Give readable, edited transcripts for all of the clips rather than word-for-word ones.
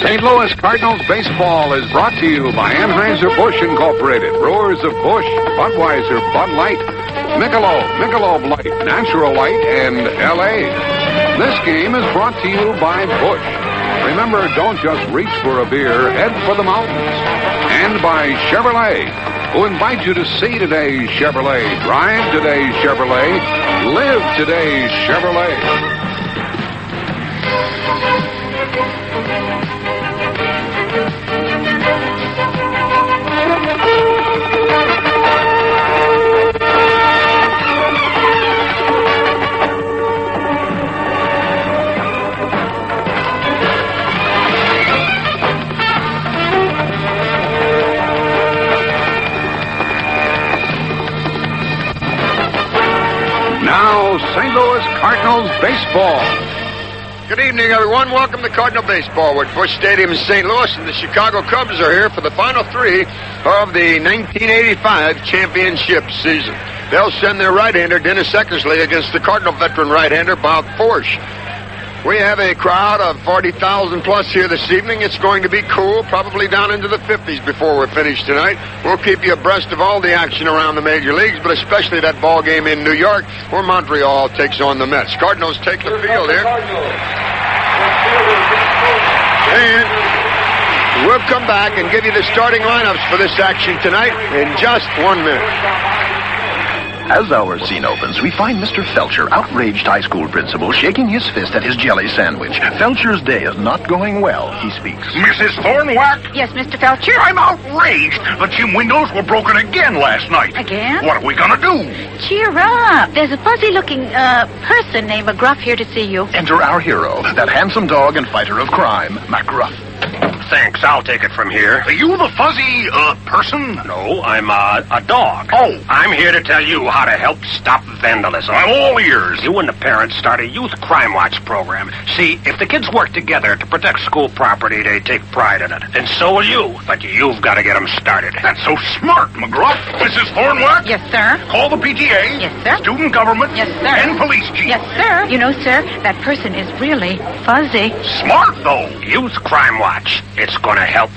St. Louis Cardinals baseball is brought to you by Anheuser-Busch Incorporated, brewers of Busch, Budweiser, Bud Light, Michelob Light, Natural Light, and L.A. This game is brought to you by Busch. Remember, don't just reach for a beer, head for the mountains. And by Chevrolet, who invite you to see today's Chevrolet, drive today's Chevrolet, live today's Chevrolet. Now, St. Louis Cardinals baseball. Good evening, everyone. Welcome to Cardinal Baseball. We're at Busch Stadium in St. Louis, and the Chicago Cubs are here for the final three of the 1985 championship season. They'll send their right-hander, Dennis Eckersley, against the Cardinal veteran right-hander, Bob Forsch. We have a crowd of 40,000 plus here this evening. It's going to be cool, probably down into the 50s before we're finished tonight. We'll keep you abreast of all the action around the major leagues, but especially that ball game in New York where Montreal takes on the Mets. Cardinals take the field here. And we'll come back and give you the starting lineups for this action tonight in just 1 minute. As our scene opens, we find Mr. Felcher, outraged high school principal, shaking his fist at his jelly sandwich. Felcher's day is not going well, he speaks. Mrs. Thornwack? Yes, Mr. Felcher? I'm outraged. The gym windows were broken again last night. Again? What are we gonna do? Cheer up. There's a fuzzy-looking, person named McGruff here to see you. Enter our hero, that handsome dog and fighter of crime, McGruff. Thanks, I'll take it from here. Are you the fuzzy, person? No, I'm a dog. Oh. I'm here to tell you how to help stop vandalism. I'm all ears. You and the parents start a youth crime watch program. See, if the kids work together to protect school property, they take pride in it. And so will you. But you've got to get them started. That's so smart, McGruff. Mrs. Thornwack? Yes, sir. Call the PTA. Yes, sir. Student government. Yes, sir. And police chief. Yes, sir. You know, sir, that person is really fuzzy. Smart, though. Youth Crime Watch. It's going to help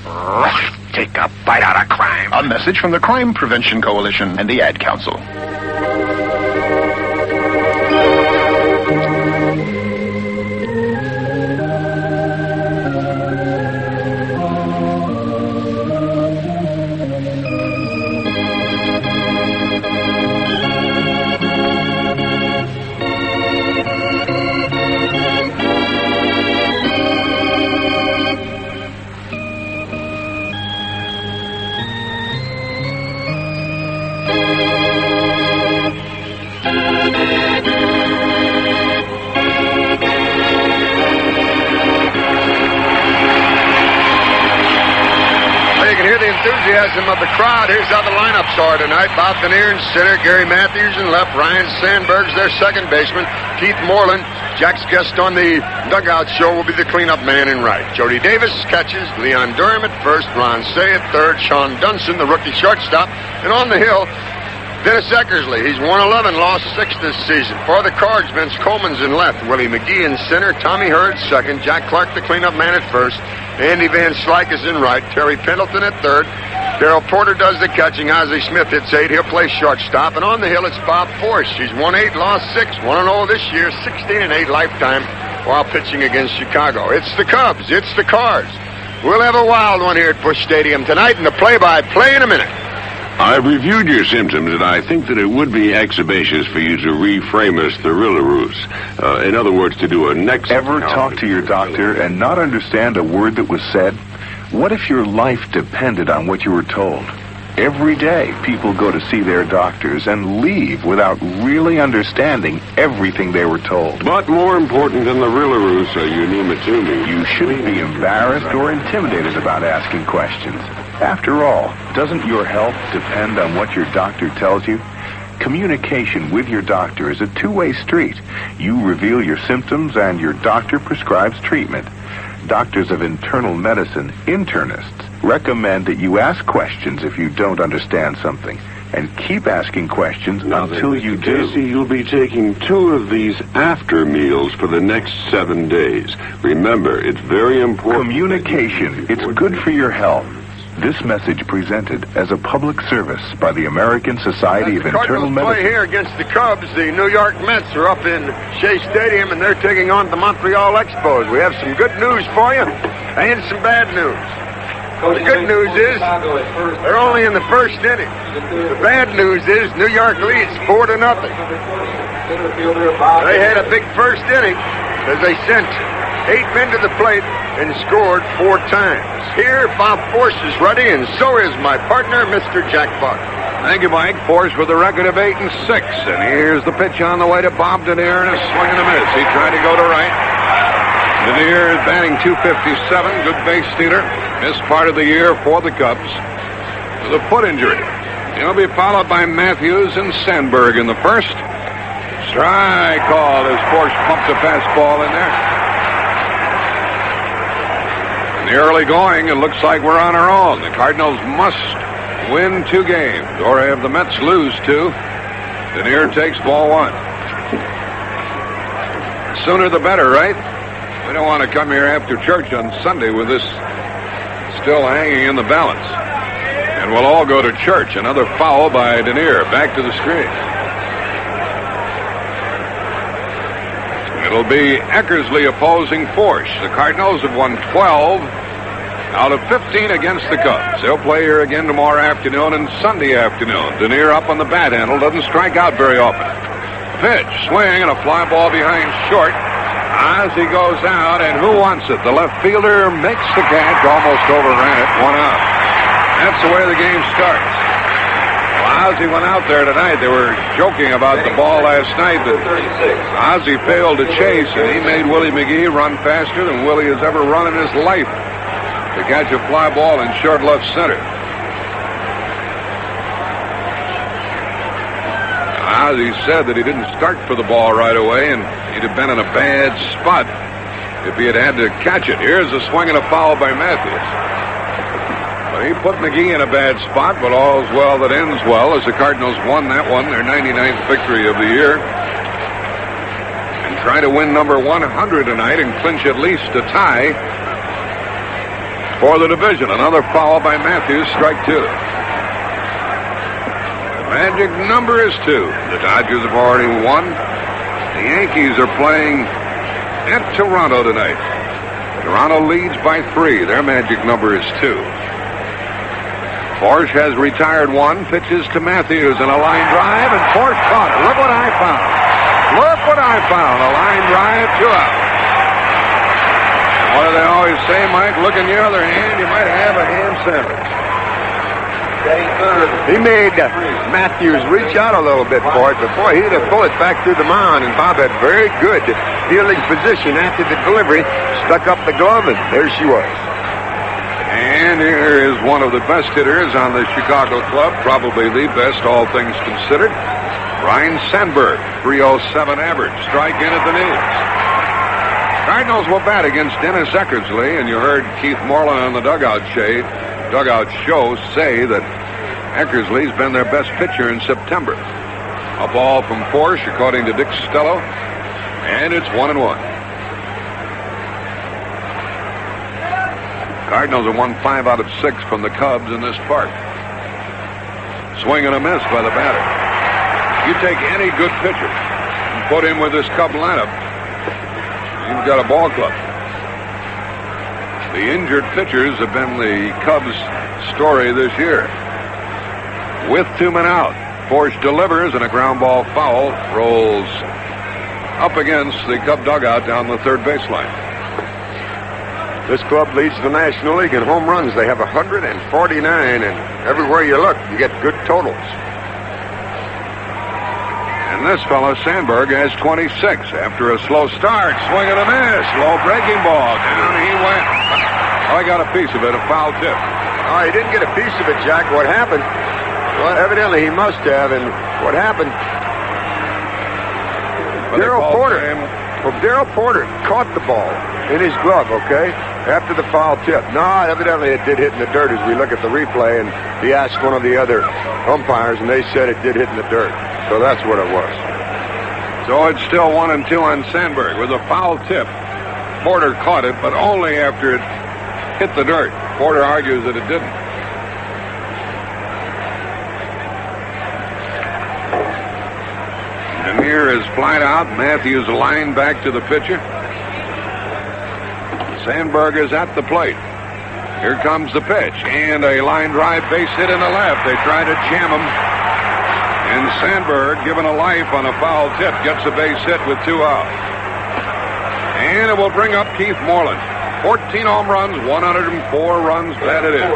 take a bite out of crime. A message from the Crime Prevention Coalition and the Ad Council. Enthusiasm of the crowd. Here's how the lineups are tonight. Bob Dernier in center, Gary Matthews in left, Ryne Sandberg's their second baseman, Keith Moreland, Jack's guest on the dugout show, will be the cleanup man in right. Jody Davis catches, Leon Durham at first, Ron Cey at third, Shawon Dunston, the rookie shortstop, and on the hill, Dennis Eckersley. He's 111, lost 6 this season. For the Cards, Vince Coleman's in left, Willie McGee in center, Tommy Herr at second, Jack Clark the cleanup man at first, Andy Van Slyke is in right, Terry Pendleton at third, Darrell Porter does the catching, Ozzie Smith hits 8, he'll play shortstop, and on the hill it's Bob Forsch. He's 1-8, lost 6, 1-0 this year, 16-8 lifetime while pitching against Chicago. It's the Cubs, it's the Cards. We'll have a wild one here at Busch Stadium tonight, and the play-by-play in a minute. I've reviewed your symptoms, and I think that it would be exhibitions for you to reframe as therillaroos. In other words, to do a next... Ever talk to your doctor and not understand a word that was said? What if your life depended on what you were told? Every day, people go to see their doctors and leave without really understanding everything they were told. But more important than the rillaroos, so you name it to me. You shouldn't be embarrassed or intimidated about asking questions. After all, doesn't your health depend on what your doctor tells you? Communication with your doctor is a two-way street. You reveal your symptoms and your doctor prescribes treatment. Doctors of internal medicine, internists, recommend that you ask questions if you don't understand something. and keep asking questions until you do. Casey, you'll be taking 2 of these after meals for the next 7 days. Remember, it's very important. Communication. It's good for your health. This message presented as a public service by the American Society of Internal Cardinals play Medicine. here against the Cubs. The New York Mets are up in Shea Stadium, and they're taking on the Montreal Expos. We have some good news for you and some bad news. The good news is they're only in the first inning. The bad news is New York leads 4-0. They had a big first inning as they sent 8 men to the plate and scored 4 times. Here, Bob Forsch is ready, and so is my partner, Mr. Jack Buck. Thank you, Mike. Forsch with a record of 8-6. And here's the pitch on the way to Bob Dernier, and a swing and a miss. He tried to go to right. Dernier is batting .257. Good base stealer. Missed part of the year for the Cubs with a foot injury. He'll be followed by Matthews and Sandberg in the first. Strike call as Forsch pumped a fastball in there. In the early going, it looks like we're on our own. The Cardinals must win 2 games, or have the Mets lose 2. Dernier takes ball 1. Sooner the better, right? We don't want to come here after church on Sunday with this still hanging in the balance. And we'll all go to church. Another foul by Dernier. Back to the screen. It'll be Eckersley opposing Forsch. The Cardinals have won 12 out of 15 against the Cubs. They'll play here again tomorrow afternoon and Sunday afternoon. Dernier up on the bat handle. Doesn't strike out very often. Pitch, swing, and a fly ball behind short. Ozzie goes out, and who wants it? The left fielder makes the catch, almost overran it, 1 out. That's the way the game starts. Well, Ozzie went out there tonight. They were joking about the ball last night that Ozzie failed to chase, and he made Willie McGee run faster than Willie has ever run in his life to catch a fly ball in short left center. Ozzie said that he didn't start for the ball right away, and he'd have been in a bad spot if he had had to catch it. Here's a swing and a foul by Matthews. But he put McGee in a bad spot, but all's well that ends well, as the Cardinals won that one, their 99th victory of the year, and try to win number 100 tonight and clinch at least a tie for the division. Another foul by Matthews, strike 2. Magic number is 2. The Dodgers have already won. The Yankees are playing at Toronto tonight. Toronto leads by 3. Their magic number is 2. Forsch has retired 1. Pitches to Matthews and a line drive, and Forsch caught it. Look what I found. Look what I found. A line drive, 2 out. What do they always say, Mike? Look in your other hand, you might have a ham sandwich. He made Matthews reach out a little bit for it, but boy, he'd have pulled it back through the mound, and Bob had very good fielding position after the delivery, stuck up the glove, and there she was. And here is one of the best hitters on the Chicago club, probably the best, all things considered, Ryne Sandberg, 307 average, strike in at the knees. Cardinals will bat against Dennis Eckersley, and you heard Keith Moreland on the dugout show say that Eckersley's been their best pitcher in September. A ball from Forsch, according to Dick Stello, and it's 1-1. Cardinals have won 5 out of 6 from the Cubs in this park. Swing and a miss by the batter. You take any good pitcher and put him with this Cub lineup, you've got a ball club. The injured pitchers have been the Cubs' story this year. With 2 men out, Forsch delivers, and a ground ball foul rolls up against the Cub dugout down the third baseline. This club leads the National League in home runs. They have 149, and everywhere you look, you get good totals. And this fellow, Sandberg, has 26 after a slow start. Swing and a miss. Low breaking ball. Down he went. Oh, I got a piece of it, a foul tip. Oh, he didn't get a piece of it, Jack. What happened? Well, evidently he must have, and what happened? Darrell Porter caught the ball in his glove, okay? After the foul tip. No, evidently it did hit in the dirt as we look at the replay, and he asked one of the other umpires, and they said it did hit in the dirt. So that's what it was. So it's still 1-2 on Sandberg with a foul tip. Porter caught it, but only after it hit the dirt. Porter argues that it didn't. Dernier is flied out. Matthews lined back to the pitcher. Sandberg is at the plate. Here comes the pitch, and a line drive base hit in the left. They try to jam him. And Sandberg, given a life on a foul tip, gets a base hit with 2 outs. And it will bring up Keith Moreland. 14 home runs, 104 runs batted in.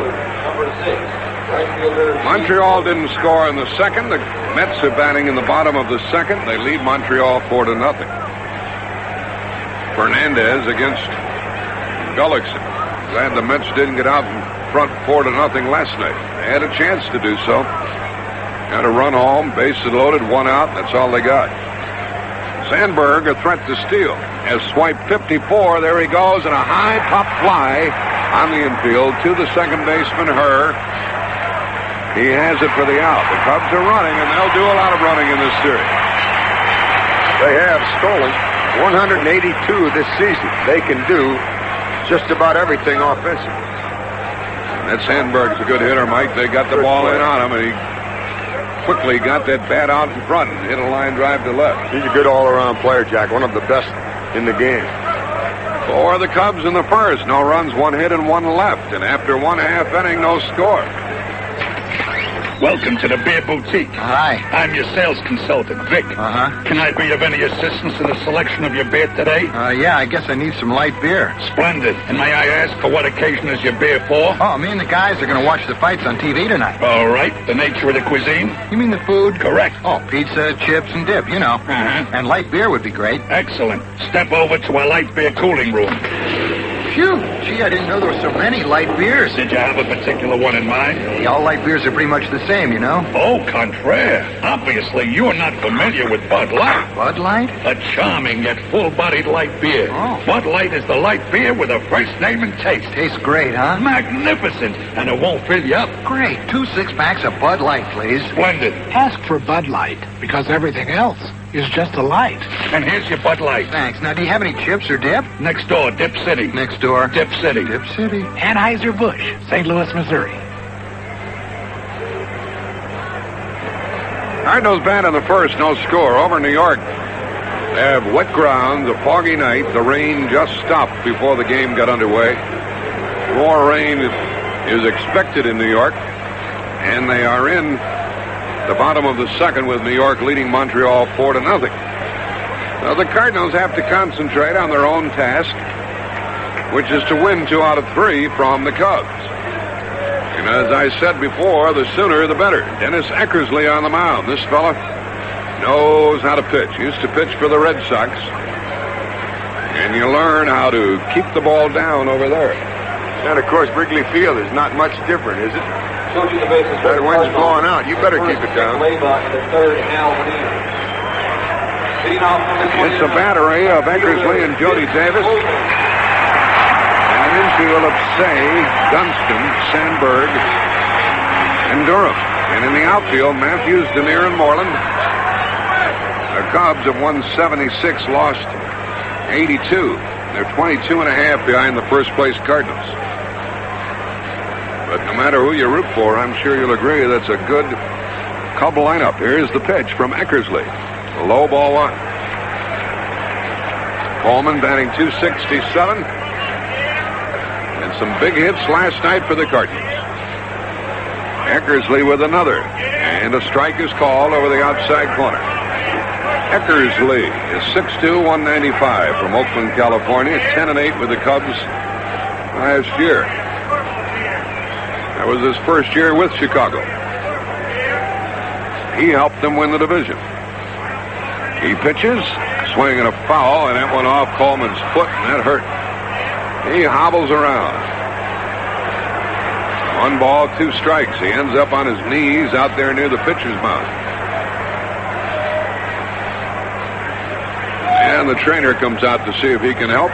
Montreal didn't score in the second. The Mets are batting in the bottom of the second. They lead Montreal 4-0. Fernandez against Gullickson. Glad the Mets didn't get out in front 4-0 last night. They had a chance to do so. Got a run home, bases loaded, 1 out. That's all they got. Sandberg, a threat to steal, has swiped 54. There he goes, and a high pop fly on the infield to the second baseman, Herr. He has it for the out. The Cubs are running, and they'll do a lot of running in this series. They have stolen 182 this season. They can do just about everything offensively. That Sandberg's a good hitter, Mike. They got the ball in on him, and he quickly got that bat out in front and hit a line drive to left. He's a good all-around player, Jack. One of the best in the game. For the Cubs in the first. No runs, 1 hit, and 1 left. And after 1/2 inning, no score. Welcome to the Beer Boutique. Hi. I'm your sales consultant, Vic. Uh-huh. Can I be of any assistance in the selection of your beer today? Yeah, I guess I need some light beer. Splendid. And may I ask, for what occasion is your beer for? Oh, me and the guys are going to watch the fights on TV tonight. All right. The nature of the cuisine? You mean the food? Correct. Oh, pizza, chips, and dip, you know. Uh-huh. And light beer would be great. Excellent. Step over to our light beer cooling room. Phew. Gee, I didn't know there were so many light beers. Did you have a particular one in mind? Hey, all light beers are pretty much the same, you know. Oh, contraire. Obviously, you are not familiar with Bud Light. Bud Light? A charming yet full-bodied light beer. Oh. Bud Light is the light beer with a fresh name and taste. Tastes great, huh? Magnificent, and it won't fill you up. Great. 2 6-packs of Bud Light, please. Splendid. Ask for Bud Light, because everything else is just a light. And here's your Bud Light. Thanks. Now, do you have any chips or dip? Next door, Dip City. Next door. Dip City. Dip City. Anheuser-Busch, St. Louis, Missouri. Cardinals bat in the first, no score. Over New York, they have wet grounds, a foggy night. The rain just stopped before the game got underway. More rain is expected in New York, and they are in the bottom of the second with New York leading Montreal 4-0. Now the Cardinals have to concentrate on their own task, which is to win 2 out of 3 from the Cubs. And as I said before, the sooner the better. Dennis Eckersley on the mound. This fella knows how to pitch. Used to pitch for the Red Sox. And you learn how to keep the ball down over there. And, of course, Wrigley Field is not much different, is it? That wind's blowing out. You better keep it down. It's a battery of Eckersley and Jody Davis. And an infield of Cey, Dunston, Sandberg, and Durham. And in the outfield, Matthews, Dernier, and Moreland. The Cubs have won 76, lost 82. They're 22.5 behind the first-place Cardinals. But no matter who you root for, I'm sure you'll agree that's a good Cub lineup. Here's the pitch from Eckersley. Low ball 1. Coleman batting .267. And some big hits last night for the Cardinals. Eckersley with another. And a strike is called over the outside corner. Eckersley is 6'2", 195 from Oakland, California. 10-8 with the Cubs last year. That was his first year with Chicago. He helped them win the division. He pitches, swinging a foul, and that went off Coleman's foot, and that hurt. He hobbles around. 1 ball, 2 strikes. He ends up on his knees out there near the pitcher's mound. And the trainer comes out to see if he can help.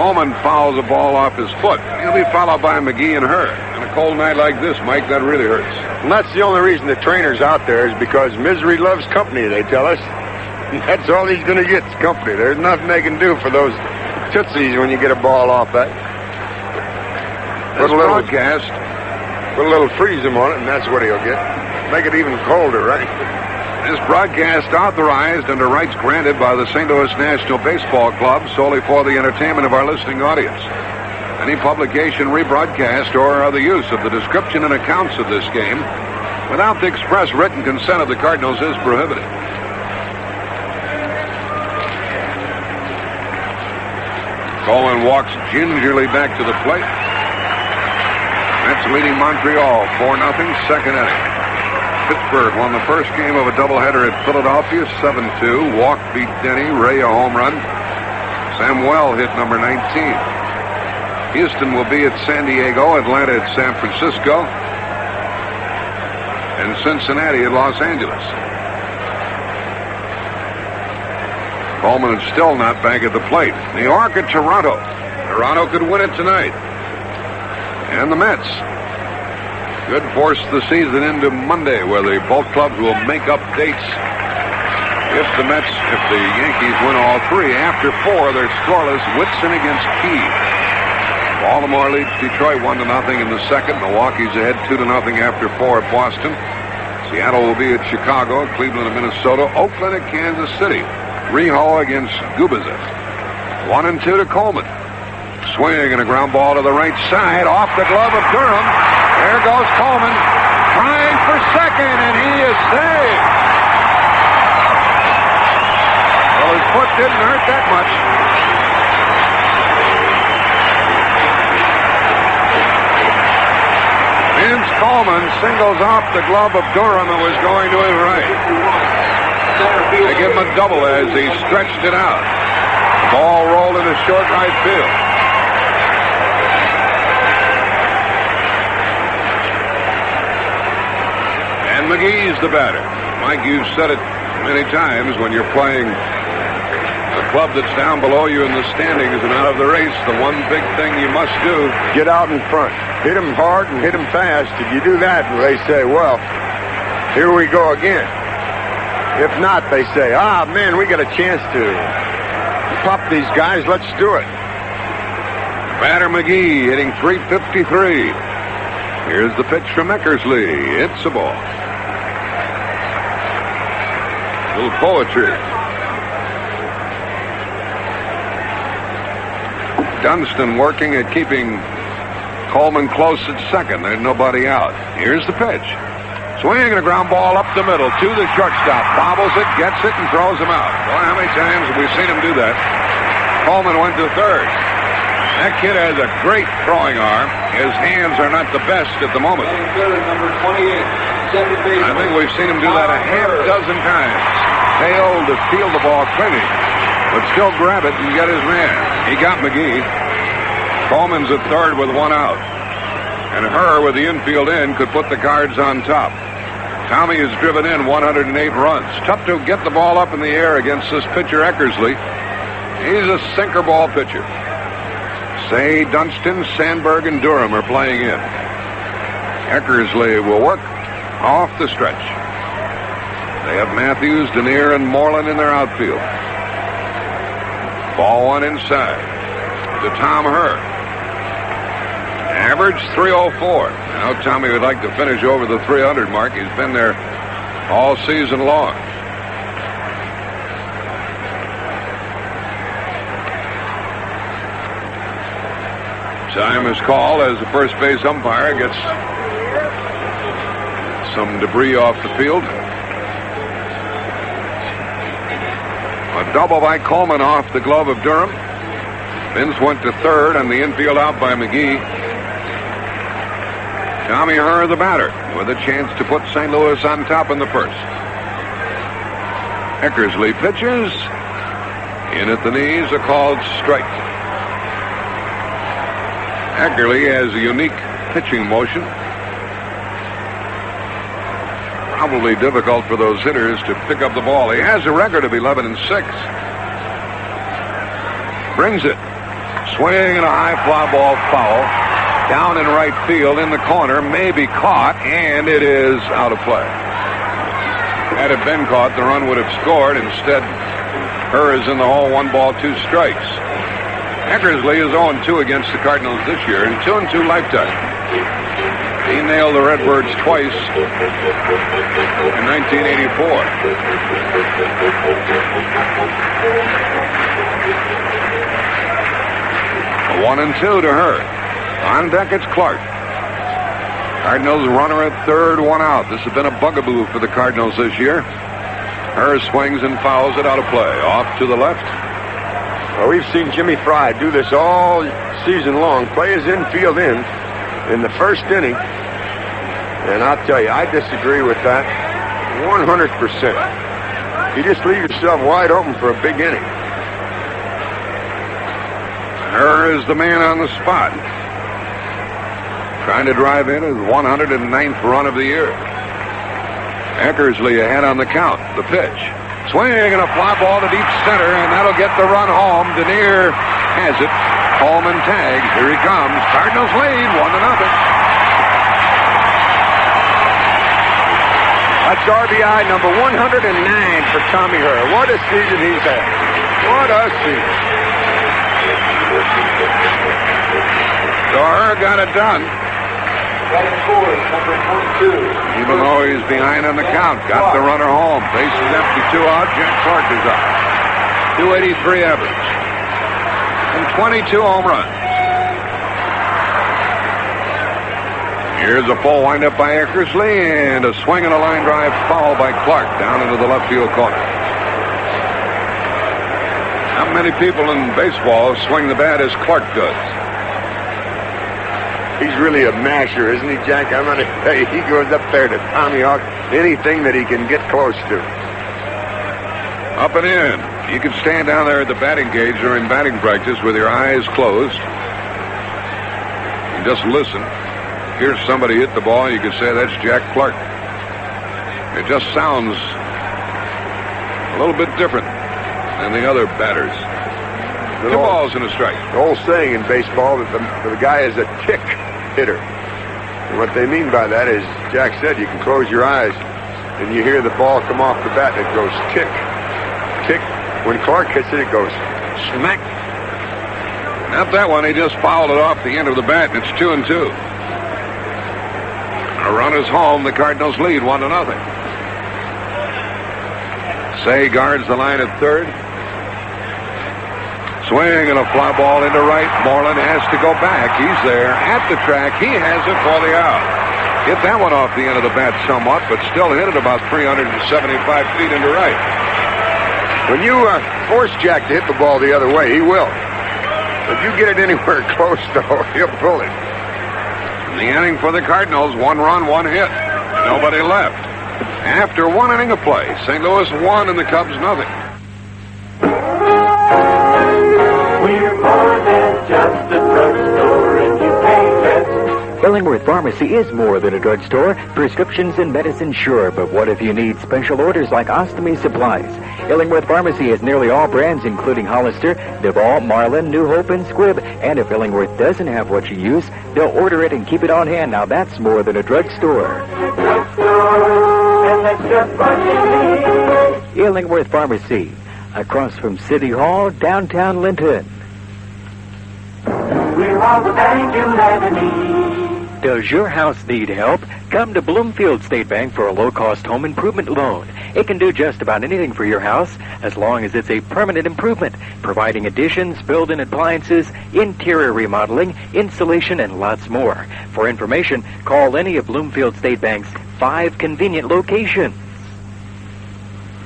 Coleman fouls the ball off his foot. He'll be followed by McGee and Herr. On a cold night like this, Mike, that really hurts. And that's the only reason the trainer's out there is because misery loves company, they tell us. That's all he's going to get is company. There's nothing they can do for those tootsies when you get a ball off that. Put a little freeze him on it, and that's what he'll get. Make it even colder, right? This broadcast authorized under rights granted by the St. Louis National Baseball Club solely for the entertainment of our listening audience. Any publication, rebroadcast, or other use of the description and accounts of this game without the express written consent of the Cardinals is prohibited. Coleman walks gingerly back to the plate. Mets leading Montreal 4-0, second inning. Pittsburgh won the first game of a doubleheader at Philadelphia, 7-2. Walk beat Denny, Ray a home run. Samuel hit number 19. Houston will be at San Diego, Atlanta at San Francisco, and Cincinnati at Los Angeles. Coleman is still not back at the plate. New York at Toronto. Toronto could win it tonight. And the Mets could force the season into Monday, where both clubs will make up dates. If the Yankees win all three, after 4, they're scoreless. Whitson against Key. Baltimore leads Detroit 1-0 in the second. Milwaukee's ahead 2-0 after 4 at Boston. Seattle will be at Chicago, Cleveland at Minnesota, Oakland at Kansas City. Rijo against Gubazet. 1-2 to Coleman. Swing and a ground ball to the right side, off the glove of Durham. There goes Coleman, trying for second, and he is saved. Well, his foot didn't hurt that much. Vince Coleman singles off the glove of Durham and was going to his right. They give him a double as he stretched it out. The ball rolled into short right field. And McGee's the batter. Mike, you've said it many times, when you're playing a club that's down below you in the standings and out of the race, the one big thing you must do, get out in front. Hit him hard and hit him fast. If you do that, they say, well, here we go again. If not, they say, man, we got a chance to pop these guys. Let's do it. Batter McGee hitting .353. Here's the pitch from Eckersley. It's a ball. A little poetry. Dunston working at keeping Coleman close at second. There's nobody out. Here's the pitch. Swing and a ground ball up the middle to the shortstop. Bobbles it, gets it, and throws him out. Boy, how many times have we seen him do that? Coleman went to third. That kid has a great throwing arm. His hands are not the best at the moment. I think we've seen him do that a half dozen times. Failed to field the ball cleanly, but still grab it and get his man. He got McGee. Coleman's at third with 1 out. And Herr, with the infield in, could put the Cards on top. Tommy has driven in 108 runs. Tough to get the ball up in the air against this pitcher, Eckersley. He's a sinker ball pitcher. Say, Dunston, Sandberg, and Durham are playing in. Eckersley will work off the stretch. They have Matthews, Dernier, and Moreland in their outfield. Ball 1 inside to Tom Herr. Average .304. Now Tommy would like to finish over the 300 mark. He's been there all season long. Time is called as the first base umpire gets some debris off the field. A double by Coleman off the glove of Durham. Vince went to third and the infield out by McGee. Tommy Herr, the batter, with a chance to put St. Louis on top in the first. Eckersley pitches. In at the knees, a called strike. Eckersley has a unique pitching motion. Probably difficult for those hitters to pick up the ball. He has a record of 11-6. Brings it. Swing and a high fly ball foul. Down in right field in the corner, may be caught, and it is out of play. Had it been caught, the run would have scored. Instead, Herr is in the hole, 1 ball, 2 strikes. Eckersley is 0-2 against the Cardinals this year, and 2-2 lifetime. He nailed the Redbirds twice in 1984. A 1-2 to Herr. On deck, it's Clark. Cardinals runner at third, 1 out. This has been a bugaboo for the Cardinals this year. Herr swings and fouls it out of play. Off to the left. Well, we've seen Jimmy Fry do this all season long. Play his infield in the first inning. And I'll tell you, I disagree with that 100%. You just leave yourself wide open for a big inning. Herr is the man on the spot. Trying to drive in his 109th run of the year. Eckersley ahead on the count. The pitch. Swing and a fly ball to deep center, and that'll get the run home. Dernier has it. Coleman tags. Here he comes. Cardinals lead 1-0. That's RBI number 109 for Tommy Herr. What a season he's had. What a season. So Herr got it done. Even though he's behind on the count, got the runner home. Bases empty, 2 out. Jack Clark is up. 283 average. And 22 home runs. Here's a full windup by Eckersley and a swing and a line drive foul by Clark down into the left field corner. Not many people in baseball swing the bat as Clark does. He's really a masher, isn't he, Jack? I'm going to tell you, he goes up there to Tommy Hawk, anything that he can get close to. Up and in. You can stand down there at the batting cage during batting practice with your eyes closed and just listen. Here's somebody hit the ball, you could say that's Jack Clark. It just sounds a little bit different than the other batters. 2 balls and a strike. The old saying in baseball that the guy is a tick hitter. And what they mean by that is, Jack said, you can close your eyes and you hear the ball come off the bat and it goes tick, tick. When Clark hits it, it goes smack. Not that one. He just fouled it off the end of the bat, and it's 2-2. A run is home. The Cardinals lead 1-0. Cey guards the line at third. Swing and a fly ball into right. Moreland has to go back. He's there at the track. He has it for the out. Hit that one off the end of the bat somewhat, but still hit it about 375 feet into right. When you force Jack to hit the ball the other way, he will. If you get it anywhere close, though, he'll pull it. In the inning for the Cardinals, 1 run, 1 hit. Nobody left. After 1 inning of play, St. Louis 1 and the Cubs nothing. We're more than just a drugstore, and you pay less. Illingworth Pharmacy is more than a drugstore. Prescriptions and medicine, sure, but what if you need special orders like ostomy supplies? Illingworth Pharmacy has nearly all brands, including Hollister, Duval, Marlin, New Hope, and Squibb. And if Illingworth doesn't have what you use, they'll order it and keep it on hand. Now that's more than a drugstore. Drugstore, and that's just what you need. Illingworth Pharmacy, across from City Hall, downtown Linton. We're all the bank you'll ever need. Does your house need help? Come to Bloomfield State Bank for a low-cost home improvement loan. It can do just about anything for your house, as long as it's a permanent improvement, providing additions, built-in appliances, interior remodeling, insulation, and lots more. For information, call any of Bloomfield State Bank's 5 convenient locations.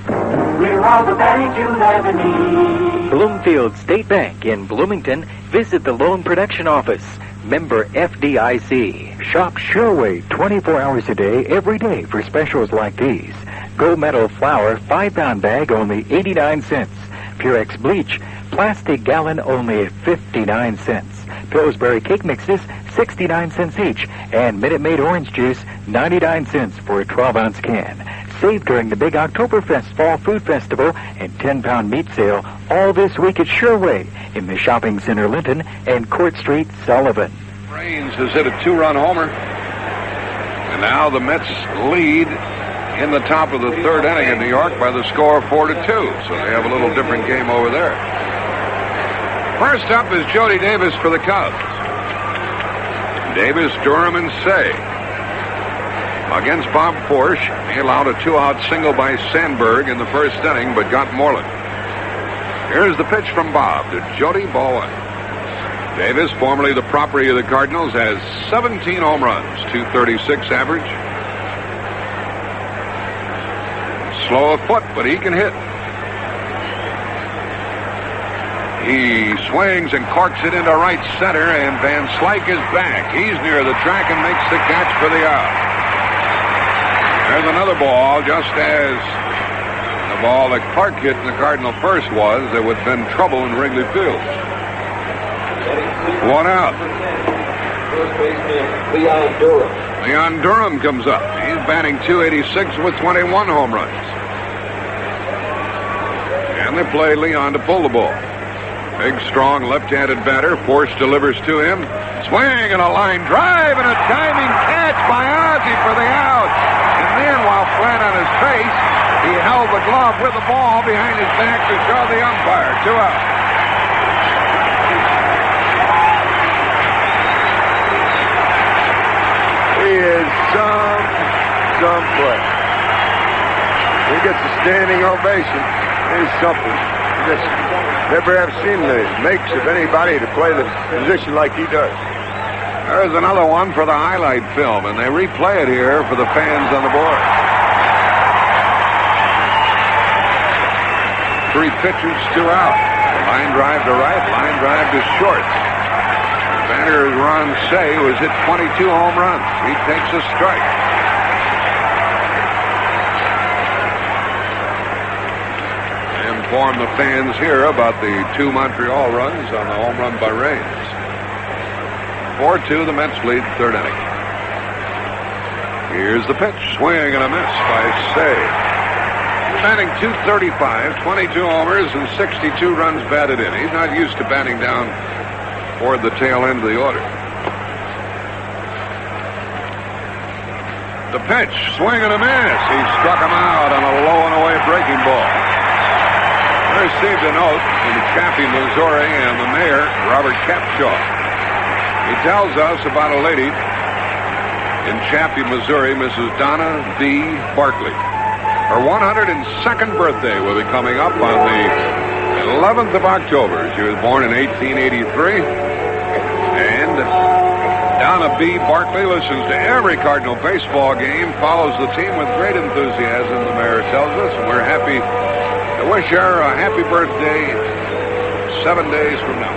We're all the bank you'll ever need. Bloomfield State Bank in Bloomington. Visit the Loan Production Office. Member FDIC. Shop Sherway 24 hours a day, every day for specials like these. Gold Medal flour, 5-pound bag, only 89 cents. Purex bleach, plastic gallon, only 59 cents. Pillsbury cake mixes, 69 cents each. And Minute Maid orange juice, 99 cents for a 12-ounce can. Save during the big Oktoberfest Fall Food Festival and 10-pound meat sale all this week at Sherway in the Shopping Center Linton and Court Street, Sullivan. Raines has hit a 2-run homer. And now the Mets lead in the top of the third inning in New York by the score of 4-2. So they have a little different game over there. First up is Jody Davis for the Cubs. Davis, Durham, and Cey. Against Bob Forsch, he allowed a 2-out single by Sandberg in the first inning, but got Moreland. Here's the pitch from Bob to Jody, ball 1. Davis, formerly the property of the Cardinals, has 17 home runs, 236 average. Slow of foot, but he can hit. He swings and corks it into right center, and Van Slyke is back. He's near the track and makes the catch for the out. There's another ball, just as the ball that Clark hit in the Cardinal first was. There would have been trouble in Wrigley Field. 1 out. First baseman Leon Durham. Leon Durham comes up. He's batting .286 with 21 home runs. And they play Leon to pull the ball. Big, strong, left-handed batter. Forsch delivers to him. Swing and a line drive and a timing catch by Ozzie for the out. And then, while flat on his face, he held the glove with the ball behind his back to show the umpire. 2 out. He is some play. He gets a standing ovation. He's something. Just never have seen the makes of anybody to play the position like he does. There's another one for the highlight film, and they replay it here for the fans on the board. 3 pitches, 2 out. Line drive to right, line drive to short. The batter is Ron Cey, who has hit 22 home runs. He takes a strike. Inform the fans here about the 2 Montreal runs on the home run by Raines. 4-2, the Mets lead third inning. Here's the pitch. Swing and a miss by Cey. Batting .235, 22 homers, and 62 runs batted in. He's not used to batting down toward the tail end of the order. The pitch. Swing and a miss. He struck him out on a low and away breaking ball. I received a note from Chappie, Missouri, and the mayor, Robert Capshaw. He tells us about a lady in Chappie, Missouri, Mrs. Donna B. Barkley. Her 102nd birthday will be coming up on the 11th of October. She was born in 1883. And Donna B. Barkley listens to every Cardinal baseball game, follows the team with great enthusiasm, the mayor tells us, and we're happy to wish her a happy birthday 7 days from now.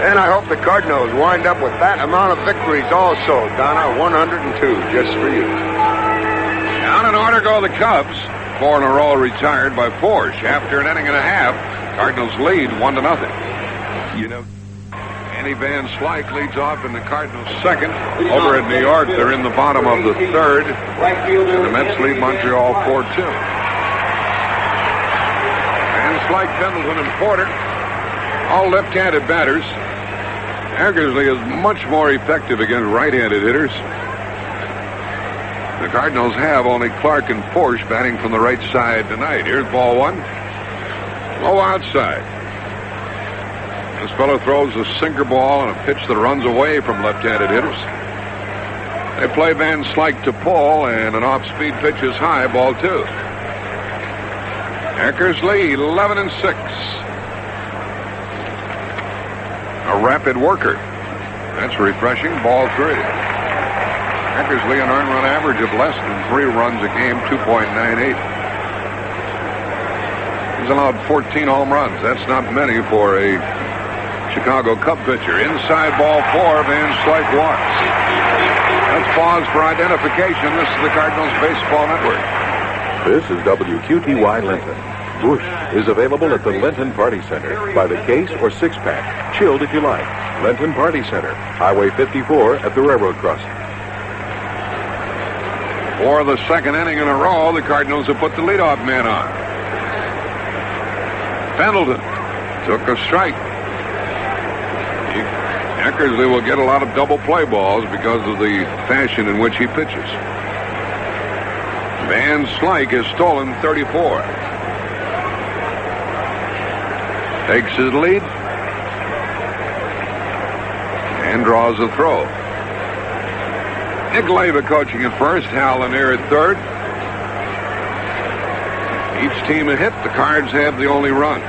And I hope the Cardinals wind up with that amount of victories also, Donna. 102, just for you. Down in order go the Cubs. 4 in a row retired by Forsch. After an inning and a half, Cardinals lead 1-0. You know, Andy Van Slyke leads off in the Cardinals' second. Over at New York, they're in the bottom of the third. And the Mets lead Montreal 4-2. Van Slyke, Pendleton, and Porter, all left-handed batters. Eckersley is much more effective against right-handed hitters. The Cardinals have only Clark and Forsch batting from the right side tonight. Here's ball 1. Low outside. This fellow throws a sinker ball and a pitch that runs away from left-handed hitters. They play Van Slyke to pull, and an off-speed pitch is high, ball 2. Eckersley, 11-6. A rapid worker. That's refreshing. Ball 3. Eckersley, an earned run average of less than 3 runs a game, 2.98. He's allowed 14 home runs. That's not many for a Chicago Cub pitcher. Inside ball 4, Van Slyke walks. Let's pause for identification. This is the Cardinals Baseball Network. This is WQTY Linton. Busch is available at the Linton Party Center by the case or 6-pack. Chilled if you like. Linton Party Center, Highway 54 at the railroad crossing. For the second inning in a row, the Cardinals have put the leadoff man on. Pendleton took a strike. Eckersley will get a lot of double play balls because of the fashion in which he pitches. Van Slyke has stolen 34. Takes his lead and draws a throw. Nick Leva coaching at first, Hal Lanier at third. Each team a hit. The Cards have the only run.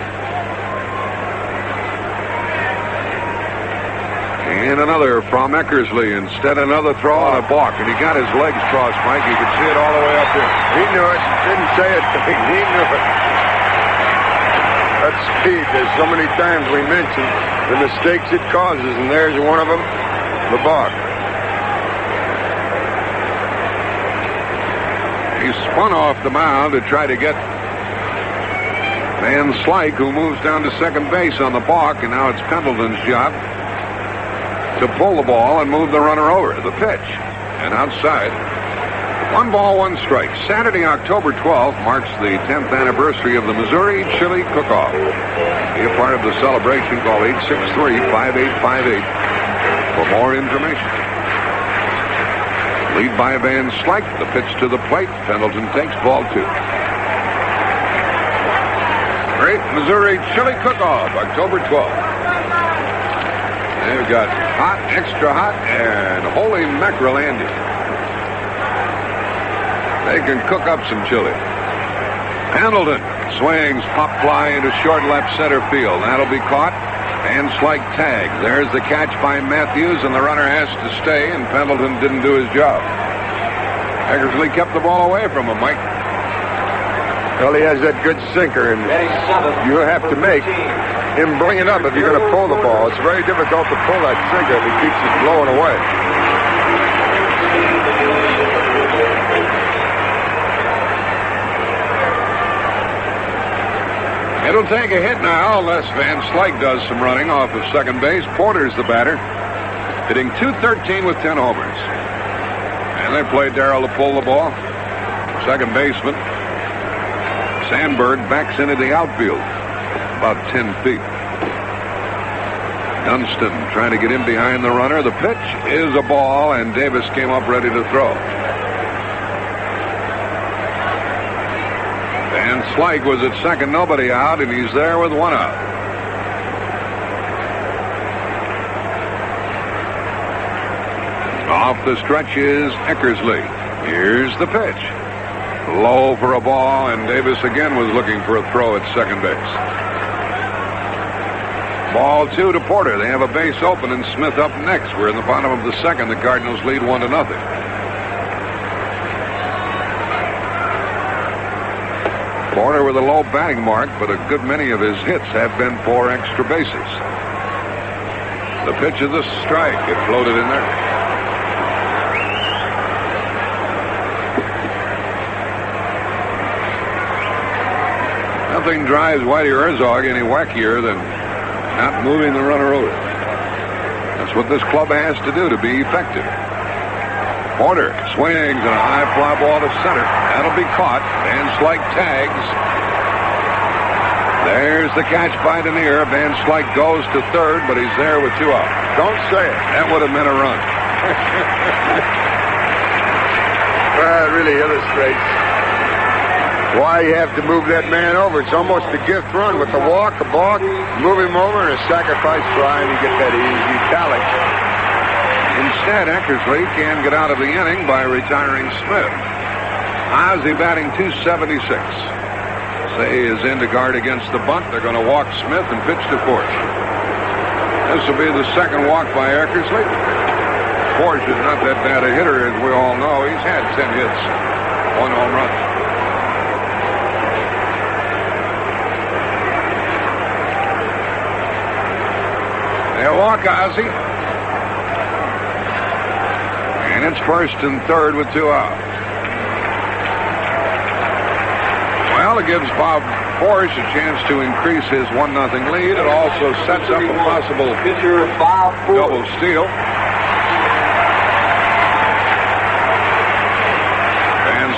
And another from Eckersley. Instead, another throw on a balk. And he got his legs crossed, Mike. You could see it all the way up there. He knew it. Didn't say it. He knew it. That speed, there's so many times we mentioned the mistakes it causes, and there's one of them, the balk. He spun off the mound to try to get Van Slyke, who moves down to second base on the balk, and now it's Pendleton's job to pull the ball and move the runner over. The pitch, and outside. 1 ball, 1 strike. Saturday, October 12th, marks the 10th anniversary of the Missouri Chili Cook-Off. Be a part of the celebration. Call 863-5858 for more information. Lead by Van Slyke. The pitch to the plate. Pendleton takes ball 2. Great Missouri Chili Cook-Off, October 12th. They've got hot, extra hot, and holy mackerel Andy. They can cook up some chili. Pendleton swings, pop fly into short left center field. That'll be caught. Van Slyke tags. There's the catch by Matthews, and the runner has to stay, and Pendleton didn't do his job. Eckersley kept the ball away from him, Mike. Well, he has that good sinker, and you have to make him bring it up if you're going to pull the ball. It's very difficult to pull that sinker if he keeps it blowing away. It'll take a hit now unless Van Slyke does some running off of second base. Porter's the batter, hitting .213 with 10 homers. And they play Darrell to pull the ball. Second baseman Sandberg backs into the outfield about 10 feet. Dunston trying to get in behind the runner. The pitch is a ball, and Davis came up ready to throw. Van Slyke was at second, nobody out, and he's there with 1 out. Off the stretch is Eckersley. Here's the pitch. Low for a ball, and Davis again was looking for a throw at second base. Ball 2 to Porter. They have a base open, and Smith up next. We're in the bottom of the second. The Cardinals lead 1-0. Porter with a low batting mark, but a good many of his hits have been for extra bases. The pitch is a strike. It floated in there. Nothing drives Whitey Herzog any wackier than not moving the runner over. That's what this club has to do to be effective. Porter swings and a high fly ball to center. That'll be caught. Van Slyke tags. There's the catch by Dernier. Van Slyke goes to third, but he's there with 2 out. Don't say it. That would have meant a run. Well, it really illustrates why you have to move that man over. It's almost a gift run with the walk, a balk, move him over, and a sacrifice fly, and you get that easy tally. Instead, Eckersley can get out of the inning by retiring Smith. Ozzie batting .276. Cey is in to guard against the bunt. They're going to walk Smith and pitch to Forsch. This will be the second walk by Eckersley. Forsch is not that bad a hitter, as we all know. He's had 10 hits, 1 home run. They'll walk Ozzie. And it's first and third with 2 out. Well, it gives Bob Forsch a chance to increase his 1-0 lead. It also sets up a possible double steal.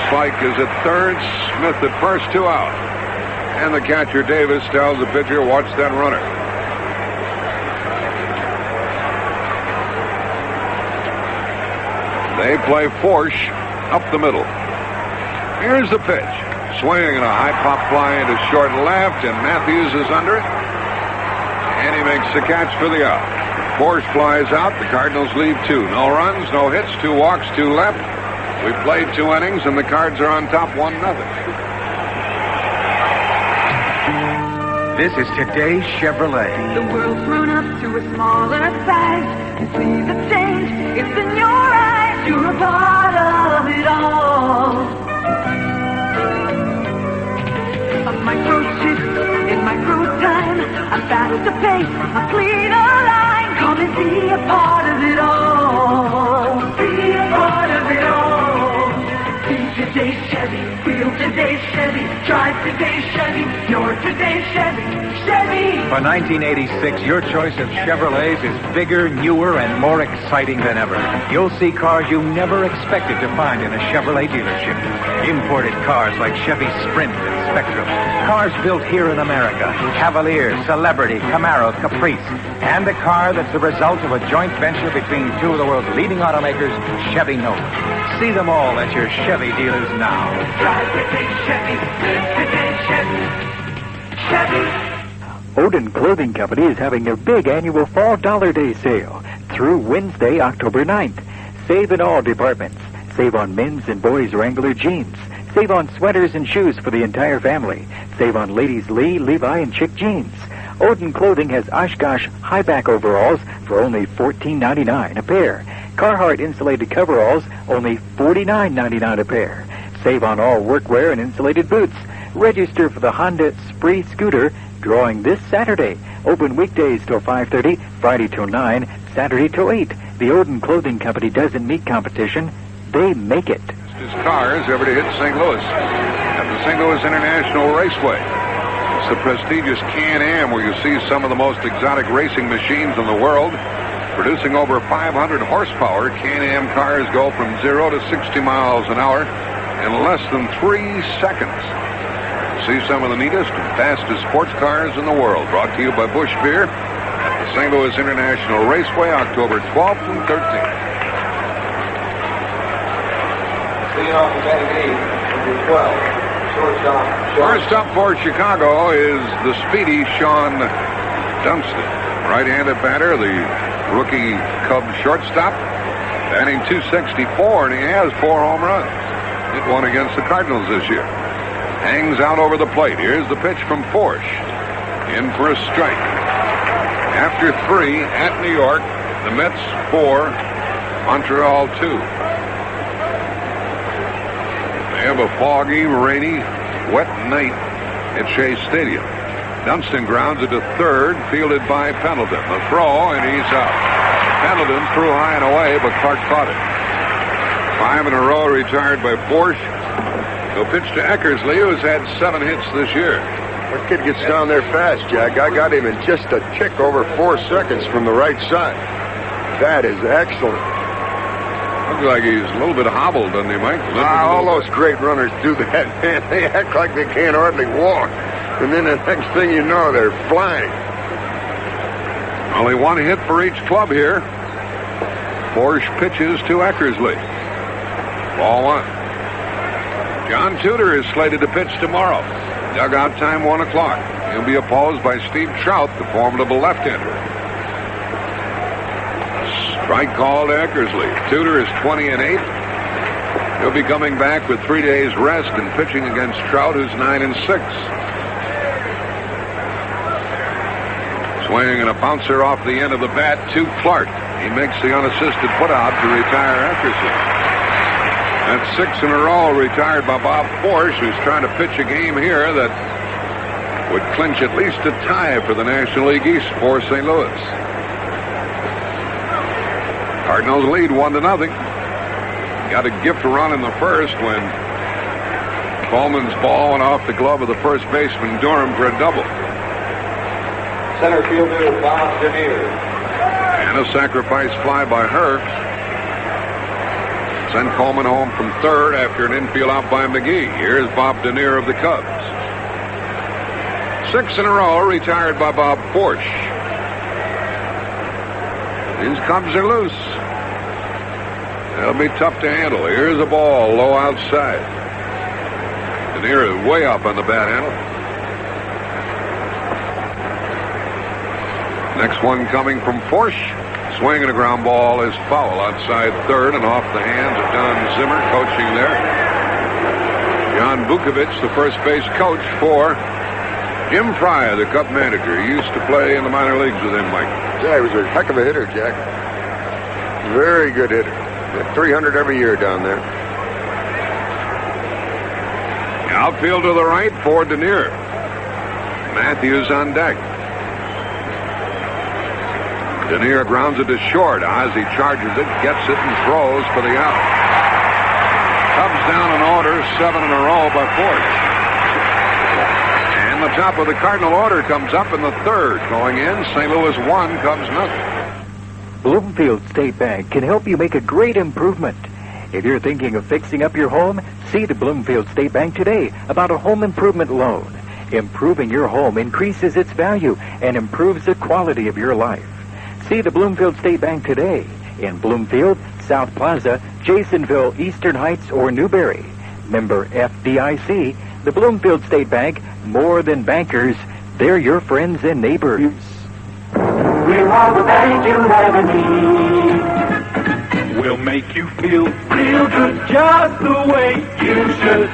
Slyke is at third, Smith at first, 2 out. And the catcher, Davis, tells the pitcher, watch that runner. They play Forsch up the middle. Here's the pitch. Swinging a high pop fly into short left, and Matthews is under it. And he makes the catch for the out. Forsch flies out. The Cardinals leave 2. No runs, no hits, 2 walks, 2 left. We've played 2 innings, and the Cards are on top 1-0. This is today's Chevrolet. The world's grown up to a smaller size. You see the change, it's in your eyes. You're a part of it all. A microchip in micro time. A faster pace, a cleaner line. Come and be a part of it all. Be a part of it all. See today's Chevy, feel today's Chevy, drive today's Chevy, you're today's Chevy, Chevy. For 1986, your choice of Chevrolets is bigger, newer, and more exciting than ever. You'll see cars you never expected to find in a Chevrolet dealership. Imported cars like Chevy Sprint and Spectrum. Cars built here in America. Cavalier, Celebrity, Camaro, Caprice. And a car that's the result of a joint venture between 2 of the world's leading automakers, Chevy Nova. See them all at your Chevy dealers now. Drive today's Chevy, live today's Chevy, Chevy. Odin Clothing Company is having their big annual Fall Dollar Day sale through Wednesday, October 9th. Save in all departments. Save on men's and boys' Wrangler jeans. Save on sweaters and shoes for the entire family. Save on ladies' Lee, Levi, and chick jeans. Odin Clothing has Oshkosh high-back overalls for only $14.99 a pair. Carhartt insulated coveralls, only $49.99 a pair. Save on all workwear and insulated boots. Register for the Honda Spree scooter drawing this Saturday. Open weekdays till 5:30, Friday till 9, Saturday till 8. The Odin Clothing Company doesn't meet competition. They make it. His cars ever to hit St. Louis at the St. Louis International Raceway. It's the prestigious Can-Am where you see some of the most exotic racing machines in the world. Producing over 500 horsepower, Can-Am cars go from 0 to 60 miles an hour in less than 3 seconds. See some of the neatest and fastest sports cars in the world. Brought to you by Busch Beer at the St. Louis International Raceway, October 12th and 13th. Leading off the batting 8, number 12, shortstop. First up for Chicago is the speedy Shawon Dunston. Right-handed batter, the rookie Cubs shortstop. Batting .264, and he has 4 home runs. Hit one against the Cardinals this year. Hangs out over the plate. Here's the pitch from Forsch. In for a strike. After 3 at New York, the Mets 4, Montreal 2. They have a foggy, rainy, wet night at Shea Stadium. Dunston grounds it to third, fielded by Pendleton. The throw, and he's out. Pendleton threw high and away, but Clark caught it. 5 in a row retired by Forsch. He'll pitch to Eckersley, who's had 7 hits this year. That kid gets down there fast, Jack. I got him in just a tick over 4 seconds from the right side. That is excellent. Looks like he's a little bit hobbled, doesn't he, Mike? All those great runners do that, man. They act like they can't hardly walk. And then the next thing you know, they're flying. Only 1 hit for each club here. Forsch pitches to Eckersley. Ball 1. John Tudor is slated to pitch tomorrow. Dugout time 1 o'clock. He'll be opposed by Steve Trout, the formidable left-hander. Strike call to Eckersley. Tudor is 20-8. He'll be coming back with 3 days rest and pitching against Trout, who's 9-6. Swing and a bouncer off the end of the bat to Clark. He makes the unassisted putout to retire Eckersley. That's 6 in a row retired by Bob Forsch, who's trying to pitch a game here that would clinch at least a tie for the National League East for St. Louis. Cardinals lead 1-0. Got a gift run in the first when Coleman's ball went off the glove of the first baseman Durham for a double. Center fielder Bob Dernier. And a sacrifice fly by Herr. sent Coleman home from third after an infield out by McGee. Here's Bob Dernier of the Cubs. 6 in a row retired by Bob Forsch. These Cubs are loose. That'll be tough to handle. Here's a ball low outside. Dernier is way up on the bat handle. Next one coming from Forsch. Swing and a ground ball is foul outside third and off the hands of Don Zimmer, coaching there. John Vukovic, the first base coach for Jim Fryer, the Cub manager. He used to play in the minor leagues with him, Mike. Yeah, he was a heck of a hitter, Jack. Very good hitter. 300 every year down there. Outfield to the right for Dernier. Matthews on deck. Dernier grounds it to short. Ozzie charges it, gets it, and throws for the out. Cubs down in order, 7 in a row by Forsch. And the top of the Cardinal order comes up in the third. Going in, St. Louis 1, Cubs nothing. Bloomfield State Bank can help you make a great improvement. If you're thinking of fixing up your home, see the Bloomfield State Bank today about a home improvement loan. Improving your home increases its value and improves the quality of your life. See the Bloomfield State Bank today in Bloomfield, South Plaza, Jasonville, Eastern Heights, or Newberry. Member FDIC, the Bloomfield State Bank, more than bankers, they're your friends and neighbors. We're all the bank you'll ever need. We'll make you feel real good just the way you should.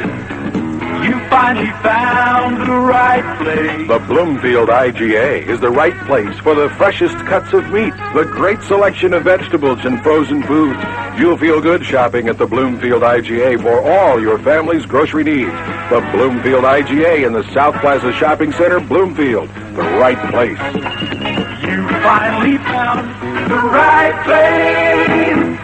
You finally found the right place. The Bloomfield IGA is the right place for the freshest cuts of meat, the great selection of vegetables and frozen foods. You'll feel good shopping at the Bloomfield IGA for all your family's grocery needs. The Bloomfield IGA in the South Plaza Shopping Center, Bloomfield, the right place. You finally found the right place.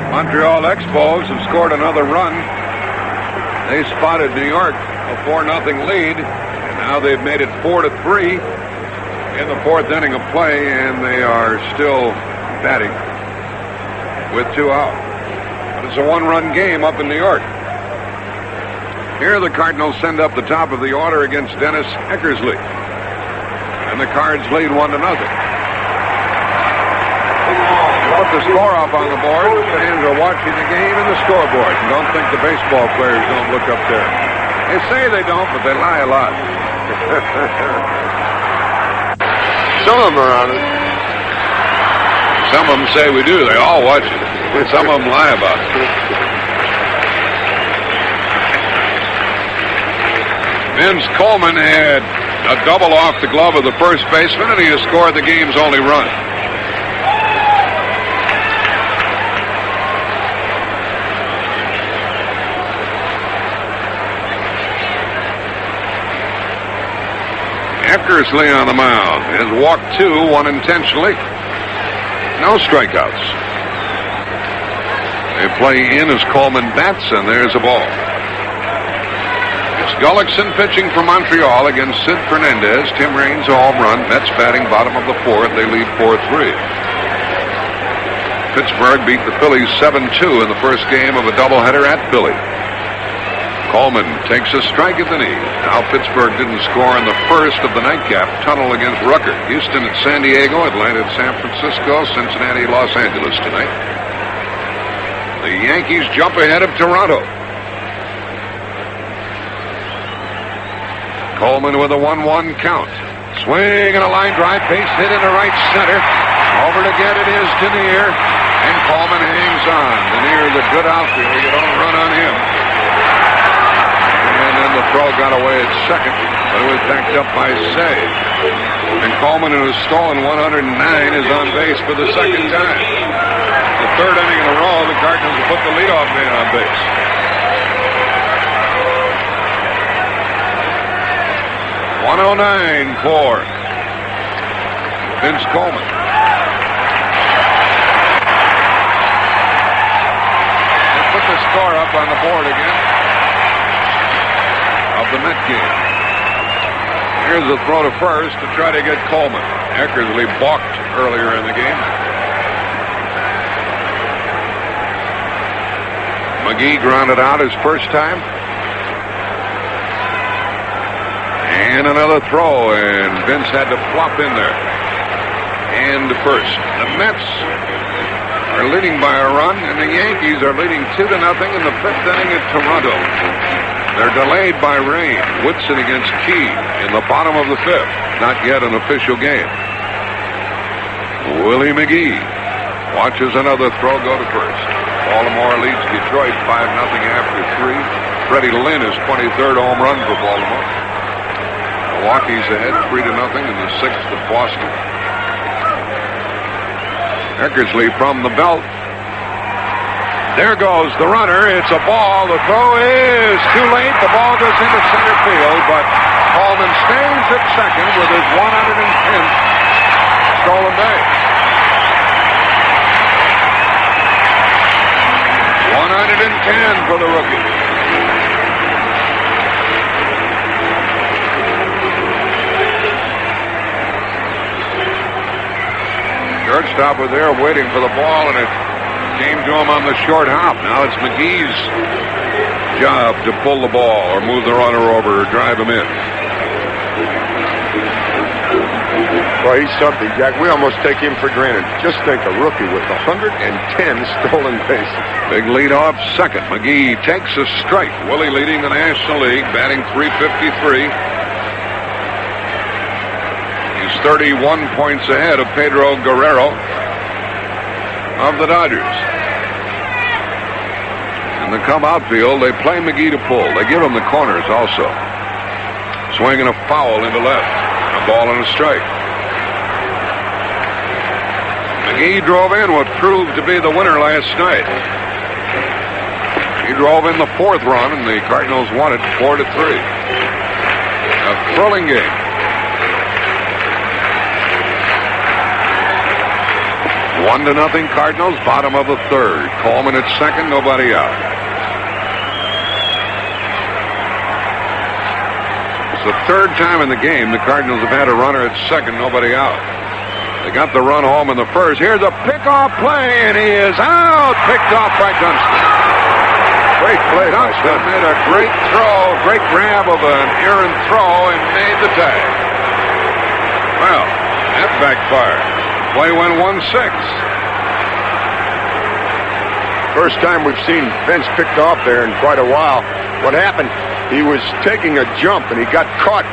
Montreal Expos have scored another run. They spotted New York a 4-0 lead, and now they've made it 4-3 in the fourth inning of play, and they are still batting with 2 out. But it's a 1-run game up in New York. Here the Cardinals send up the top of the order against Dennis Eckersley, and the Cards lead 1-0. Put the score up on the board. Fans are watching the game in the scoreboard. And don't think the baseball players don't look up there. They say they don't, but they lie a lot. Some of them are on it. Some of them say we do. They all watch it. But some of them lie about it. Vince Coleman had a double off the glove of the first baseman, and he has scored the game's only run. Eckersley on the mound has walked 2, 1 intentionally. No strikeouts. They play in as Coleman bats, and there's a ball. It's Gullickson pitching for Montreal against Sid Fernandez. Tim Raines a home run. Mets batting bottom of the fourth. They lead 4-3. Pittsburgh beat the Phillies 7-2 in the first game of a doubleheader at Philly. Coleman takes a strike at the knee. Now Pittsburgh didn't score in the first of the nightcap tunnel against Rucker. Houston at San Diego, Atlanta at San Francisco, Cincinnati, Los Angeles tonight. The Yankees jump ahead of Toronto. Coleman with a 1-1 count. Swing and a line drive, base hit into right center. Over to get it is Dernier, and Coleman hangs on. Dernier, the good outfielder. You don't run on him. And the throw got away at second, but it was backed up by Cey. And Coleman, who has stolen 109, is on base for the second time. The third inning in a row, the Cardinals have put the leadoff man on base. .109 for Vince Coleman. They put the score up on the board again of the Met game. Here's a throw to first to try to get Coleman. Eckersley balked earlier in the game. McGee grounded out his first time. And another throw, and Vince had to flop in there. And first. The Mets are leading by a run, and the Yankees are leading 2-0 in the fifth inning at Toronto. They're delayed by rain. Woodson against Key in the bottom of the fifth. Not yet an official game. Willie McGee watches another throw go to first. Baltimore leads Detroit 5-0 after 3. Freddie Lynn is 23rd home run for Baltimore. Milwaukee's ahead 3-0 in the sixth of Boston. Eckersley from the belt. There goes the runner. It's a ball. The throw is too late. The ball goes into center field, but Coleman stays at second with his 110th stolen base. 110 for the rookie. Shortstop was there waiting for the ball, and it came to him on the short hop. Now it's McGee's job to pull the ball or move the runner over or drive him in. Well, he's something, Jack. We almost take him for granted. Just think, a rookie with 110 stolen bases. Big lead off second. McGee takes a strike. Willie leading the National League, batting .353. He's 31 points ahead of Pedro Guerrero of the Dodgers. In the Cub outfield, they play McGee to pull. They give him the corners also. Swinging a foul into left. A ball and a strike. McGee drove in what proved to be the winner last night. He drove in the fourth run, and the Cardinals won it 4-3. A thrilling game. One to nothing Cardinals, bottom of the third. Coleman at second, nobody out. It's the third time in the game the Cardinals have had a runner at second, nobody out. They got the run home in the first. Here's a pickoff play, and he is out. Picked off by Dunston. Great play. Dunston made a great throw, great grab of an errant throw, and made the tag. Well, that backfired. Play went 1-6. First time we've seen Vince picked off there in quite a while. What happened? He was taking a jump, and he got caught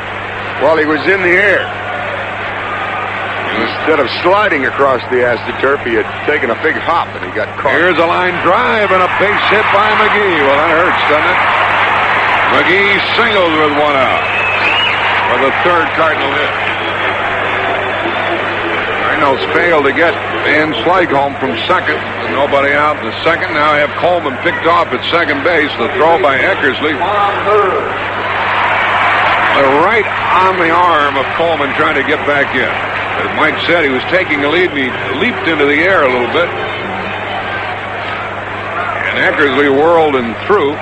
while he was in the air. Instead of sliding across the AstroTurf, he had taken a big hop, and he got caught. Here's a line drive and a base hit by McGee. Well, that hurts, doesn't it? McGee singles with one out for the third Cardinal hit. Cardinals failed to get Van Slyke home from second, with nobody out in the second. Now have Coleman picked off at second base. The throw by Eckersley. Right on the arm of Coleman trying to get back in. As Mike said, he was taking a lead, and he leaped into the air a little bit. And Eckersley whirled and threw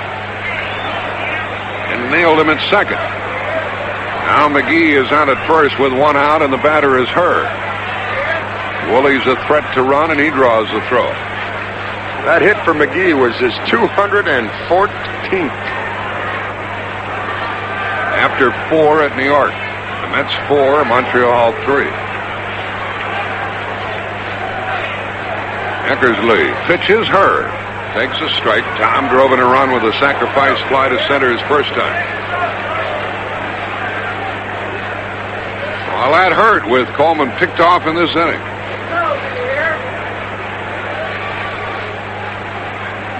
and nailed him at second. Now McGee is on at first with one out, and the batter is Herr. Willie's a threat to run, and he draws the throw. That hit for McGee was his 214th. After 4 at New York. The Mets 4, Montreal 3. Eckersley pitches Herr. Takes a strike. Tom drove in a run with a sacrifice fly to center his first time. Well, that hurt with Coleman picked off in this inning.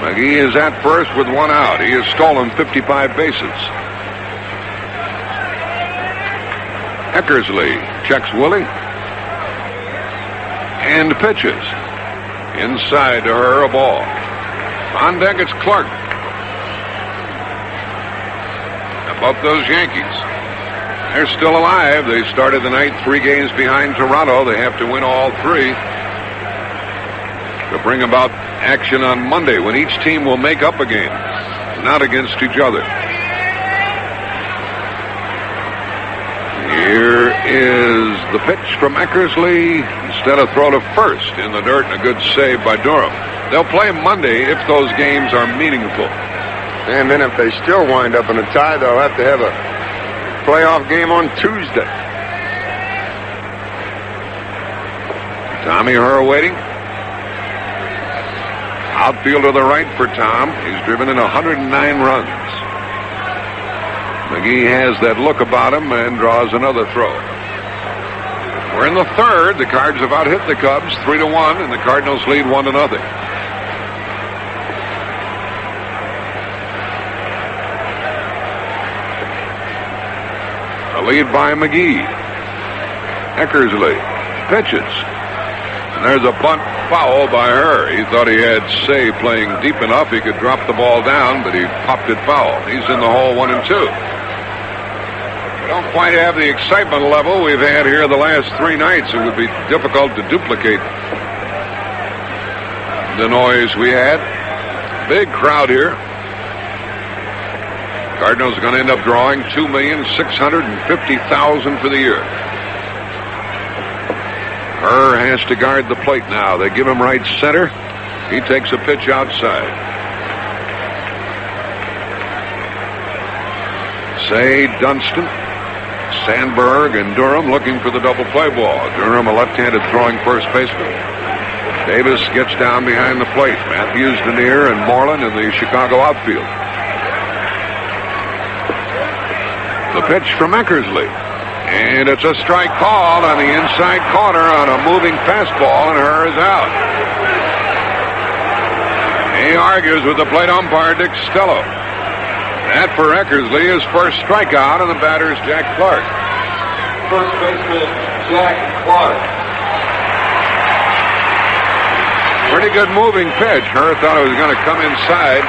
McGee is at first with one out. He has stolen 55 bases. Eckersley checks Willie and pitches. Inside to Herr, a ball. On deck, it's Clark. How about those Yankees? They're still alive. They started the night 3 games behind Toronto. They have to win all 3 to bring about action on Monday, when each team will make up a game, not against each other. Here is the pitch from Eckersley. Instead of throw to first in the dirt, and a good save by Durham. They'll play Monday if those games are meaningful. And then if they still wind up in a tie, they'll have to have a playoff game on Tuesday. Tommy Herr waiting. Outfield to the right for Tom. He's driven in 109 runs. McGee has that look about him and draws another throw. We're in the third. The Cards have out-hit the Cubs 3-1, and the Cardinals lead 1-0. A lead by McGee. Eckersley pitches. And there's a bunt foul by Herr. He thought he had Cey playing deep enough he could drop the ball down, but he popped it foul. He's in the hole 1-2. We don't quite have the excitement level we've had here the last 3 nights. It would be difficult to duplicate the noise we had. Big crowd here. Cardinals are going to end up drawing $2,650,000 for the year. Herr has to guard the plate now. They give him right center. He takes a pitch outside. Cey, Dunston, Sandberg, and Durham looking for the double play ball. Durham, a left-handed throwing first baseman. Davis gets down behind the plate. Matthews, Dernier, and Moreland in the Chicago outfield. The pitch from Eckersley. And it's a strike called on the inside corner on a moving fastball, and Herr is out. He argues with the plate umpire, Dick Stello. That for Eckersley is first strikeout, and the batter is Jack Clark. First baseman, Jack Clark. Pretty good moving pitch. Herr thought it was going to come inside.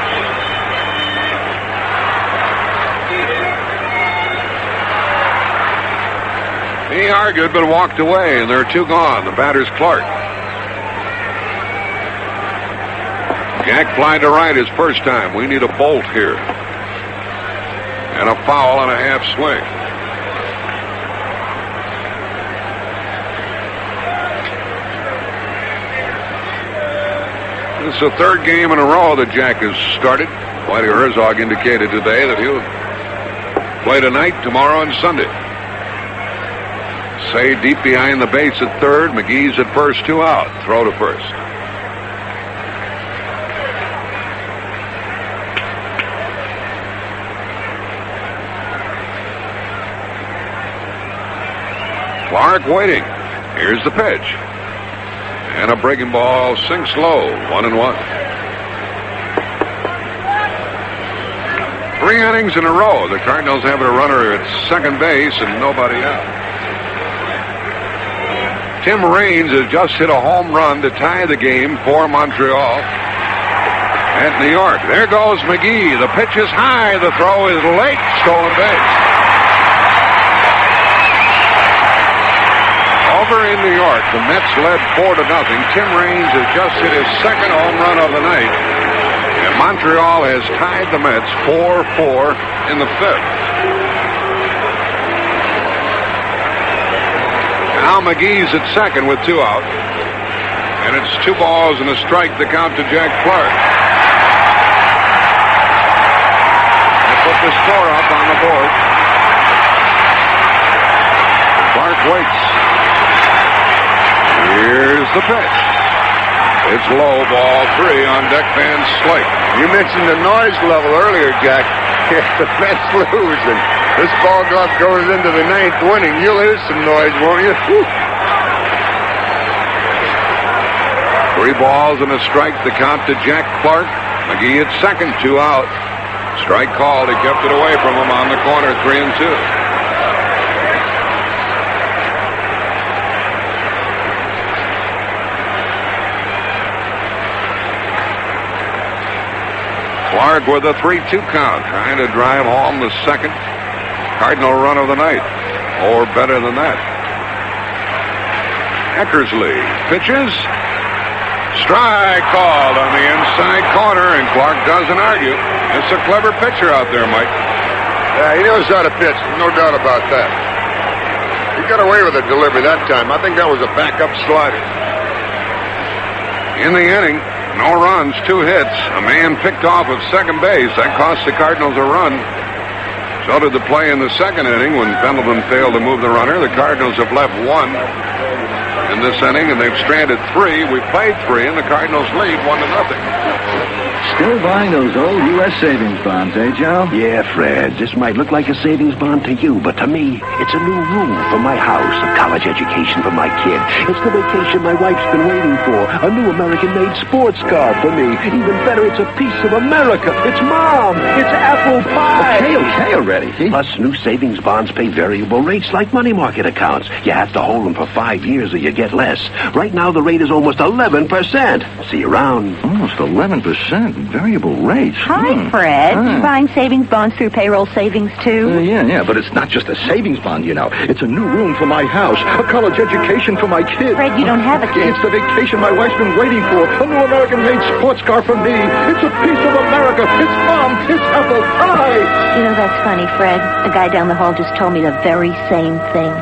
He argued but walked away, and there are 2 gone. The batter's Clark. Jack flied to right his first time. We need a bolt here. And a foul on a half swing. It's the 3rd game in a row that Jack has started. Whitey Herzog indicated today that he'll play tonight, tomorrow, and Sunday. Cey deep behind the base at third. McGee's at first, 2 out. Throw to first. Clark waiting. Here's the pitch. And a breaking ball sinks low. 1-1. 3 innings in a row. The Cardinals have a runner at second base and nobody out. Tim Raines has just hit a home run to tie the game for Montreal at New York. There goes McGee. The pitch is high. The throw is late. Stolen base. Over in New York, the Mets led 4-0. Tim Raines has just hit his second home run of the night. And Montreal has tied the Mets 4-4 in the 5th. Now McGee's at second with 2 out. And it's 2 balls and a strike to count to Jack Clark. They put the score up on the board. Clark waits. Here's the pitch. It's low, ball 3 on Dick Van Slyke. You mentioned the noise level earlier, Jack. If the Mets lose and this ball club goes into the 9th inning, you'll hear some noise, won't you? Whew. 3 balls and a strike to count to Jack Clark. McGee at second, 2 out. Strike called. He kept it away from him on the corner, 3-2. Clark with a 3-2 count, trying to drive home the second Cardinal run of the night, or better than that. Eckersley pitches. Strike called on the inside corner, and Clark doesn't argue. It's a clever pitcher out there, Mike. Yeah, he knows how to pitch, no doubt about that. He got away with a delivery that time. I think that was a backup slider. In the inning, no runs, 2 hits. A man picked off of second base. That cost the Cardinals a run. So did the play in the second inning when Pendleton failed to move the runner. The Cardinals have left 1 in this inning, and they've stranded 3. We played 3, and the Cardinals lead 1-0. Still buying those old U.S. savings bonds, eh, Joe? Yeah, Fred. This might look like a savings bond to you, but to me, it's a new room for my house, a college education for my kid. It's the vacation my wife's been waiting for, a new American-made sports car for me. Even better, it's a piece of America. It's Mom. It's apple pie. Okay already. Plus, new savings bonds pay variable rates like money market accounts. You have to hold them for 5 years or you get less. Right now, the rate is almost 11%. See you around. Almost 11%. Variable rates. Hi, Fred. You buying savings bonds through payroll savings, too? Yeah, but it's not just a savings bond, you know. It's a new room for my house, a college education for my kid. Fred, you don't have a kid. It's the vacation my wife's been waiting for, a new American-made sports car for me. It's a piece of America. It's Mom. It's apple pie. You know, that's funny, Fred. The guy down the hall just told me the very same thing.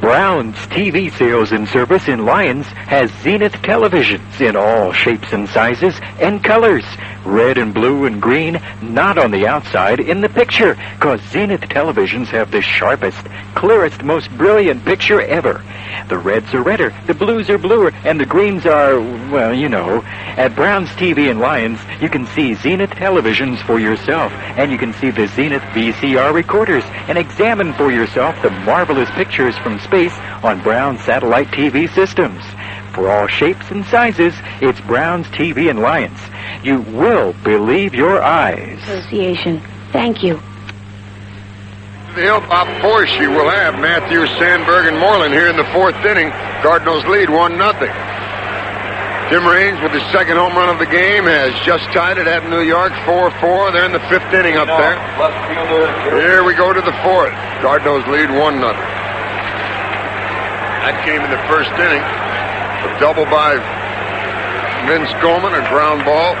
Brown's TV sales and service in Lyons has Zenith televisions in all shapes and sizes and colors. Red and blue and green, not on the outside, in the picture, 'cause Zenith televisions have the sharpest, clearest, most brilliant picture ever. The reds are redder, the blues are bluer, and the greens are, well, you know. At Brown's TV in Lyons, you can see Zenith televisions for yourself, and you can see the Zenith VCR recorders, and examine for yourself the marvelous pictures from space on Brown's satellite TV systems. For all shapes and sizes, it's Brown's TV in Lyons. You will believe your eyes. Association. Thank you. The hill, Bob Forsch will have Matthews, Sandberg, and Moreland here in the 4th inning. Cardinals lead 1-0. Tim Raines with his second home run of the game has just tied it at New York, 4-4. They're in the 5th inning up there. Here we go to the 4th. Cardinals lead 1-0. That came in the 1st inning. A double by Vince Coleman, a ground ball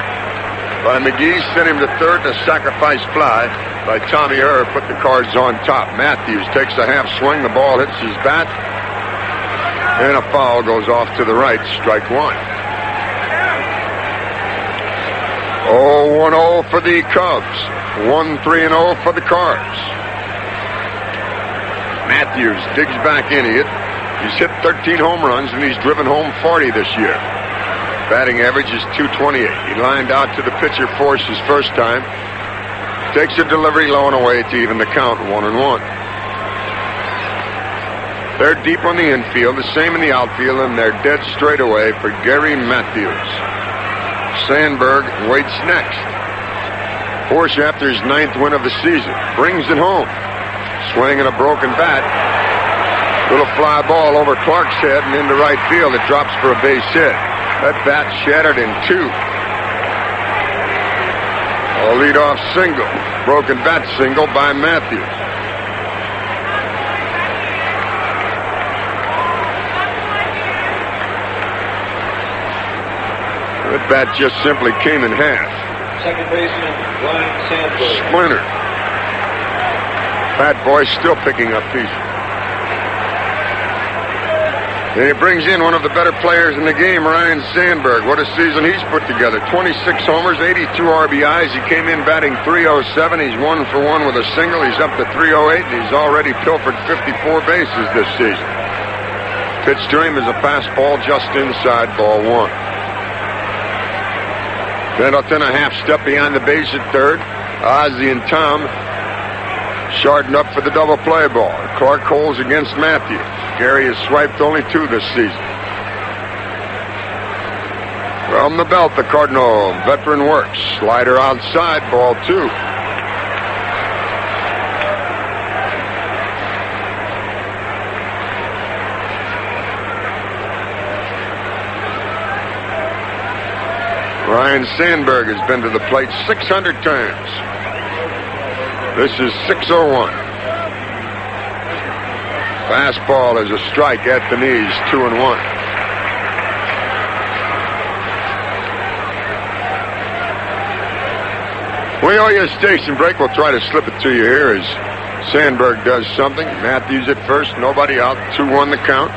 by McGee, sent him to third, and a sacrifice fly by Tommy Herr put the Cards on top. Matthews takes a half swing, the ball hits his bat, and a foul goes off to the right, strike 1. 0-1-0 for the Cubs, 1-3-0 for the Cards. Matthews digs back into it. He's hit 13 home runs, and he's driven home 40 this year. Batting average is .228. He lined out to the pitcher, Forsch, his first time. Takes a delivery low and away to even the count, 1-1. They're deep on the infield, the same in the outfield, and they're dead straight away for Gary Matthews. Sandberg waits next. Forsch, after his 9th win of the season, brings it home. Swinging a broken bat. Little fly ball over Clark's head and into right field. It drops for a base hit. That bat shattered in 2. A leadoff single. Broken bat single by Matthews. That bat just simply came in half. Second baseman, Ryne Sandberg. Splinter. Fat boy still picking up pieces. And he brings in one of the better players in the game, Ryne Sandberg. What a season he's put together. 26 homers, 82 RBIs. He came in batting .307. He's 1 for 1 with a single. He's up to .308, and he's already pilfered 54 bases this season. Pitch to him is a fastball just inside, ball 1. Pendleton a half step behind the base at third. Ozzie and Tom shorten up for the double play ball. Clark holds against Matthews. Gary has swiped only 2 this season. From the belt, the Cardinal veteran works. Slider outside, ball 2. Ryne Sandberg has been to the plate 600 times. This is 6-0-1. Fastball is a strike at the knees, 2-1. We owe you a station break. We'll try to slip it to you here as Sandberg does something. Matthews at first. Nobody out. 2-1 the count.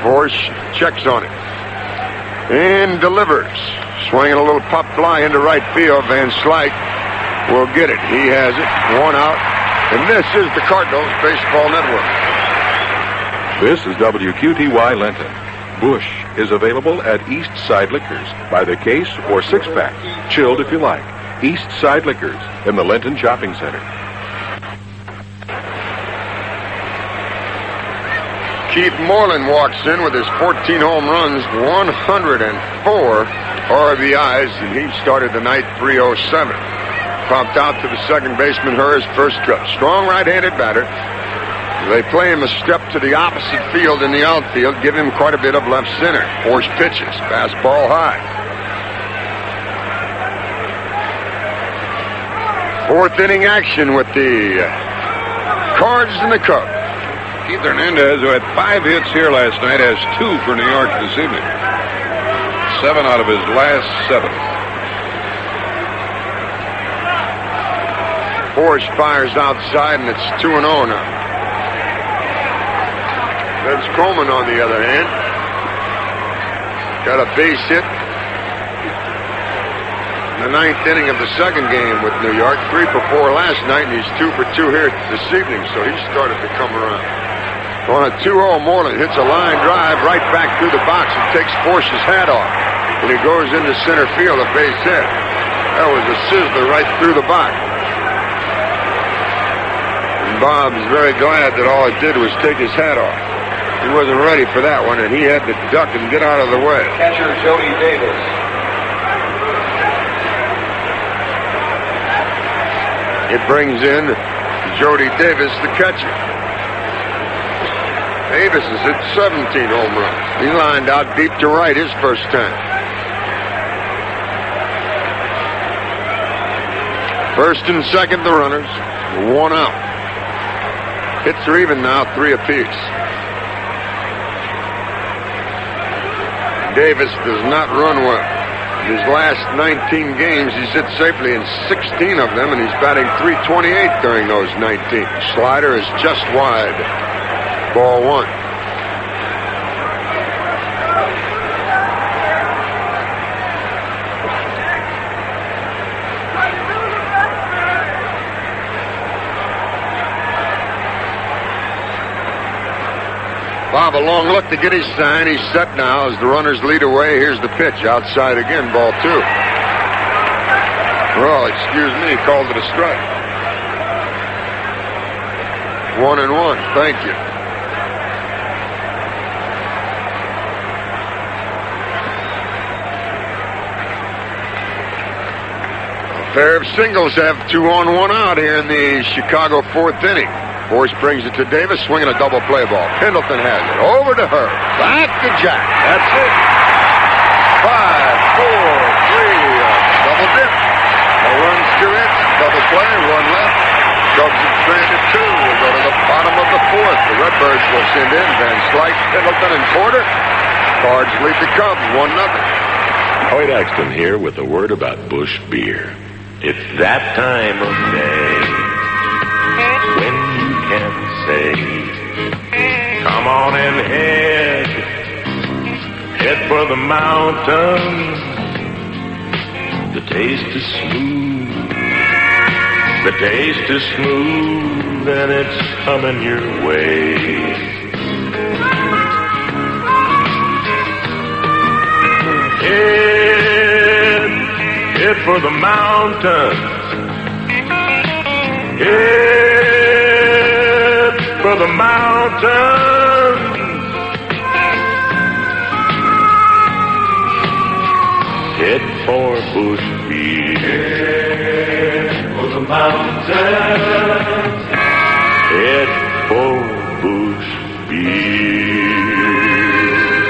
Forsch checks on it. And delivers. Swinging a little pop fly into right field. Van Slyke will get it. He has it. 1 out. And this is the Cardinals Baseball Network. This is WQTY Linton. Busch is available at East Side Liquors by the case or 6-pack. Chilled if you like. East Side Liquors in the Linton Shopping Center. Keith Moreland walks in with his 14 home runs, 104 RBIs, and he started the night 307. Popped out to the second baseman, Herr's first trip. Strong right-handed batter. They play him a step to the opposite field in the outfield, give him quite a bit of left center. Force pitches, fastball high. Fourth inning action with the Cards and the Cubs. Keith Hernandez, who had 5 hits here last night, has 2 for New York this evening. 7 out of his last 7. Forsch fires outside, and it's 2-0 now. Vince Coleman, on the other hand, got a base hit in the 9th inning of the second game with New York. 3 for 4 last night, and he's 2 for 2 here this evening, so he started to come around. On a 2-0, Moreland hits a line drive right back through the box and takes Forsch's hat off. And he goes into center field, a base hit. That was a sizzler right through the box. And Bob's very glad that all it did was take his hat off. He wasn't ready for that one, and he had to duck and get out of the way. Catcher Jody Davis. It brings in Jody Davis, the catcher. Davis has hit 17 home runs. He lined out deep to right his first time. First and second, the runners. 1 out. Hits are even now, 3 apiece. Davis does not run well. In his last 19 games, he's hit safely in 16 of them, and he's batting .328 during those 19. Slider is just wide. Ball 1. Bob, a long look to get his sign. He's set now as the runners lead away. Here's the pitch. Outside again, ball 2. Well, excuse me, called it a strike. 1-1. Thank you. A pair of singles have 2 on, 1 out here in the Chicago 4th inning. Forsch brings it to Davis, swinging a double play ball. Pendleton has it. Over to Herr. Back to Jack. That's it. 5, 4, 3, double dip. No runs, 2 hits. Double play, 1 left. Cubs have stranded 2. We'll go to the bottom of the 4th. The Redbirds will send in Van Slyke, Pendleton, and Porter. Cards lead the Cubs 1-0. Hoyt Axton here with a word about Busch beer. It's that time of day when you can say, come on and head for the mountains. The taste is smooth, and it's coming your way. Head for the mountains. Head for the mountains. Head for Busch beer. Head for the mountains. Head for Busch beer.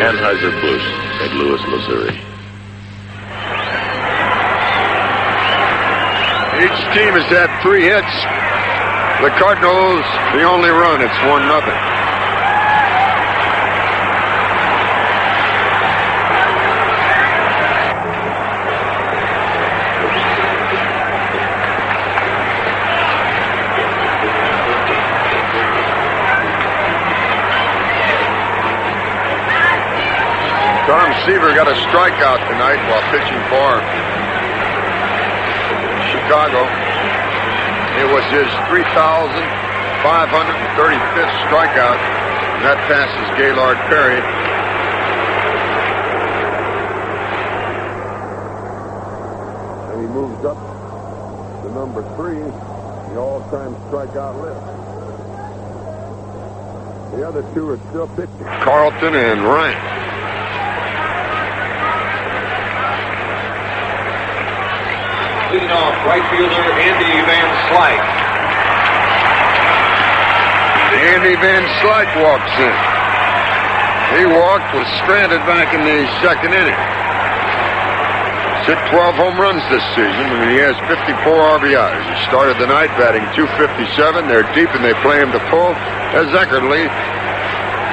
Anheuser-Busch, St. Louis, Missouri. Each team has had 3 hits. The Cardinals, the only run. It's 1-0. receiver got a strikeout tonight while pitching for Chicago. It was his 3,535th strikeout, and that passes Gaylord Perry. And he moves up to number 3, the all-time strikeout list. The other two are still pitching. Carlton and Ryan. Leading off, right fielder Andy Van Slyke. Andy Van Slyke walks in. He walked, was stranded back in the second inning. He's hit 12 home runs this season, and he has 54 RBIs. He started the night batting .257. They're deep, and they play him to pull as Eckersley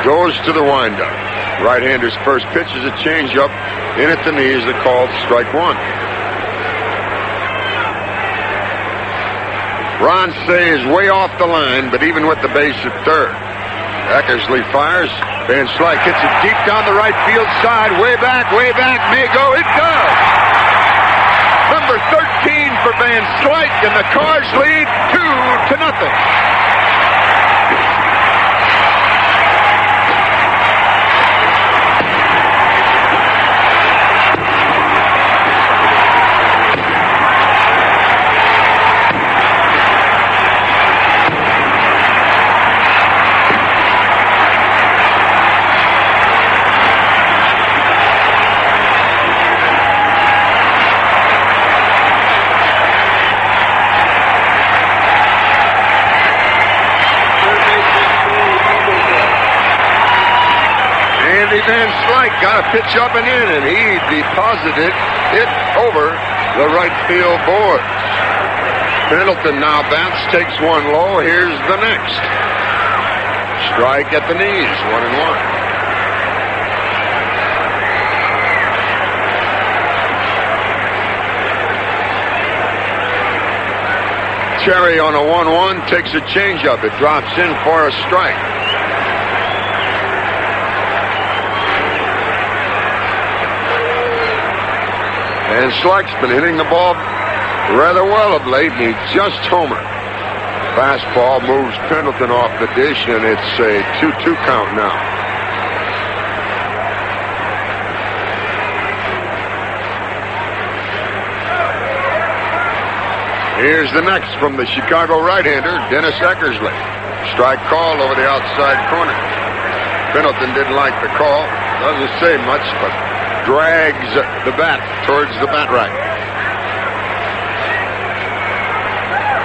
goes to the windup. Right-hander's first pitch is a changeup in at the knees, a called strike one. Ron Cey is way off the line, but even with the base at third. Eckersley fires. Van Slyke hits it deep down the right field side. Way back, may go. It does! Number 13 for Van Slyke, and the Cars lead 2-0. Van Slyke got a pitch up and in, and he deposited it over the right field boards. Pendleton now bats, takes one low. Here's the next. Strike at the knees, 1-1. Terry on a 1-1 takes a changeup. It drops in for a strike. And Slyke's been hitting the ball rather well of late, and he just homered. Fastball moves Pendleton off the dish, and it's a 2-2 count now. Here's the next from the Chicago right-hander, Dennis Eckersley. Strike called over the outside corner. Pendleton didn't like the call. Doesn't say much, but drags the bat towards the bat rack.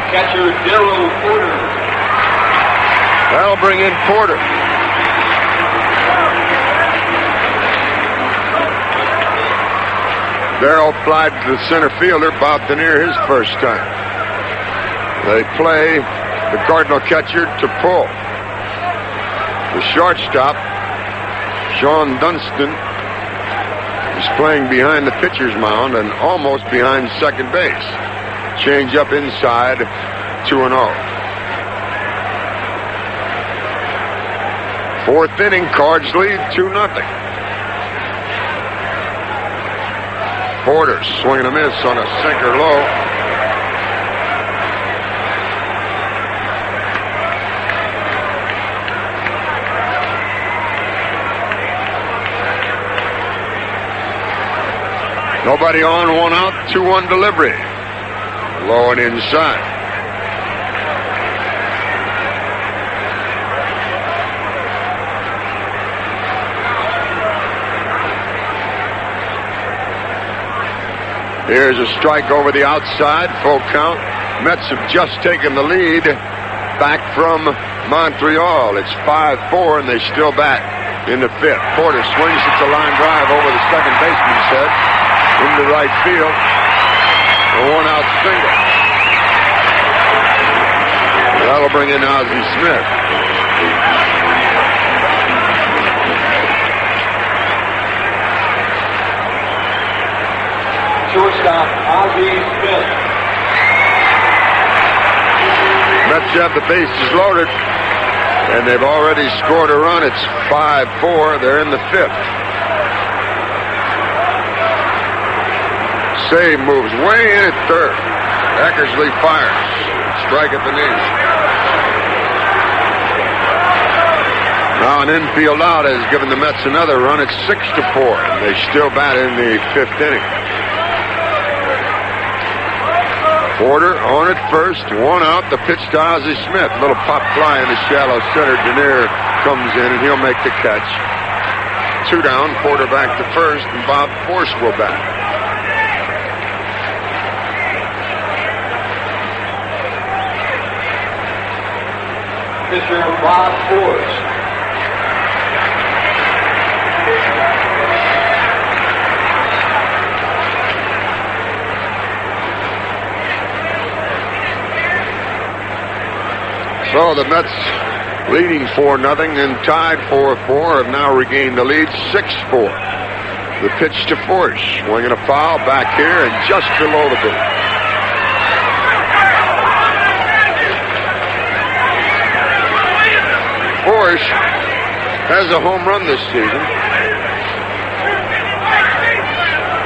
Catcher Darrell Porter. That'll bring in Porter. Darrell flied to the center fielder, Bob Dernier, his first time. They play the Cardinal catcher to pull. The shortstop, Shawon Dunston, is playing behind the pitcher's mound and almost behind second base. Change up inside, 2-0. Fourth inning, Cards lead 2-0. Porter swinging a miss on a sinker low. Nobody on, one out, 2-1 delivery. Low and inside. Here's a strike over the outside, full count. Mets have just taken the lead back from Montreal. It's 5-4, and they still bat in the fifth. Porter swings it to line drive over the second baseman's head into right field. A one-out single. That'll bring in Ozzie Smith. Shortstop, Ozzie Smith. Mets have the bases loaded, and they've already scored a run. It's 5-4. They're in the fifth. Cey moves way in at third. Eckersley fires. Strike at the knee. Now an infield out has given the Mets another run. It's 6-4. They still bat in the 5th inning. Porter on at first, 1 out. The pitch to Ozzie Smith. Little pop fly in the shallow center. Dernier comes in and he'll make the catch. 2 down. Porter back to first, and Bob Forsch will bat. Pitcher Bob Forsch. So the Mets, leading 4-0 and tied 4-4, have now regained the lead 6-4. The pitch to Forsch, swinging a foul back here and just below the base. Forsch has a home run this season.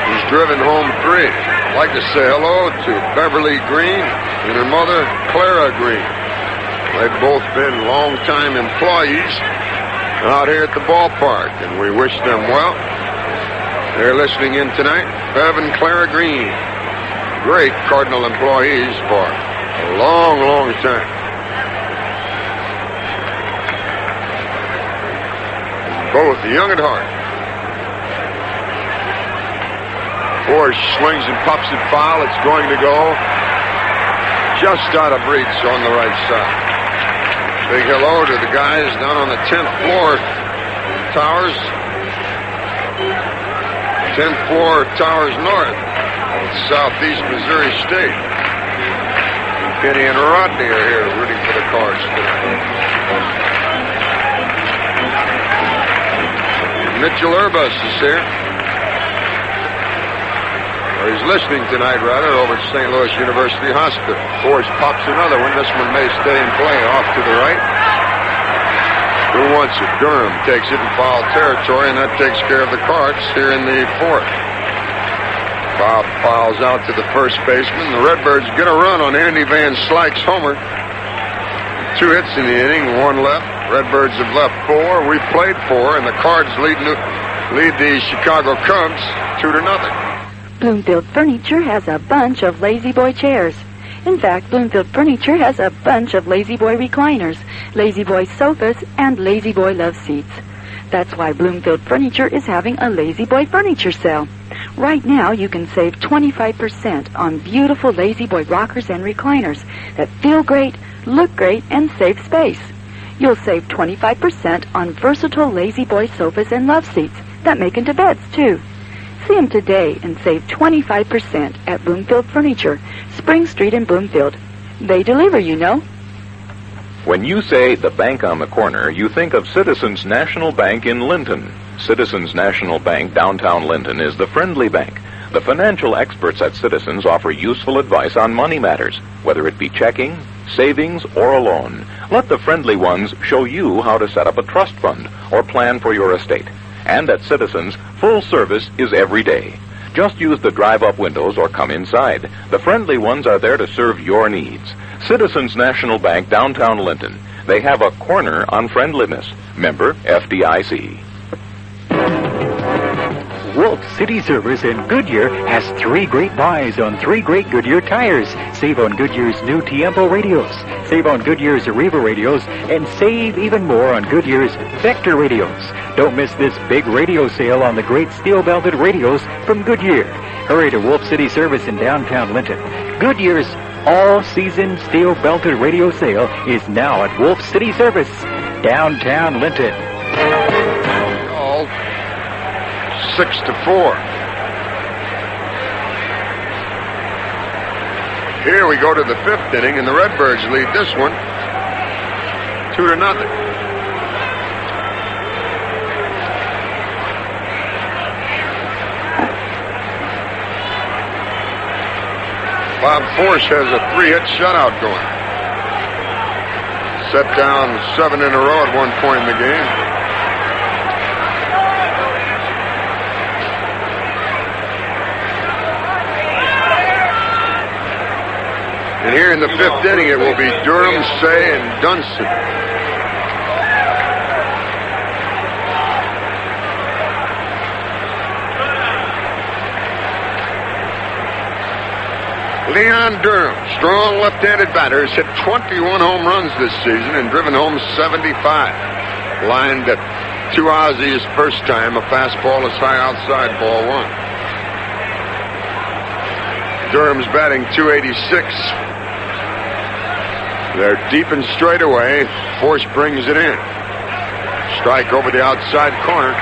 He's driven home 3. I'd like to say hello to Beverly Green and her mother, Clara Green. They've both been long-time employees out here at the ballpark, and we wish them well. They're listening in tonight. Bev and Clara Green, great Cardinal employees for a long, long time. Both young at heart. Forsch swings and pops it foul. It's going to go just out of reach on the right side. Big hello to the guys down on the 10th floor towers. 10th floor towers north, Southeast Missouri State. Kenny and Rodney are here rooting for the Cards tonight. Mitchell Urbas is here. Or he's listening tonight, rather, over at St. Louis University Hospital. Forsch pops another one. This one may stay in play off to the right. Who wants it? Durham takes it in foul territory, and that takes care of the Cards here in the 4th. Bob fouls out to the first baseman. The Redbirds get a run on Andy Van Slyke's homer. 2 hits in the inning, 1 left. Redbirds have left 4. We've played 4, and the Cards lead the Chicago Cubs 2-0. Bloomfield Furniture has a bunch of Lazy Boy chairs. In fact, Bloomfield Furniture has a bunch of Lazy Boy recliners, Lazy Boy sofas, and Lazy Boy love seats. That's why Bloomfield Furniture is having a Lazy Boy furniture sale. Right now, you can save 25% on beautiful Lazy Boy rockers and recliners that feel great, look great, and save space. You'll save 25% on versatile Lazy Boy sofas and love seats that make into beds, too. See them today and save 25% at Bloomfield Furniture, Spring Street in Bloomfield. They deliver, you know. When you say the bank on the corner, you think of Citizens National Bank in Linton. Citizens National Bank downtown Linton is the friendly bank. The financial experts at Citizens offer useful advice on money matters, whether it be checking, savings, or a loan. Let the friendly ones show you how to set up a trust fund or plan for your estate. And at Citizens, full service is every day. Just use the drive-up windows or come inside. The friendly ones are there to serve your needs. Citizens National Bank, downtown Linton. They have a corner on friendliness. Member FDIC. Wolf City Service in Goodyear has 3 great buys on 3 great Goodyear tires. Save on Goodyear's new Tiempo radios. Save on Goodyear's Arriva radios. And save even more on Goodyear's Vector radios. Don't miss this big radio sale on the great steel-belted radios from Goodyear. Hurry to Wolf City Service in downtown Linton. Goodyear's all-season steel-belted radio sale is now at Wolf City Service, downtown Linton. 6-4. Here we go to the 5th inning, and the Redbirds lead this one 2-0. Bob Forsch has a 3-hit shutout going. Set down 7 in a row at one point in the game. And here in the fifth inning, it will be Durham, Cey, and Dunston. Leon Durham, strong left-handed batter, has hit 21 home runs this season and driven home 75. Lined to Ozzie his first time, a fastball is high outside, ball one. Durham's batting .286. They're deep and straight away. Forsch brings it in. Strike over the outside corner.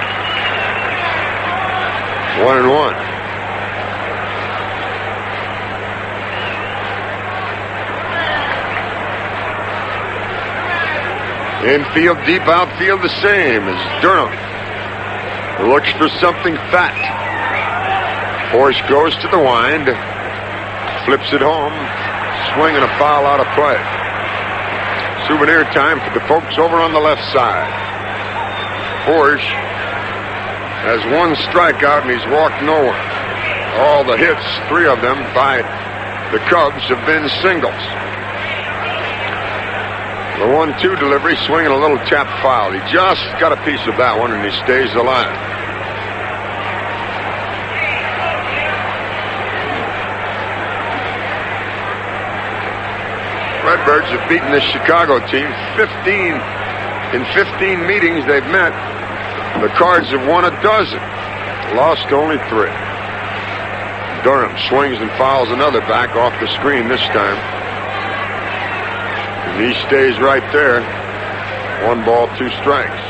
1-1. Infield, deep outfield, the same as Durham. Looks for something fat. Forsch goes to the wind. Flips it home. Swing and a foul out of play. Souvenir time for the folks over on the left side. Forsch has one strikeout and he's walked no one. All the hits, 3 of them by the Cubs, have been singles. The 1-2 delivery, swinging a little tap foul. He just got a piece of that one, and he stays alive. Redbirds have beaten this Chicago team 15. In 15 meetings they've met. The Cards have won a dozen. Lost only 3. Durham swings and fouls another back off the screen this time. And he stays right there. 1 ball, 2 strikes.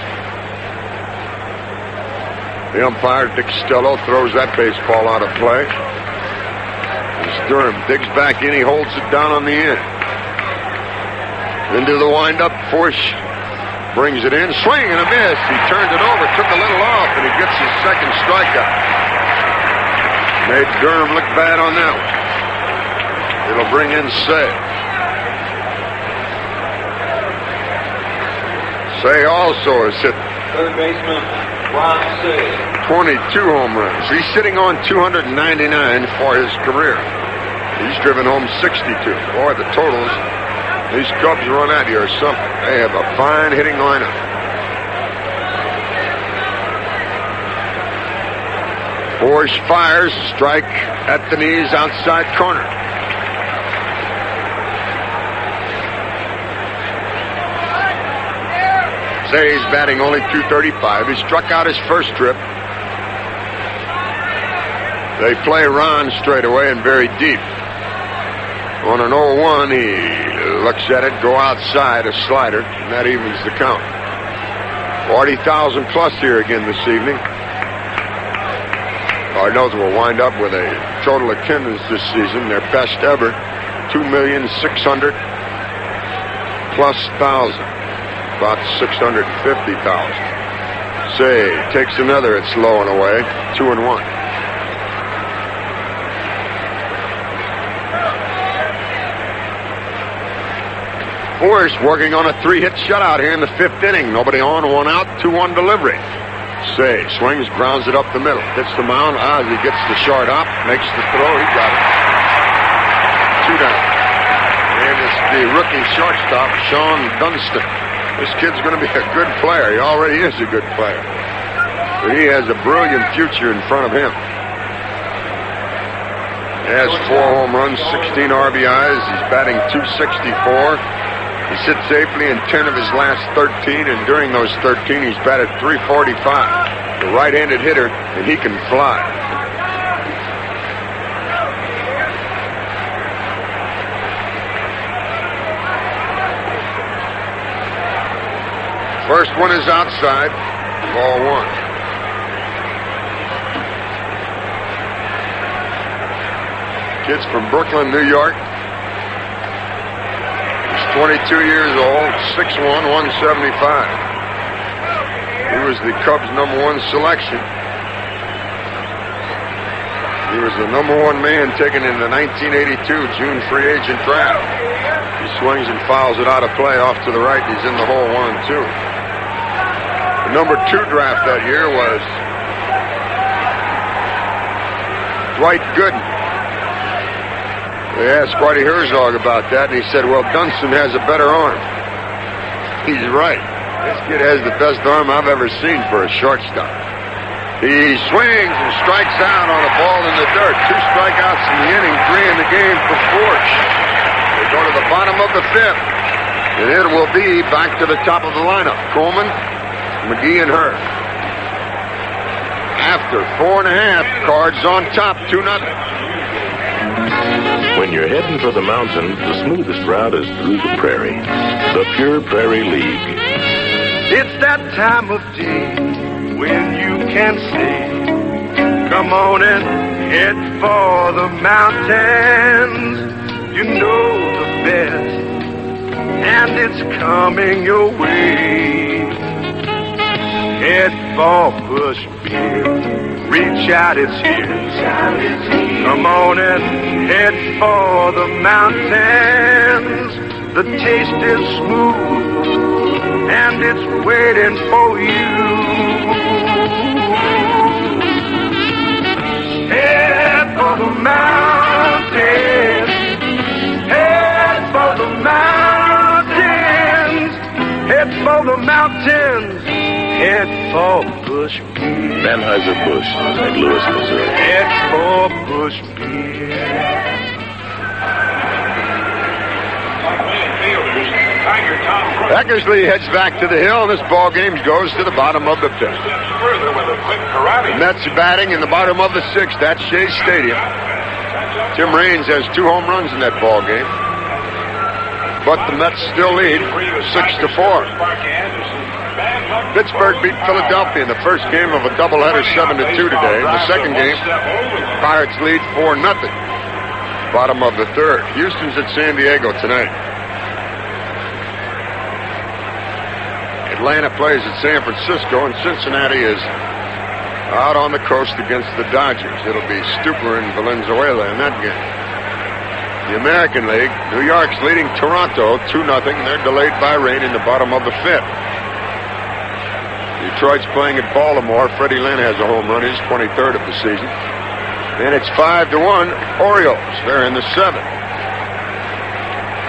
The umpire, Dick Stello, throws that baseball out of play. As Durham digs back in, he holds it down on the end. Into the windup, Forsch brings it in. Swing and a miss. He turned it over, took a little off, and he gets his second strikeout. Made Durham look bad on that one. It'll bring in Cey. Cey also has hit third baseman Ron Cey. 22 home runs. He's sitting on 299 for his career. He's driven home 62. Boy, the totals these Cubs run at you or something. They have a fine hitting lineup. Forsch fires, strike at the knees, outside corner. Cey's batting only .235. He struck out his first trip. They play Ron straight away and very deep. On an 0-1, he looks at it, go outside, a slider, and that evens the count. 40,000 plus here again this evening. Cardinals will wind up with a total attendance this season, their best ever, 2,600,000 plus thousand. About 650,000. Cey takes another. It's low and away. 2-1. Forsch working on a 3-hit shutout here in the 5th inning. Nobody on, 1 out, 2-1 delivery. Cey swings, grounds it up the middle. Hits the mound. Ozzie gets the short hop, makes the throw. He got it. 2 down. And it's the rookie shortstop, Shawon Dunston. This kid's going to be a good player. He already is a good player. But he has a brilliant future in front of him. He has 4 home runs, 16 RBIs. He's batting .264. He's hit safely in 10 of his last 13, and during those 13, he's batted .345. The right-handed hitter, and he can fly. First one is outside. Ball 1. Kid's from Brooklyn, New York. He's 22 years old, 6'1", 175. He was the Cubs' #1 selection. He was the #1 man taken in the 1982 June free agent draft. He swings and fouls it out of play off to the right. He's in the hole 1-2. The #2 draft that year was Dwight Gooden. They asked Whitey Herzog about that, and he said, well, Dunston has a better arm. He's right. This kid has the best arm I've ever seen for a shortstop. He swings and strikes out on a ball in the dirt. 2 strikeouts in the inning, 3 in the game for Forsch. They go to the bottom of the 5th, and it will be back to the top of the lineup. Coleman, McGee, and Herr. After 4.5, Cards on top, 2-0. When you're heading for the mountains, the smoothest route is through the prairie. The Pure Prairie League. It's that time of day when you can say, come on and head for the mountains. You know the best, and it's coming your way. Head for Busch Beer. Reach out, it's here. Come on and head for the mountains. The taste is smooth, and it's waiting for you. Head for the mountains. Head for the mountains. Head for the mountains. Head for Busch Beer. Anheuser-Busch, St. Louis, Missouri. Head for Busch Beer. Eckersley heads back to the hill, and this ball game goes to the bottom of the 5th. Mets batting in the bottom of the 6th at Shea Stadium. Tim Raines has 2 home runs in that ball game, but the Mets still lead 6-4. Pittsburgh beat Philadelphia in the first game of a doubleheader 7-2 today. In the second game, Pirates lead 4-0. Bottom of the 3rd. Houston's at San Diego tonight. Atlanta plays at San Francisco, and Cincinnati is out on the coast against the Dodgers. It'll be Stuper and Valenzuela in that game. The American League, New York's leading Toronto 2-0. They're delayed by rain in the bottom of the 5th. Detroit's playing at Baltimore. Freddie Lynn has a home run, his 23rd of the season. And it's 5-1 Orioles. They're in the 7th.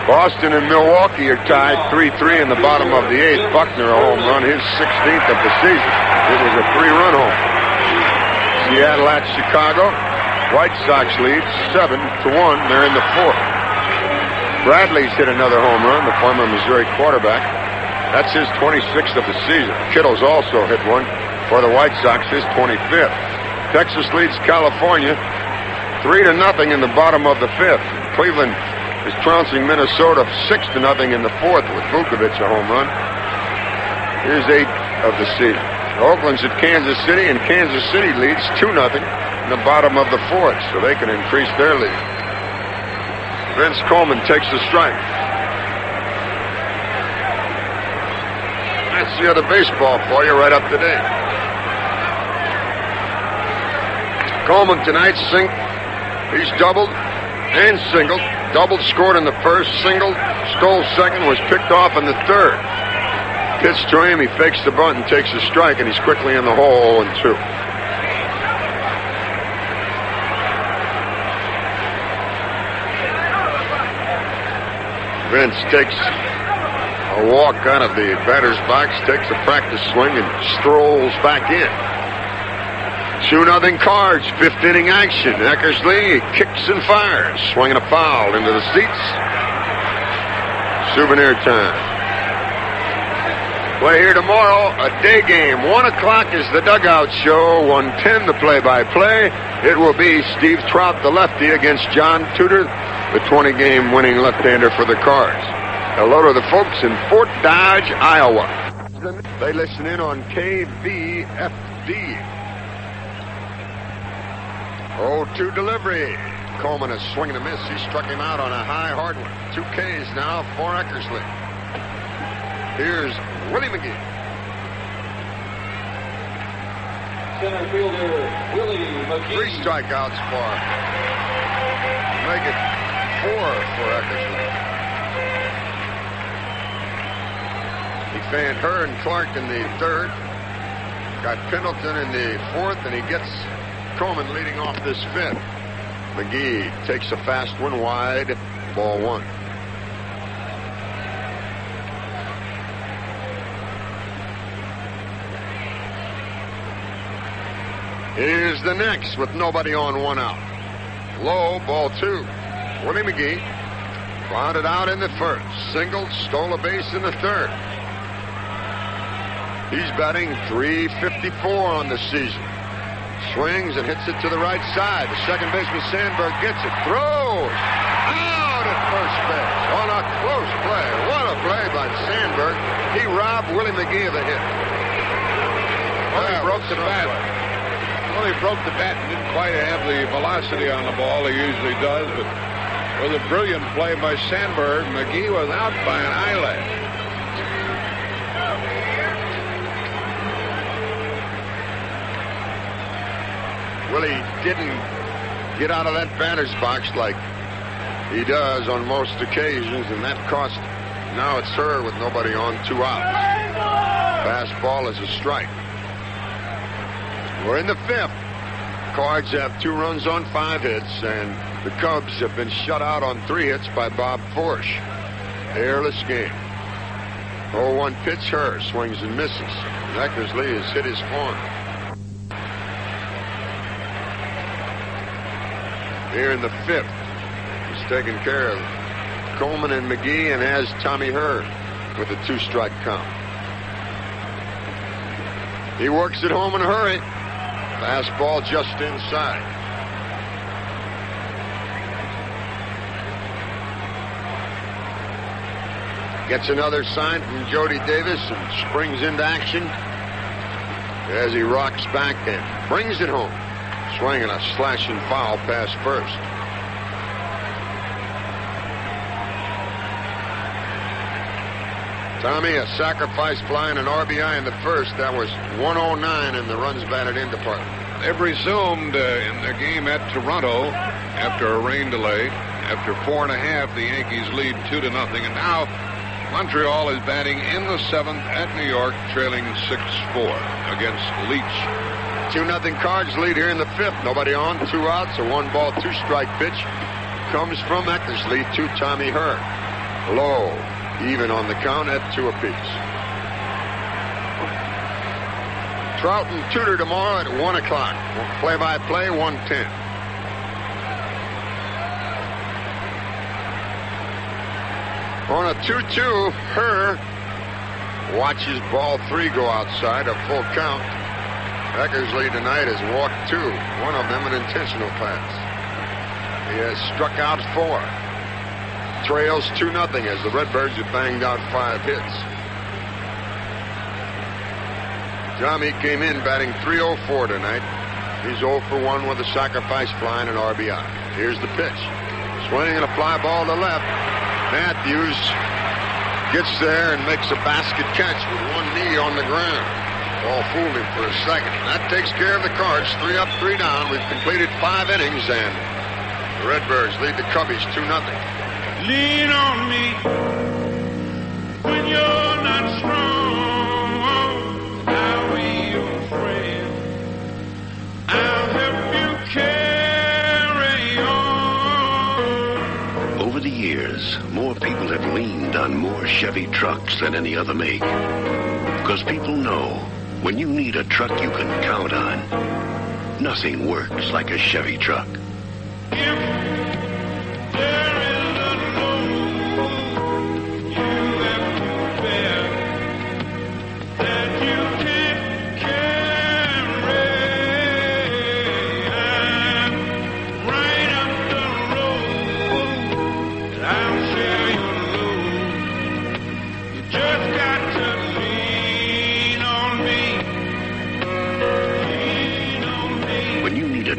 Boston and Milwaukee are tied 3-3 in the bottom of the 8th. Buckner a home run, his 16th of the season. It was a 3-run home. Seattle at Chicago. White Sox lead 7-1. They're in the 4th. Bradley's hit another home run, the former Missouri quarterback. That's his 26th of the season. Kittle's also hit one for the White Sox, his 25th. Texas leads California 3-0 in the bottom of the 5th. Cleveland is trouncing Minnesota 6-0 in the 4th with Vukovic a home run. Here's 8 of the season. Oakland's at Kansas City, and Kansas City leads 2-0 in the bottom of the 4th, so they can increase their lead. Vince Coleman takes the strike. That's the other baseball for you right up to date. Coleman tonight, he's doubled and singled. Doubled, scored in the first. Singled, stole second, was picked off in the 3rd. Pitch to him, he fakes the bunt and takes a strike, and he's quickly in the hole 0-2. Vince takes a walk out of the batter's box, takes a practice swing, and strolls back in. 2-0 Cards, 5th inning action. Eckersley kicks and fires, swinging a foul into the seats. Souvenir time. Play here tomorrow, a day game. 1 o'clock is the dugout show. 1:10 the play-by-play. It will be Steve Trout, the lefty, against John Tudor, the 20-game winning left-hander for the Cards. Hello to the folks in Fort Dodge, Iowa. They listen in on KVFD. 0-2 delivery. Coleman is swinging a miss. He struck him out on a high hard one. 2 Ks now for Eckersley. Here's Willie McGee. Center fielder Willie McGee. 3 strikeouts for him. Make it 4 for Eckersley. He fanned Herr and Clark in the 3rd. Got Pendleton in the 4th, and he gets Coleman leading off this 5th. McGee takes a fast one wide. Ball 1. Here's the next with nobody on, 1 out. Low, ball 2. Willie McGee grounded out in the first. Singled, stole a base in the third. He's batting .354 on the season. Swings and hits it to the right side. The second baseman Sandberg gets it. Throws out at first base on a close play. What a play by Sandberg. He robbed Willie McGee of a hit. Well, he broke the bat. Well, he broke the bat and didn't quite have the velocity on the ball he usually does, but with a brilliant play by Sandberg, McGee was out by an eyelash. Willie didn't get out of that batter's box like he does on most occasions, and that cost. Now it's Herr with nobody on, 2 outs. Fastball is a strike. We're in the 5th. Cards have 2 runs on 5 hits, and the Cubs have been shut out on 3 hits by Bob Forsch. Airless game. 0-1 pitch. Herr swings and misses. Eckersley has hit his horn. Here in the 5th, he's taking care of Coleman and McGee and has Tommy Herr with a 2-strike count. He works it home in a hurry. Fastball just inside. Gets another sign from Jody Davis and springs into action as he rocks back and brings it home. Swinging a slashing foul past first. Tommy, a sacrifice fly and an RBI in the first. That was 109 in the runs batted in department. They've resumed in their game at Toronto after a rain delay. After 4.5, the Yankees lead 2-0, and now Montreal is batting in the 7th at New York, trailing 6-4 against Leach. 2-0 Cards lead here in the 5th. Nobody on, 2 outs, a 1-ball, 2-strike pitch comes from Eckersley to Tommy Herr. Low, even on the count at 2 apiece. Trout and Tudor tomorrow at 1 o'clock. Play-by-play, 1:10. On a 2-2, Herr watches ball 3 go outside, a full count. Eckersley tonight has walked 2, one of them an intentional pass. He has struck out 4. Trails 2-0 as the Redbirds have banged out 5 hits. Tommy came in batting .304 tonight. He's 0 for 1 with a sacrifice fly and an RBI. Here's the pitch. Swinging a fly ball to left. Matthews gets there and makes a basket catch with one knee on the ground. Ball fooled him for a second. That takes care of the Cards. 3 up, 3 down. We've completed 5 innings, and the Redbirds lead the Cubbies 2-0. Lean on me when you're not strong. I'll be your friend. I'll help you carry on. Over the years, more people have leaned on more Chevy trucks than any other make. Because people know when you need a truck you can count on, nothing works like a Chevy truck.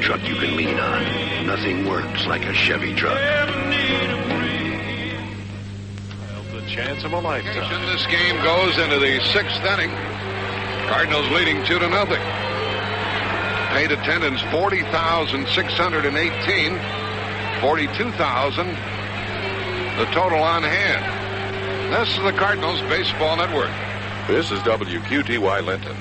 Truck you can lean on. Nothing works like a Chevy truck. Well, the chance of a lifetime. This game goes into the 6th inning. Cardinals leading 2-0. Paid attendance 40,618. 42,000 the total on hand. This is the Cardinals Baseball Network. This is WQTY Linton.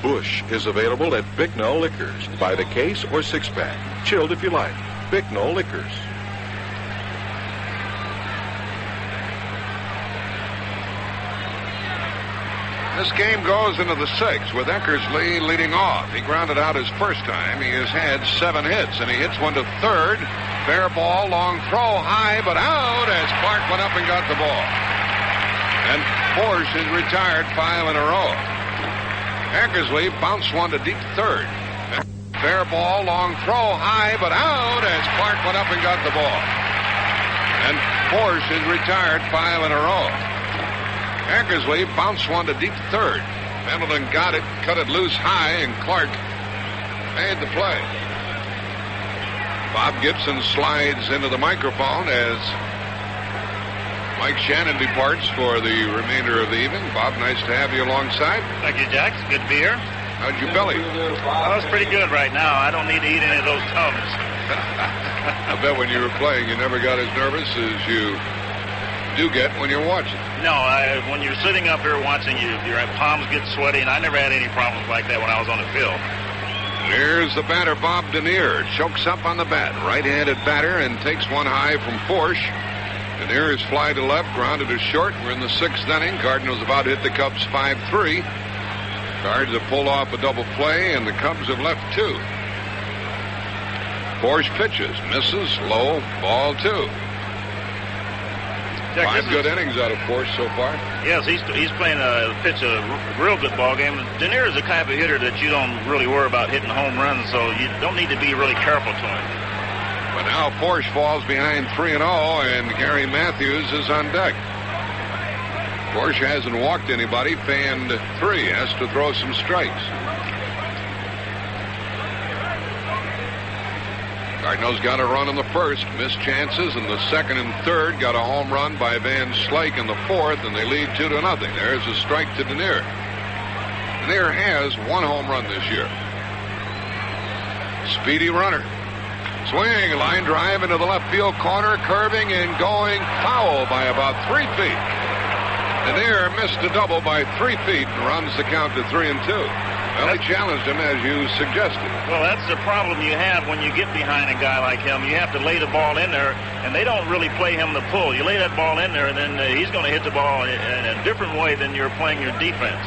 Busch is available at Bicknell Liquors. Buy the case or 6-pack. Chilled if you like. Bicknell Liquors. This game goes into the sixth with Eckersley leading off. He grounded out his first time. He has had 7 hits, and he hits one to third. Fair ball, long throw, high, but out as Clark went up and got the ball. And Forsch is retired 5 in a row. Eckersley bounced one to deep third. Fair ball, long throw, high, but out as Clark went up and got the ball. And Forsch is retired 5 in a row. Eckersley bounced one to deep third. Pendleton got it, cut it loose high, and Clark made the play. Bob Gibson slides into the microphone as Mike Shannon departs for the remainder of the evening. Bob, nice to have you alongside. Thank you, Jax. Good to be here. How's your belly? Oh, it's pretty good right now. I don't need to eat any of those Tums. I bet when you were playing, you never got as nervous as you do get when you're watching. No, when you're sitting up here watching, your palms get sweaty, and I never had any problems like that when I was on the field. Here's the batter, Bob Dernier. Chokes up on the bat. Right-handed batter and takes one high from Forsch. Dernier is fly to left, grounded to short. We're in the 6th inning. Cardinals about hit the Cubs 5-3. Cards have pulled off a double play, and the Cubs have left 2. Forsch pitches, misses, low, ball 2. Jack, 5 good innings out of Forsch so far. Yes, he's playing a real good ball game. Dernier is the type of hitter that you don't really worry about hitting home runs, so you don't need to be really careful to him. But now Forsch falls behind 3-0, and Gary Matthews is on deck. Forsch hasn't walked anybody, fanned 3, has to throw some strikes. Cardinals got a run in the first, missed chances in the second and third, got a home run by Van Slyke in the fourth, and they lead 2-0. There's a strike to Dernier. Dernier has 1 home run this year. Speedy runner. Swing, line drive into the left field corner, curving and going foul by about 3 feet. Dernier missed a double by 3 feet and runs the count to 3-2. Well, he challenged him, as you suggested. Well, that's the problem you have when you get behind a guy like him. You have to lay the ball in there, and they don't really play him the pull. You lay that ball in there, and then he's going to hit the ball in a different way than you're playing your defense.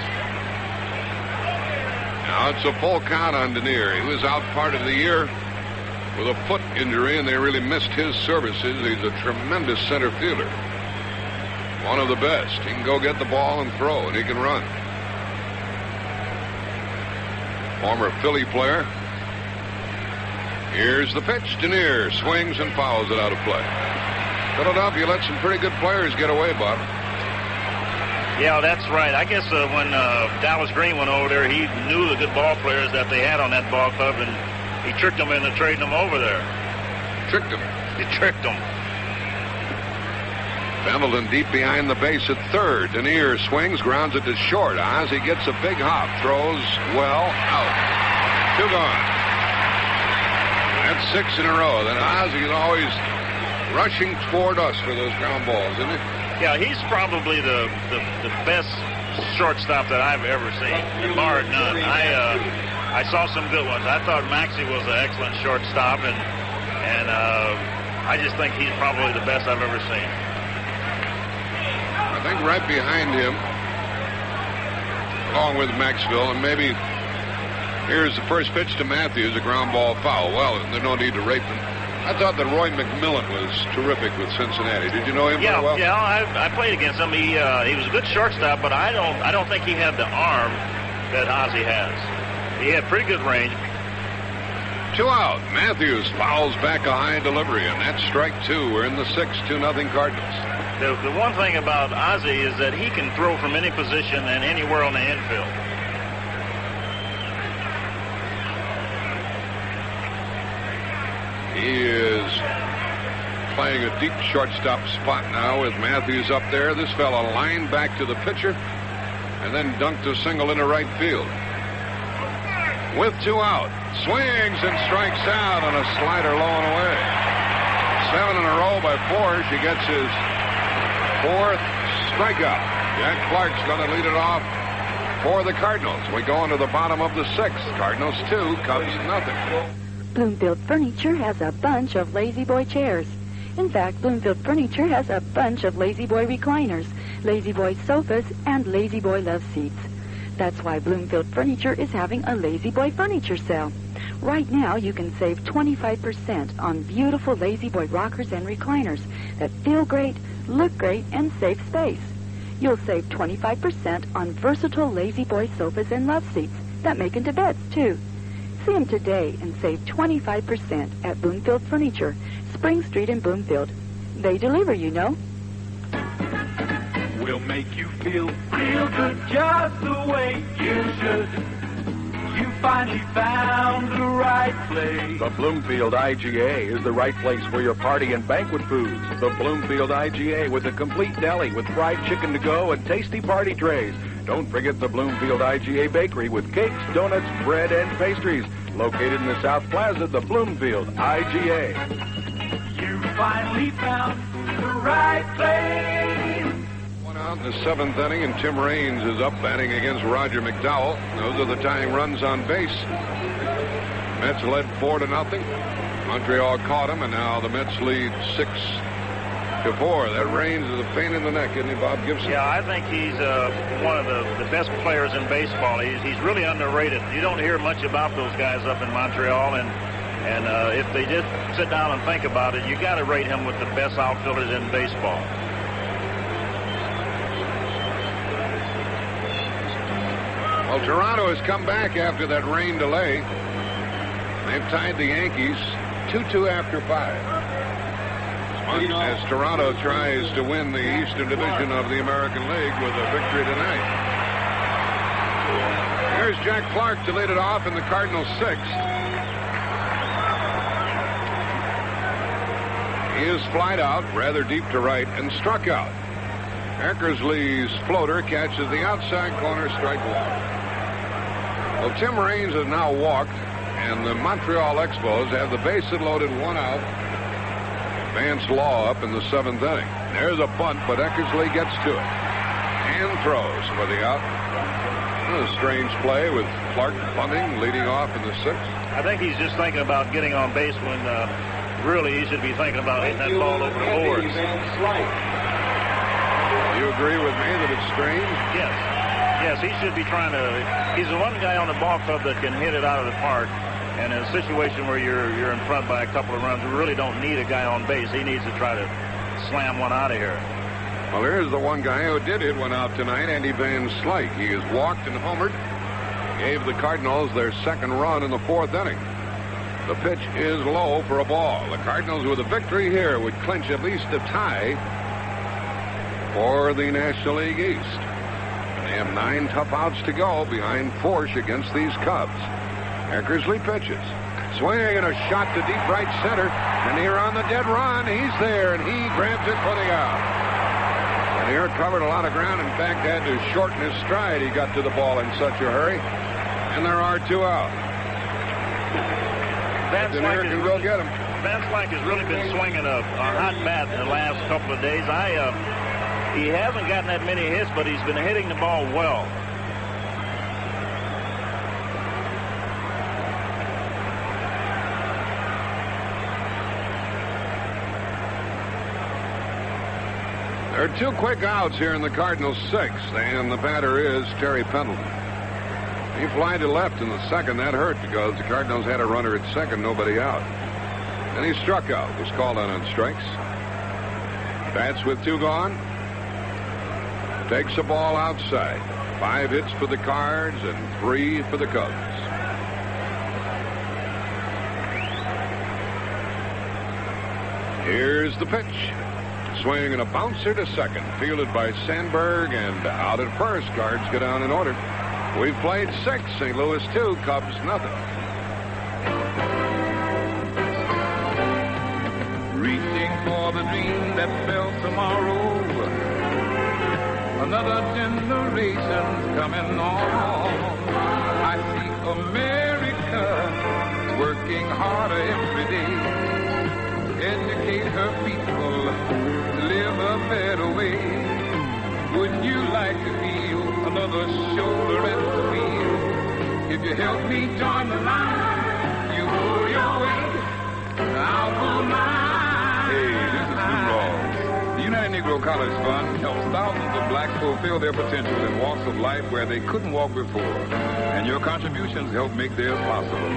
Now it's a full count on Dernier. He was out part of the year with a foot injury, and they really missed his services. He's a tremendous center fielder. One of the best. He can go get the ball and throw, and he can run. Former Philly player. Here's the pitch. Dernier swings and fouls it out of play. Philadelphia let some pretty good players get away, Bob. Yeah, that's right. I guess when Dallas Green went over there, he knew the good ball players that they had on that ball club, and he tricked them into trading them over there. Tricked them? He tricked them. Pendleton deep behind the base at third. Dernier swings, grounds it to short. Ozzie gets a big hop, throws well, out. 2 gone. That's 6 in a row. Then Ozzie is always rushing toward us for those ground balls, isn't he? Yeah, he's probably the best shortstop that I've ever seen, bar none. I saw some good ones. I thought Maxey was an excellent shortstop, and I just think he's probably the best I've ever seen. I think right behind him, along with Maxville, and maybe here's the first pitch to Matthews, a ground ball foul. Well, there's no need to rate them. I thought that Roy McMillan was terrific with Cincinnati. Did you know him very well? Yeah, I played against him. He was a good shortstop, but I don't think he had the arm that Ozzie has. He had pretty good range. 2 out. Matthews fouls back a high delivery, and that's strike 2. We're in the 6th, 2-0 Cardinals. The one thing about Ozzie is that he can throw from any position and anywhere on the infield. He is playing a deep shortstop spot now with Matthews up there. This fella lined back to the pitcher and then dunked a single into right field. With 2 out, swings and strikes out on a slider low and away. 7 in a row by Forsch. He gets his 4th strikeout. Jack Clark's going to lead it off for the Cardinals. We go into the bottom of the 6th. Cardinals 2, Cubs 0. Bloomfield Furniture has a bunch of Lazy Boy chairs. In fact, Bloomfield Furniture has a bunch of Lazy Boy recliners, Lazy Boy sofas, and Lazy Boy love seats. That's why Bloomfield Furniture is having a Lazy Boy furniture sale. Right now, you can save 25% on beautiful Lazy Boy rockers and recliners that feel great, look great, and save space. You'll save 25% on versatile Lazy Boy sofas and love seats that make into beds, too. See them today and save 25% at Bloomfield Furniture, Spring Street in Bloomfield. They deliver, you know. We'll make you feel real good just the way you should. You finally found the right place. The Bloomfield IGA is the right place for your party and banquet foods. The Bloomfield IGA with a complete deli with fried chicken to go and tasty party trays. Don't forget the Bloomfield IGA Bakery with cakes, donuts, bread, and pastries. Located in the South Plaza, the Bloomfield IGA. You finally found the right place. Out in the seventh inning, and Tim Raines is up batting against Roger McDowell. Those are the tying runs on base. Mets led 4-0. Montreal caught him, and now the Mets lead 6-4. That Raines is a pain in the neck, isn't he, Bob Gibson? Yeah, I think he's one of the best players in baseball. He's really underrated. You don't hear much about those guys up in Montreal, and if they did sit down and think about it, you got to rate him with the best outfielders in baseball. Well, Toronto has come back after that rain delay. They've tied the Yankees 2-2 after 5. As Toronto tries to win the Eastern Division of the American League with a victory tonight. Here's Jack Clark to lead it off in the Cardinals' 6th. He is flied out, rather deep to right, and struck out. Eckersley's floater catches the outside corner, strike one. Well, Tim Raines has now walked, and the Montreal Expos have the bases loaded, 1 out. Vance Law up in the 7th inning. There's a bunt, but Eckersley gets to it and throws for the out. A strange play with Clark bunting, leading off in the 6th. I think he's just thinking about getting on base when really he should be thinking about hitting that ball over the boards. You agree with me that it's strange? Yes. Yes, he should be trying to. He's the one guy on the ball club that can hit it out of the park. And in a situation where you're in front by a couple of runs, we really don't need a guy on base. He needs to try to slam one out of here. Well, here's the one guy who did hit one out tonight, Andy Van Slyke. He has walked and homered. Gave the Cardinals their 2nd run in the 4th inning. The pitch is low for a ball. The Cardinals with a victory here would clinch at least a tie for the National League East. They have 9 tough outs to go behind Forsch against these Cubs. Eckersley pitches. Swinging and a shot to deep right center. And here on the dead run, he's there, and he grabs it for the out. And here covered a lot of ground. In fact, had to shorten his stride. He got to the ball in such a hurry. And there are 2 out. Van Slyke can go get him. Van Slyke has really been swinging a hot bat in the last couple of days. He hasn't gotten that many hits, but he's been hitting the ball well. There are 2 quick outs here in the Cardinals' 6th, and the batter is Terry Pendleton. He flied to left in the 2nd. That hurt because the Cardinals had a runner at 2nd, nobody out. And he struck out, was called on strikes. Bats with 2 gone. Takes the ball outside. 5 hits for the Cards and 3 for the Cubs. Here's the pitch. Swing and a bouncer to 2nd. Fielded by Sandberg and out at first. Cards go down in order. We've played 6. St. Louis 2. Cubs nothing. Reaching for the dream that fell tomorrow. Another generation's coming on. I see America working harder every day to educate her people to live a better way. Wouldn't you like to feel another shoulder at the wheel? If you help me join the line, you hold your your way. I'll pull mine. Hey, this is Lou Rawls. The United Negro College Fund helps thousands of blacks fulfill their potential in walks of life where they couldn't walk before. And your contributions help make theirs possible.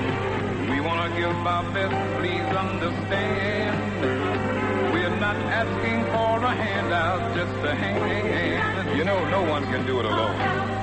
We want to give our best, please understand. We're not asking for a handout, just a hand. You know, no one can do it alone.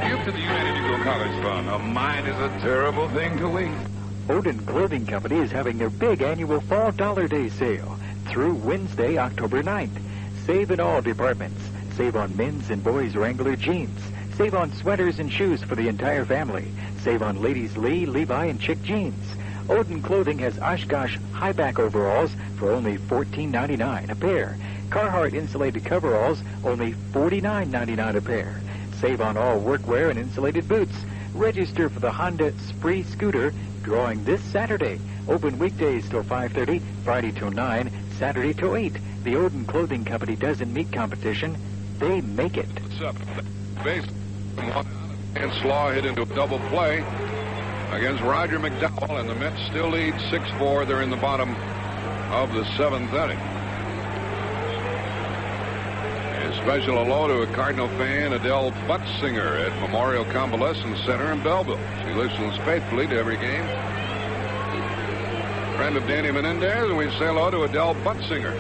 Give to the United Negro College Fund. A mind is a terrible thing to waste. Odin Clothing Company is having their big annual Fall Dollar Day sale through Wednesday, October 9th. Save in all departments. Save on men's and boys' Wrangler jeans. Save on sweaters and shoes for the entire family. Save on ladies' Lee, Levi, and chick jeans. Odin Clothing has Oshkosh high-back overalls for only $14.99 a pair. Carhartt insulated coveralls, only $49.99 a pair. Save on all workwear and insulated boots. Register for the Honda Spree scooter drawing this Saturday. Open weekdays till 5:30, Friday till 9, Saturday till 8. The Odin Clothing Company doesn't meet competition. They make it. What's up? Base and Slaw hit into a double play against Roger McDowell, and the Mets still lead 6-4. They're in the bottom of the 7th inning. A special hello to a Cardinal fan, Adele Buttsinger at Memorial Convalescent Center in Belleville. She listens faithfully to every game. Friend of Danny Menendez, and we say hello to Adele Buttsinger.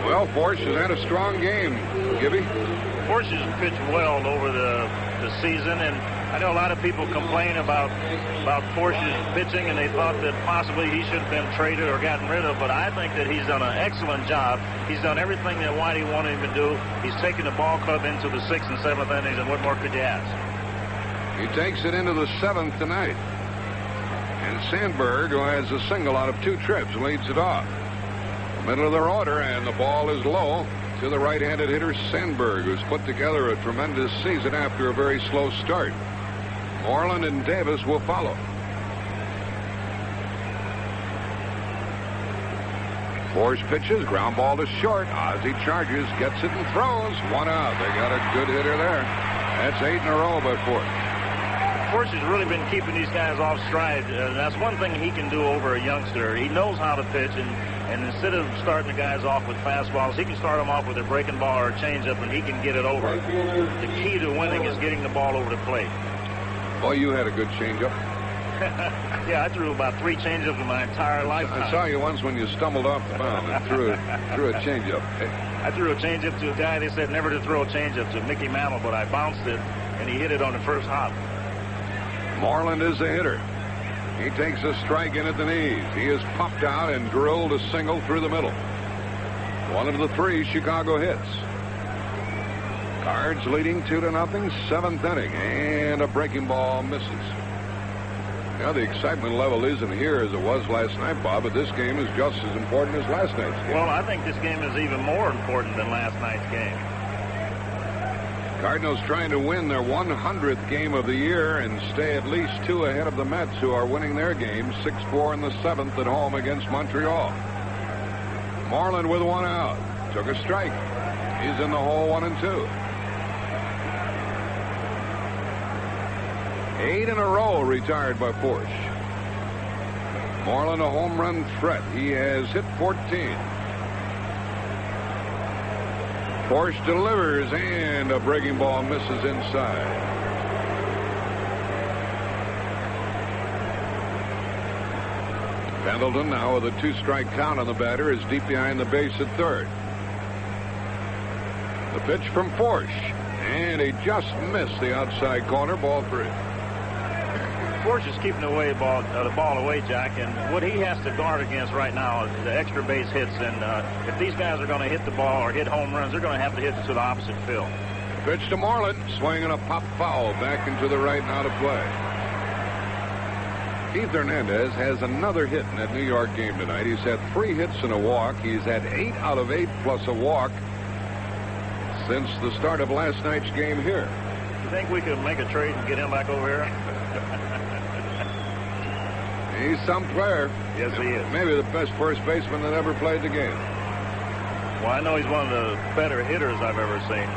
Well, Forsch has had a strong game. Gibby? Forsch has pitched well over the season, and I know a lot of people complain about Forsch's pitching, and they thought that possibly he should have been traded or gotten rid of, but I think that he's done an excellent job. He's done everything that Whitey wanted him to do. He's taken the ball club into the 6th and 7th innings, and what more could you ask? He takes it into the 7th tonight. And Sandberg, who has a single out of 2 trips, leads it off. Middle of their order, and the ball is low to the right-handed hitter Sandberg, who's put together a tremendous season after a very slow start. Moreland and Davis will follow. Forsch pitches, ground ball to short. Ozzie charges, gets it and throws. 1 out. They got a good hitter there. That's 8 in a row by Forsch. Forsch has really been keeping these guys off stride. That's one thing he can do over a youngster. He knows how to pitch, and instead of starting the guys off with fastballs, he can start them off with a breaking ball or a changeup, and he can get it over. The key to winning is getting the ball over the plate. Boy, you had a good changeup. Yeah, I threw about 3 changeups in my entire lifetime. I saw you once when you stumbled off the mound and threw a changeup. I threw a changeup to a guy they said never to throw a changeup to, Mickey Mantle, but I bounced it, and he hit it on the first hop. Moreland is the hitter. He takes a strike in at the knees. He is popped out and drilled a single through the middle. One of the 3 Chicago hits. Cards leading 2-0, 7th inning, and a breaking ball misses. Now the excitement level isn't here as it was last night, Bob, but this game is just as important as last night's game. Well, I think this game is even more important than last night's game. Cardinals trying to win their 100th game of the year and stay at least 2 ahead of the Mets, who are winning their game 6-4 in the 7th at home against Montreal. Moreland with 1 out. Took a strike. He's in the hole 1-2. 8 in a row retired by Forsch. Moreland a home run threat. He has hit 14. Forsch delivers, and a breaking ball misses inside. Pendleton, now with a 2-strike count on the batter, is deep behind the base at third. The pitch from Forsch, and he just missed the outside corner, ball 3. Forsch is keeping the ball away, Jack, and what he has to guard against right now is the extra base hits, and if these guys are going to hit the ball or hit home runs, they're going to have to hit it to the opposite field. Pitch to Moreland, swinging a pop foul back into the right and out of play. Keith Hernandez has another hit in that New York game tonight. He's had 3 hits and a walk. He's had 8 out of 8 plus a walk since the start of last night's game here. You think we could make a trade and get him back over here? He's some player. Yes, he is. Maybe the best first baseman that ever played the game. Well, I know he's one of the better hitters I've ever seen.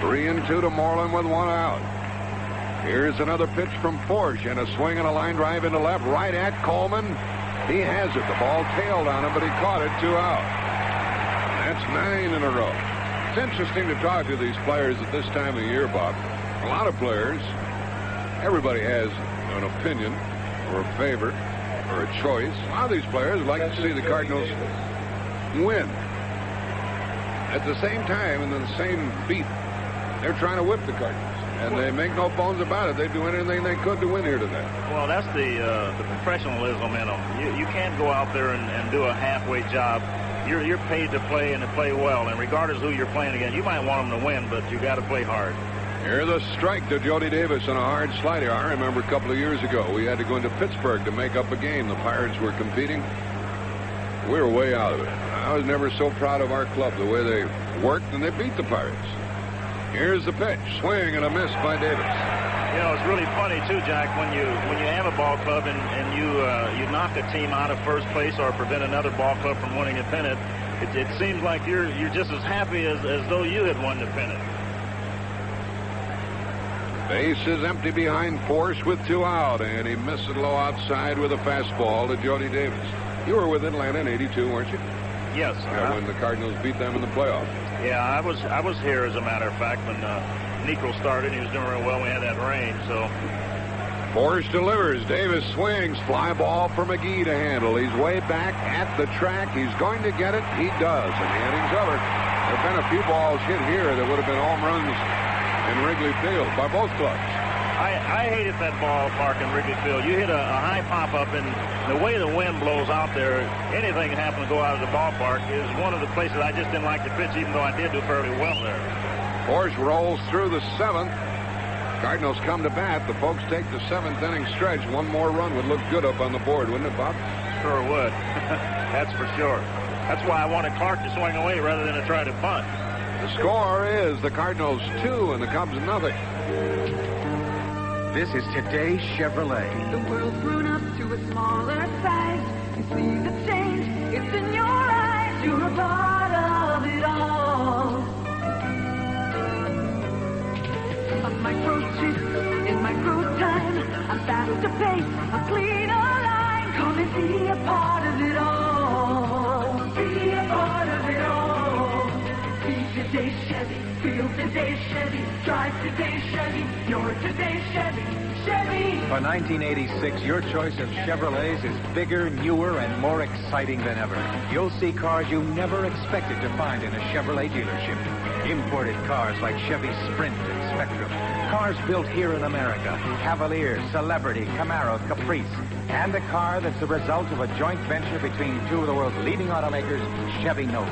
3-2 to Moreland with 1 out. Here's another pitch from Forsch, and a swing and a line drive into left, right at Coleman. He has it. The ball tailed on him, but he caught it. 2 out. That's 9 in a row. It's interesting to talk to these players at this time of year, Bob. A lot of players, everybody has an opinion or a favorite or a choice. A lot of these players would like to see the Cardinals win. At the same time, in the same beat, they're trying to whip the Cardinals. And they make no bones about it. They do anything they could to win here today. Well, that's the professionalism in them. You can't go out there and do a halfway job. You're paid to play and to play well. And regardless of who you're playing against, you might want them to win, but you got to play hard. Here's a strike to Jody Davis on a hard slider. I remember a couple of years ago, we had to go into Pittsburgh to make up a game. The Pirates were competing. We were way out of it. I was never so proud of our club, the way they worked, and they beat the Pirates. Here's the pitch. Swing and a miss by Davis. You know, it's really funny, too, Jack, when you have a ball club and you knock a team out of first place or prevent another ball club from winning a pennant, it seems like you're just as happy as though you had won the pennant. Base is empty behind Forsch with 2 out, and he missed it low outside with a fastball to Jody Davis. You were with Atlanta in '82, weren't you? Yes. When the Cardinals beat them in the playoffs. Yeah, I was here, as a matter of fact, when Necro started. He was doing real well. We had that rain, so. Forsch delivers. Davis swings. Fly ball for McGee to handle. He's way back at the track. He's going to get it. He does, and the inning's over. There have been a few balls hit here that would have been home runs in Wrigley Field by both clubs. I hated that ballpark in Wrigley Field. You hit a high pop-up, and the way the wind blows out there, anything can happen to go out of the ballpark is one of the places I just didn't like to pitch, even though I did do fairly well there. Forsch rolls through the 7th. Cardinals come to bat. The folks take the 7th inning stretch. One more run would look good up on the board, wouldn't it, Bob? Sure would. That's for sure. That's why I wanted Clark to swing away rather than to try to bunt. The score is the Cardinals 2 and the Cubs 0. This is today's Chevrolet. The world's grown up to a smaller size. You see the change, it's in your eyes. You're a part of it all. A microchip in micro time. A faster pace, a cleaner line. Come and be a part of it all. Be a part of it all. Be today's Chevy. Feel today's Chevy. Drive today's Chevy. You're today's Chevy. Chevy. For 1986, your choice of Chevrolets is bigger, newer, and more exciting than ever. You'll see cars you never expected to find in a Chevrolet dealership. Imported cars like Chevy Sprint and Spectrum. Cars built here in America. Cavalier, Celebrity, Camaro, Caprice. And a car that's the result of a joint venture between two of the world's leading automakers, Chevy Nova.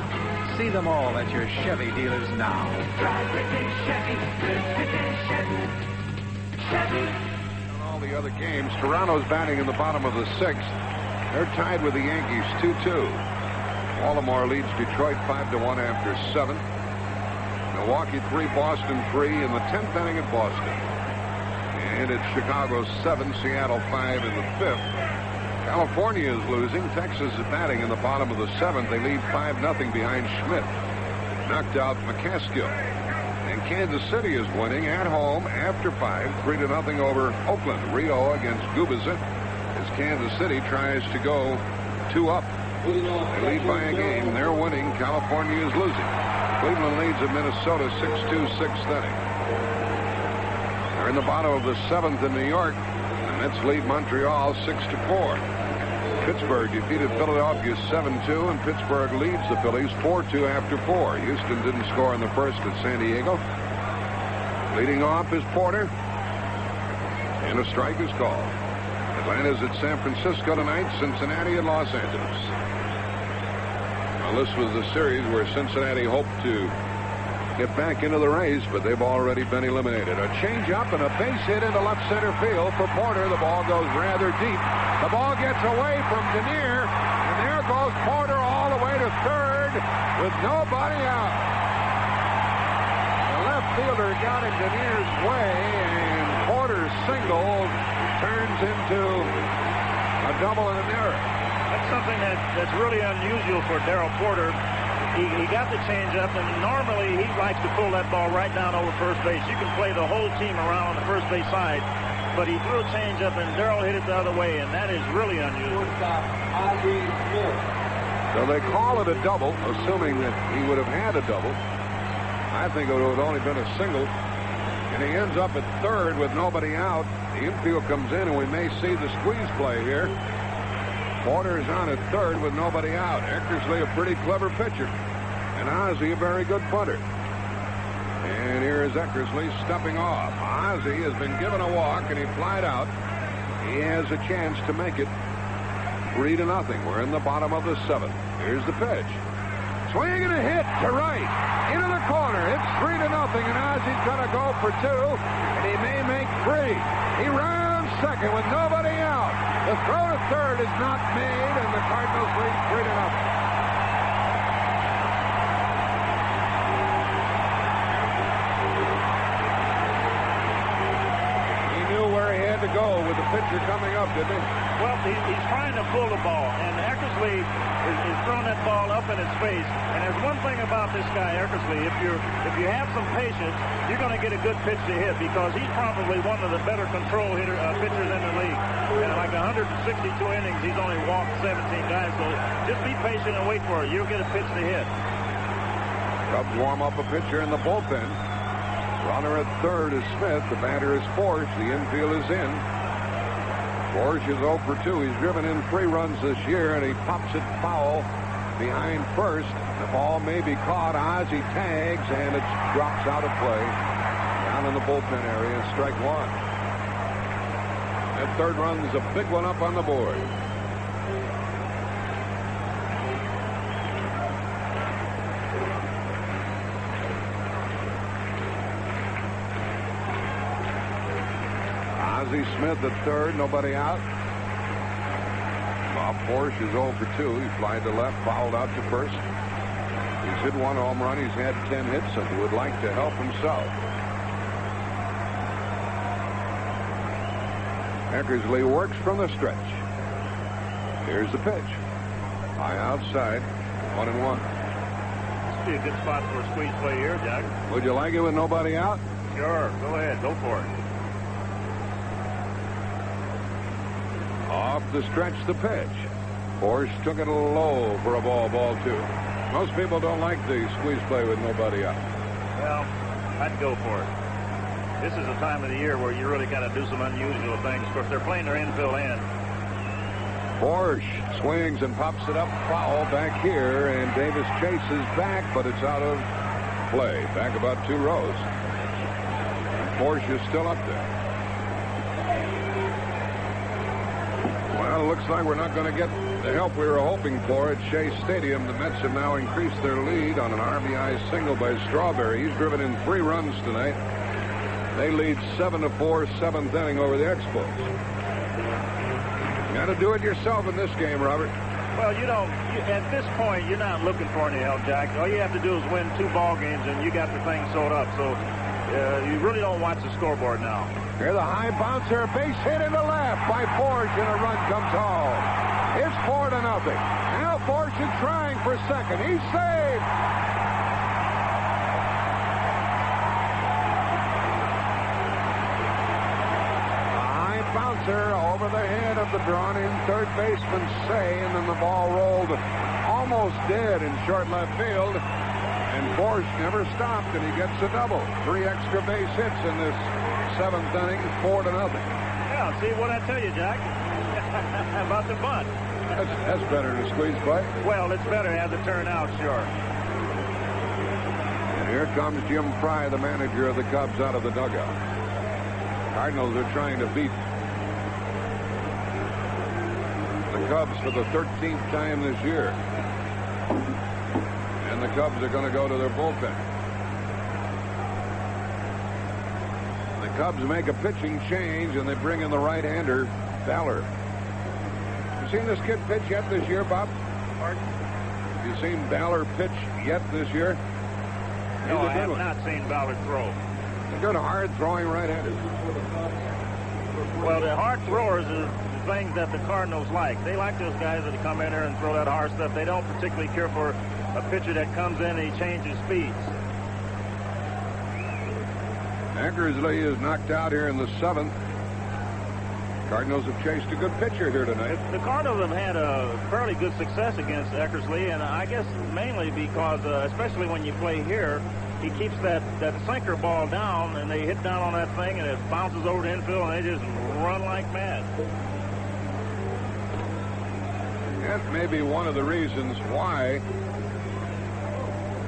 See them all at your Chevy dealers now. Drive today's Chevy. Live today's Chevy. Chevy. All the other games, Toronto's batting in the bottom of the 6th. They're tied with the Yankees 2-2. Baltimore leads Detroit 5-1 after 7. Milwaukee 3, Boston 3 in the 10th inning at Boston. And it's Chicago 7, Seattle 5 in the 5th. California is losing. Texas is batting in the bottom of the 7th. They lead 5-0 behind Schmidt. Knocked out McCaskill. And Kansas City is winning at home after 5, 3-0 over Oakland. Rio against Gubiza as Kansas City tries to go 2 up. They lead by a game. They're winning. California is losing. Cleveland leads at Minnesota 6-2, 6th inning. They're in the bottom of the 7th in New York. The Mets lead Montreal 6-4. Pittsburgh defeated Philadelphia 7-2, and Pittsburgh leads the Phillies 4-2 after 4. Houston didn't score in the first at San Diego. Leading off is Porter, and a strike is called. Atlanta's at San Francisco tonight, Cincinnati at Los Angeles. Now, this was the series where Cincinnati hoped to get back into the race, but they've already been eliminated. A change-up and a base hit into left center field for Porter. The ball goes rather deep. The ball gets away from Dernier, and there goes Porter all the way to third with nobody out. The left fielder got in Dernier's way, and Porter's single turns into a double and an error. That's something that's really unusual for Darrell Porter. he got the changeup, and normally he likes to pull that ball right down over first base. You can play the whole team around on the first base side, but he threw a changeup, and Darrell hit it the other way, and that is really unusual. Ozzie Smith. So they call it a double, assuming that he would have had a double. I think it would have only been a single. And he ends up at third with nobody out. The infield comes in, and we may see the squeeze play here. Porter's on at third with nobody out. Eckersley, a pretty clever pitcher. And Ozzie, a very good punter. And here is Eckersley stepping off. Ozzie has been given a walk, and he flied out. He has a chance to make it 3-0. We're in the bottom of the seventh. Here's the pitch. Swing and a hit to right. Into the corner. It's 3-0, and Ozzie's going to go for 2, and he may make 3. He rounds second with nobody out. The throw to third is not made, and the Cardinals lead 3-0. Where he had to go with the pitcher coming up, didn't he? Well, he's trying to pull the ball, and Eckersley is throwing that ball up in his face. And there's one thing about this guy, Eckersley. If you have some patience, you're going to get a good pitch to hit, because he's probably one of the better control pitchers in the league. And like 162 innings, he's only walked 17 guys. So just be patient and wait for it. You'll get a pitch to hit. Cubs warm up a pitcher in the bullpen. Runner at third is Smith. The batter is Forsch. The infield is in. Forsch is 0 for 2. He's driven in 3 runs this year, and he pops it foul behind first. The ball may be caught. Ozzie tags, and it drops out of play down in the bullpen area. Strike 1. That third run is a big one up on the board. Ozzie Smith at third, nobody out. Bob Forsch is 0 for 2. He flied to left, fouled out to first. He's hit 1 home run. He's had 10 hits and would like to help himself. Eckersley works from the stretch. Here's the pitch. High outside, 1-1. This would be a good spot for a squeeze play here, Jack. Would you like it with nobody out? Sure, go ahead, go for it. Off the stretch, the pitch. Forsch took it a little low for a ball 2. Most people don't like the squeeze play with nobody out. Well, I'd go for it. This is a time of the year where you really got to do some unusual things. Of course, they're playing their infield in. Forsch swings and pops it up foul back here, and Davis chases back, but it's out of play. Back about 2 rows. Forsch is still up there. Well, it looks like we're not going to get the help we were hoping for at Shea Stadium. The Mets have now increased their lead on an RBI single by Strawberry. He's driven in 3 runs tonight. They lead 7-4, 7th inning over the Expos. You got to do it yourself in this game, Robert. Well, at this point, you're not looking for any help, Jack. All you have to do is win 2 ball games, and you got the thing sewed up. So you really don't watch the scoreboard now. Here's the high bouncer, base hit in the left by Forsch, and a run comes home. It's 4-0. Now Forsch is trying for second. He's saved. A high bouncer over the head of the drawn-in third baseman, Cey, and then the ball rolled almost dead in short left field. And Forsch never stopped, and he gets a double. 3 extra base hits in this 7th inning, 4-0. Yeah, see what I tell you, Jack. About the bunt. That's better than a squeeze play. Well, it's better as it turned out, sure. And here comes Jim Fry, the manager of the Cubs, out of the dugout. Cardinals are trying to beat the Cubs for the 13th time this year. And the Cubs are going to go to their bullpen. The Cubs make a pitching change, and they bring in the right-hander, Ballard. You seen this kid pitch yet this year, Bob? Pardon? You seen Ballard pitch yet this year? No, I have not seen Ballard throw. He's a good hard-throwing right-hander. Well, the hard throwers are the things that the Cardinals like. They like those guys that come in there and throw that hard stuff. They don't particularly care for a pitcher that comes in and he changes speeds. Eckersley is knocked out here in the 7th. Cardinals have chased a good pitcher here tonight. The Cardinals have had a fairly good success against Eckersley, and I guess mainly because, especially when you play here, he keeps that sinker ball down, and they hit down on that thing, and it bounces over the infield, and they just run like mad. That may be one of the reasons why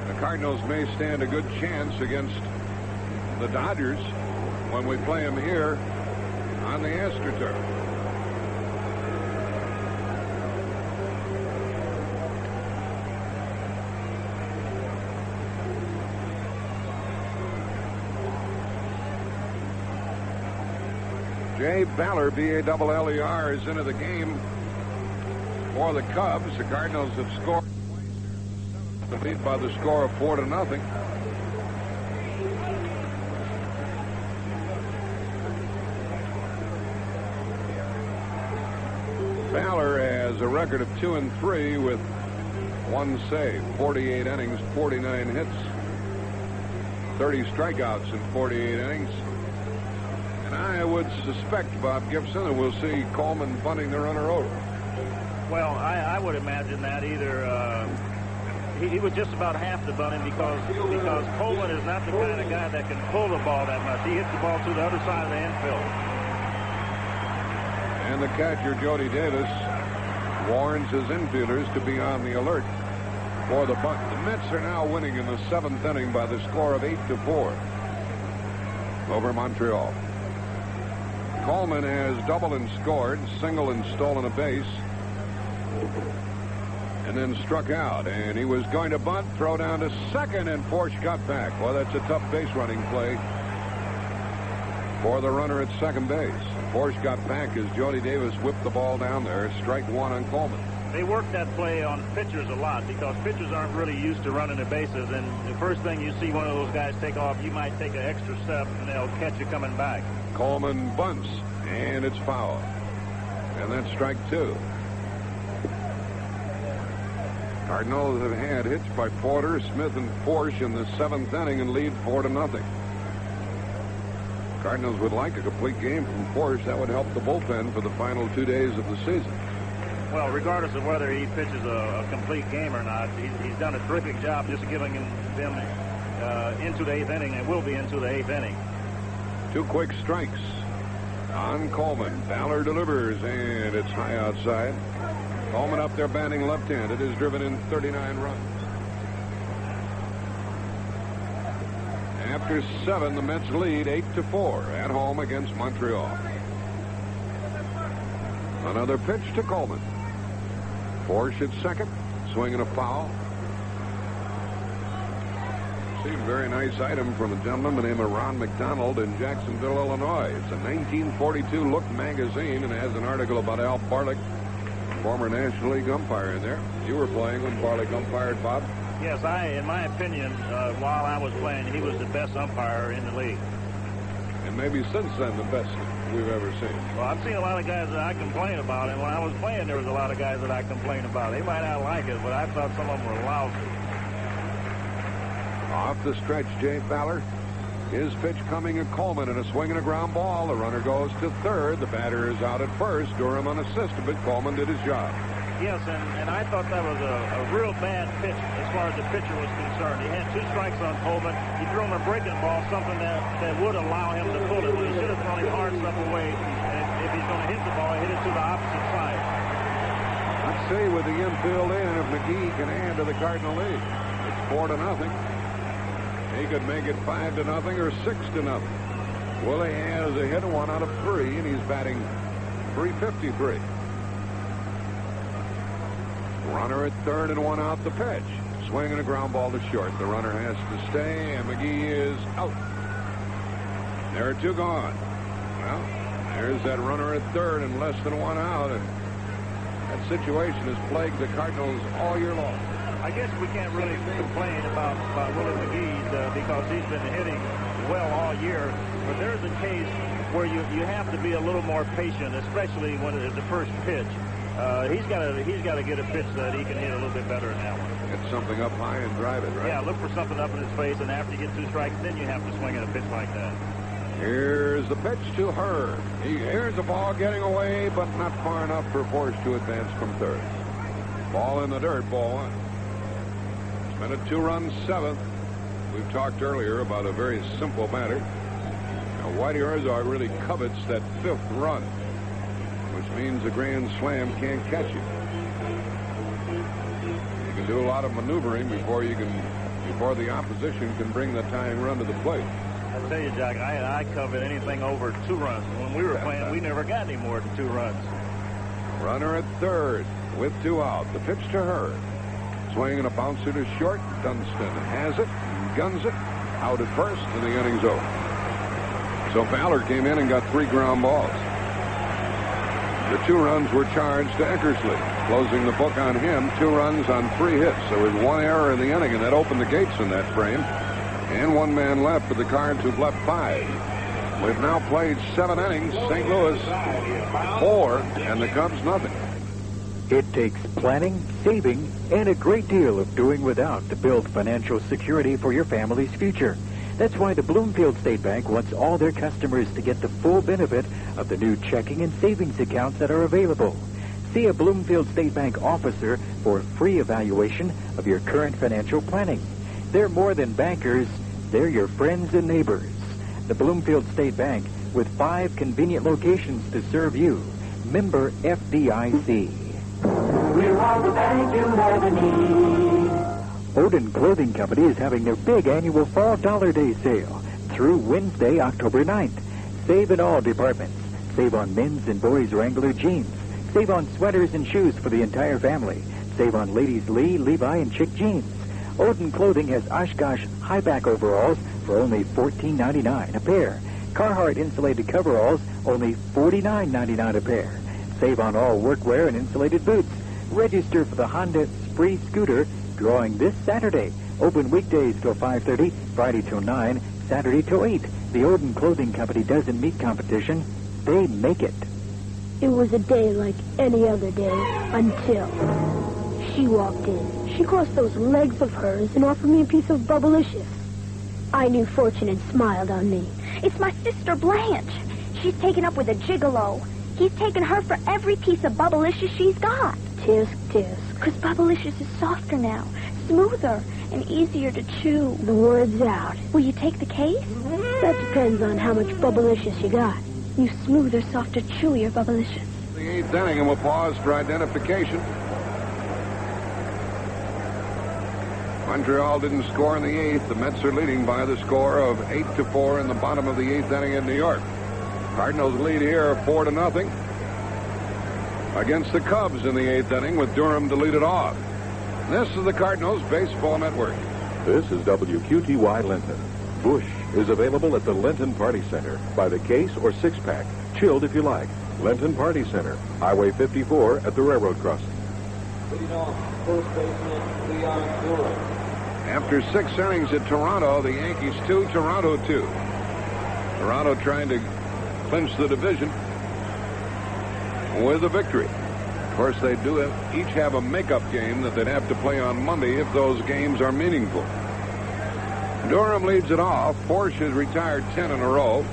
the Cardinals may stand a good chance against the Dodgers when we play them here on the AstroTurf. Jay Baller, B-A-L-L-E-R, is into the game for the Cubs. The Cardinals have scored the lead by the score of 4-0. Baller has a record of 2-3 with 1 save, 48 innings, 49 hits, 30 strikeouts in 48 innings. And I would suspect, Bob Gibson, that we'll see Coleman bunting the runner over. Well, I would imagine that either he was just about half the bunting because Coleman is not the kind of guy that can pull the ball that much. He hits the ball to the other side of the infield. And the catcher, Jody Davis, warns his infielders to be on the alert for the bunt. The Mets are now winning in the 7th inning by the score of 8-4 over Montreal. Coleman has doubled and scored, single and stolen a base, and then struck out. And he was going to bunt, throw down to second, and Forsch got back. Well, that's a tough base running play for the runner at second base. Forsch got back as Jody Davis whipped the ball down there. Strike one on Coleman. They work that play on pitchers a lot because pitchers aren't really used to running the bases. And the first thing you see one of those guys take off, you might take an extra step and they'll catch you coming back. Coleman bunts, and it's foul. And that's strike 2. Cardinals have had hits by Porter, Smith, and Forsch in the 7th inning and lead 4-0. Cardinals would like a complete game from Forsch. That would help the bullpen for the final 2 days of the season. Well, regardless of whether he pitches a complete game or not, he's done a terrific job just giving them into the 8th inning, and will be into the 8th inning. 2 quick strikes on Coleman. Baller delivers, and it's high outside. Coleman up there batting left-handed has driven in 39 runs. After 7, the Mets lead 8-4 at home against Montreal. Another pitch to Coleman. Forsch at second, swinging a foul. See, a very nice item from a gentleman by the name of Ron McDonald in Jacksonville, Illinois. It's a 1942 Look magazine and has an article about Al Barlick, former National League umpire, in there. You were playing when Barlick umpired, Bob? Yes, in my opinion, while I was playing, he was the best umpire in the league. And maybe since then, the best we've ever seen. Well, I've seen a lot of guys that I complain about, and when I was playing, there was a lot of guys that I complained about. They might not like it, but I thought some of them were lousy. Off the stretch, Jay Baller. His pitch coming at Coleman, and a swing and a ground ball. The runner goes to third. The batter is out at first. Durham unassisted, but Coleman did his job. Yes, and I thought that was a real bad pitch as far as the pitcher was concerned. He had 2 strikes on Coleman. He threw him a breaking ball, something that would allow him to pull it. But he should have thrown his hard stuff away. And if he's going to hit the ball, hit it to the opposite side. Let's see with the infield in if McGee can add to the Cardinal lead. It's 4-0. He could make it 5-0 or 6-0. Willie has a hit, 1 out of 3, and he's batting .353. Runner at third and 1 out the pitch. Swing and a ground ball to short. The runner has to stay, and McGee is out. There are 2 gone. Well, there's that runner at third and less than 1 out, and that situation has plagued the Cardinals all year long. I guess we can't really complain about Willie McGee because he's been hitting well all year. But there's a case where you have to be a little more patient, especially when it is the first pitch. He's got to get a pitch that he can hit a little bit better in that one. Get something up high and drive it, right? Yeah, look for something up in his face, and after you get 2 strikes, then you have to swing at a pitch like that. Here's the pitch to Herr. Here's the ball getting away, but not far enough for Forsch to advance from third. Ball in the dirt, ball 1. It's been a 2-run 7th. We've talked earlier about a very simple matter. Now, Whitey Herzog really covets that 5th run, which means a grand slam can't catch you. You can do a lot of maneuvering before the opposition can bring the tying run to the plate. I tell you, Jack, I covet anything over 2 runs. When we were playing, we never got any more than 2 runs. Runner at third with 2 out. The pitch to Herr. Swing and a bouncer to short. Dunston has it, guns it, out at first, and the inning's over. So Ballard came in and got 3 ground balls. The 2 runs were charged to Eckersley, closing the book on him. 2 runs on 3 hits. There was 1 error in the inning, and that opened the gates in that frame. And 1 man left for the Cards, who've left 5. We've now played 7 innings. St. Louis 4, and the Cubs nothing. It takes planning, saving, and a great deal of doing without to build financial security for your family's future. That's why the Bloomfield State Bank wants all their customers to get the full benefit of the new checking and savings accounts that are available. See a Bloomfield State Bank officer for a free evaluation of your current financial planning. They're more than bankers. They're your friends and neighbors. The Bloomfield State Bank, with 5 convenient locations to serve you. Member FDIC. We want the bank you never need. Odin Clothing Company is having their big annual Fall Dollar Day sale through Wednesday, October 9th. Save in all departments. Save on men's and boys' Wrangler jeans. Save on sweaters and shoes for the entire family. Save on ladies' Lee, Levi, and chick jeans. Odin Clothing has Oshkosh high-back overalls for only $14.99 a pair. Carhartt insulated coveralls, only $49.99 a pair. Save on all workwear and insulated boots. Register for the Honda Spree scooter drawing this Saturday. Open weekdays till 5:30, Friday till 9, Saturday till 8. The Odin Clothing Company doesn't meet competition. They make it. It was a day like any other day until she walked in. She crossed those legs of hers and offered me a piece of Bubblicious. I knew Fortune had smiled on me. It's my sister Blanche. She's taken up with a gigolo. He's taken her for every piece of Bubblicious she's got. Tisk, tisk. Because Bubblicious is softer now, smoother, and easier to chew. The word's out. Will you take the case? That depends on how much Bubblicious you got. You smoother, softer, chewier Bubblicious. The 8th inning, and we'll pause for identification. Montreal didn't score in the 8th. The Mets are leading by the score of 8-4 in the bottom of the 8th inning in New York. Cardinals lead here 4-0 against the Cubs in the 8th inning with Durham to lead it off. This is the Cardinals Baseball Network. This is WQTY Linton. Busch is available at the Linton Party Center by the case or 6-pack, chilled if you like. Linton Party Center, Highway 54 at the railroad crossing. Lead off, first baseman Leon Durham. After 6 innings at Toronto, the Yankees 2, Toronto 2. Toronto trying to clinch the division with a victory. Of course, they do each have a makeup game that they'd have to play on Monday if those games are meaningful. Durham leads it off. Forsch has retired 10 in a row,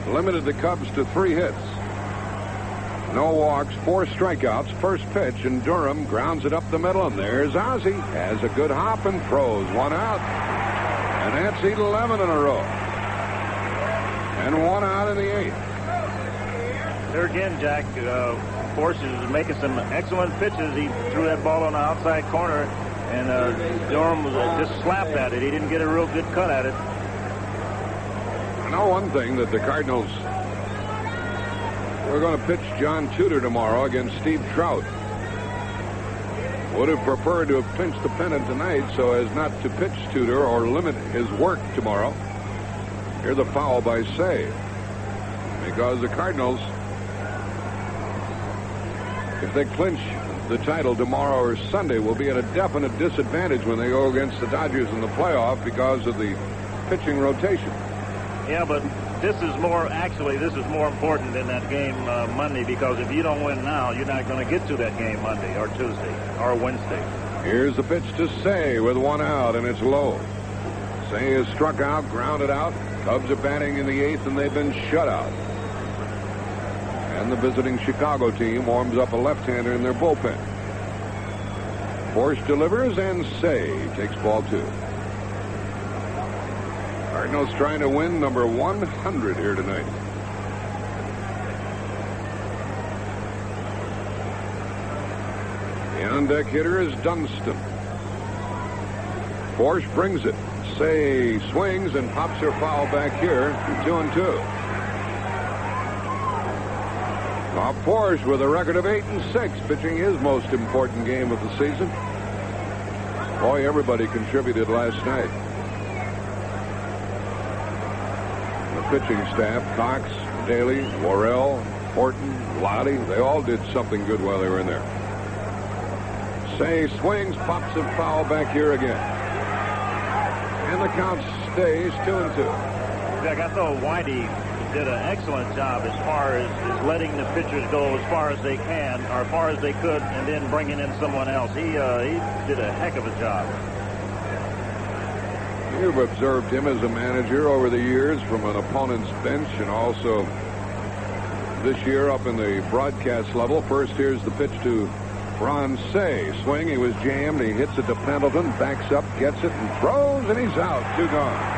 limited the Cubs to 3 hits. No walks, 4 strikeouts, first pitch, and Durham grounds it up the middle, and there's Ozzie. Has a good hop and throws 1 out. And that's 11 in a row. And 1 out in the 8th. There again, Jack, Forsch is making some excellent pitches. He threw that ball on the outside corner, and Durham was just slapped at it. He didn't get a real good cut at it. I know one thing, that the Cardinals, we're going to pitch John Tudor tomorrow against Steve Trout. Would have preferred to have clinched the pennant tonight so as not to pitch Tudor or limit his work tomorrow. Here's the foul by Cey. Because the Cardinals, if they clinch the title tomorrow or Sunday, will be at a definite disadvantage when they go against the Dodgers in the playoff because of the pitching rotation. Yeah, but this is more important than that game Monday, because if you don't win now, you're not going to get to that game Monday or Tuesday or Wednesday. Here's the pitch to Cey with one out, and it's low. Cey is struck out, grounded out. Cubs are batting in the 8th, and they've been shut out. And the visiting Chicago team warms up a left-hander in their bullpen. Forsch delivers, and Cey takes ball 2. Cardinals trying to win number 100 here tonight. The on-deck hitter is Dunston. Forsch brings it. Cey swings and pops her foul back here. 2-2. Bob Forsch with a record of 8-6, pitching his most important game of the season. Boy, everybody contributed last night. The pitching staff, Cox, Daly, Worrell, Horton, Lottie, they all did something good while they were in there. Cey swings, pops a foul back here again. And the count stays 2-2. Jack, I thought Whitey did an excellent job as far as letting the pitchers go as far as they can, or as far as they could, and then bringing in someone else. He did a heck of a job. You've observed him as a manager over the years from an opponent's bench, and also this year up in the broadcast level. First, here's the pitch to Ron Cey. Swing, he was jammed. He hits it to Pendleton, backs up, gets it, and throws, and he's out. 2 gone.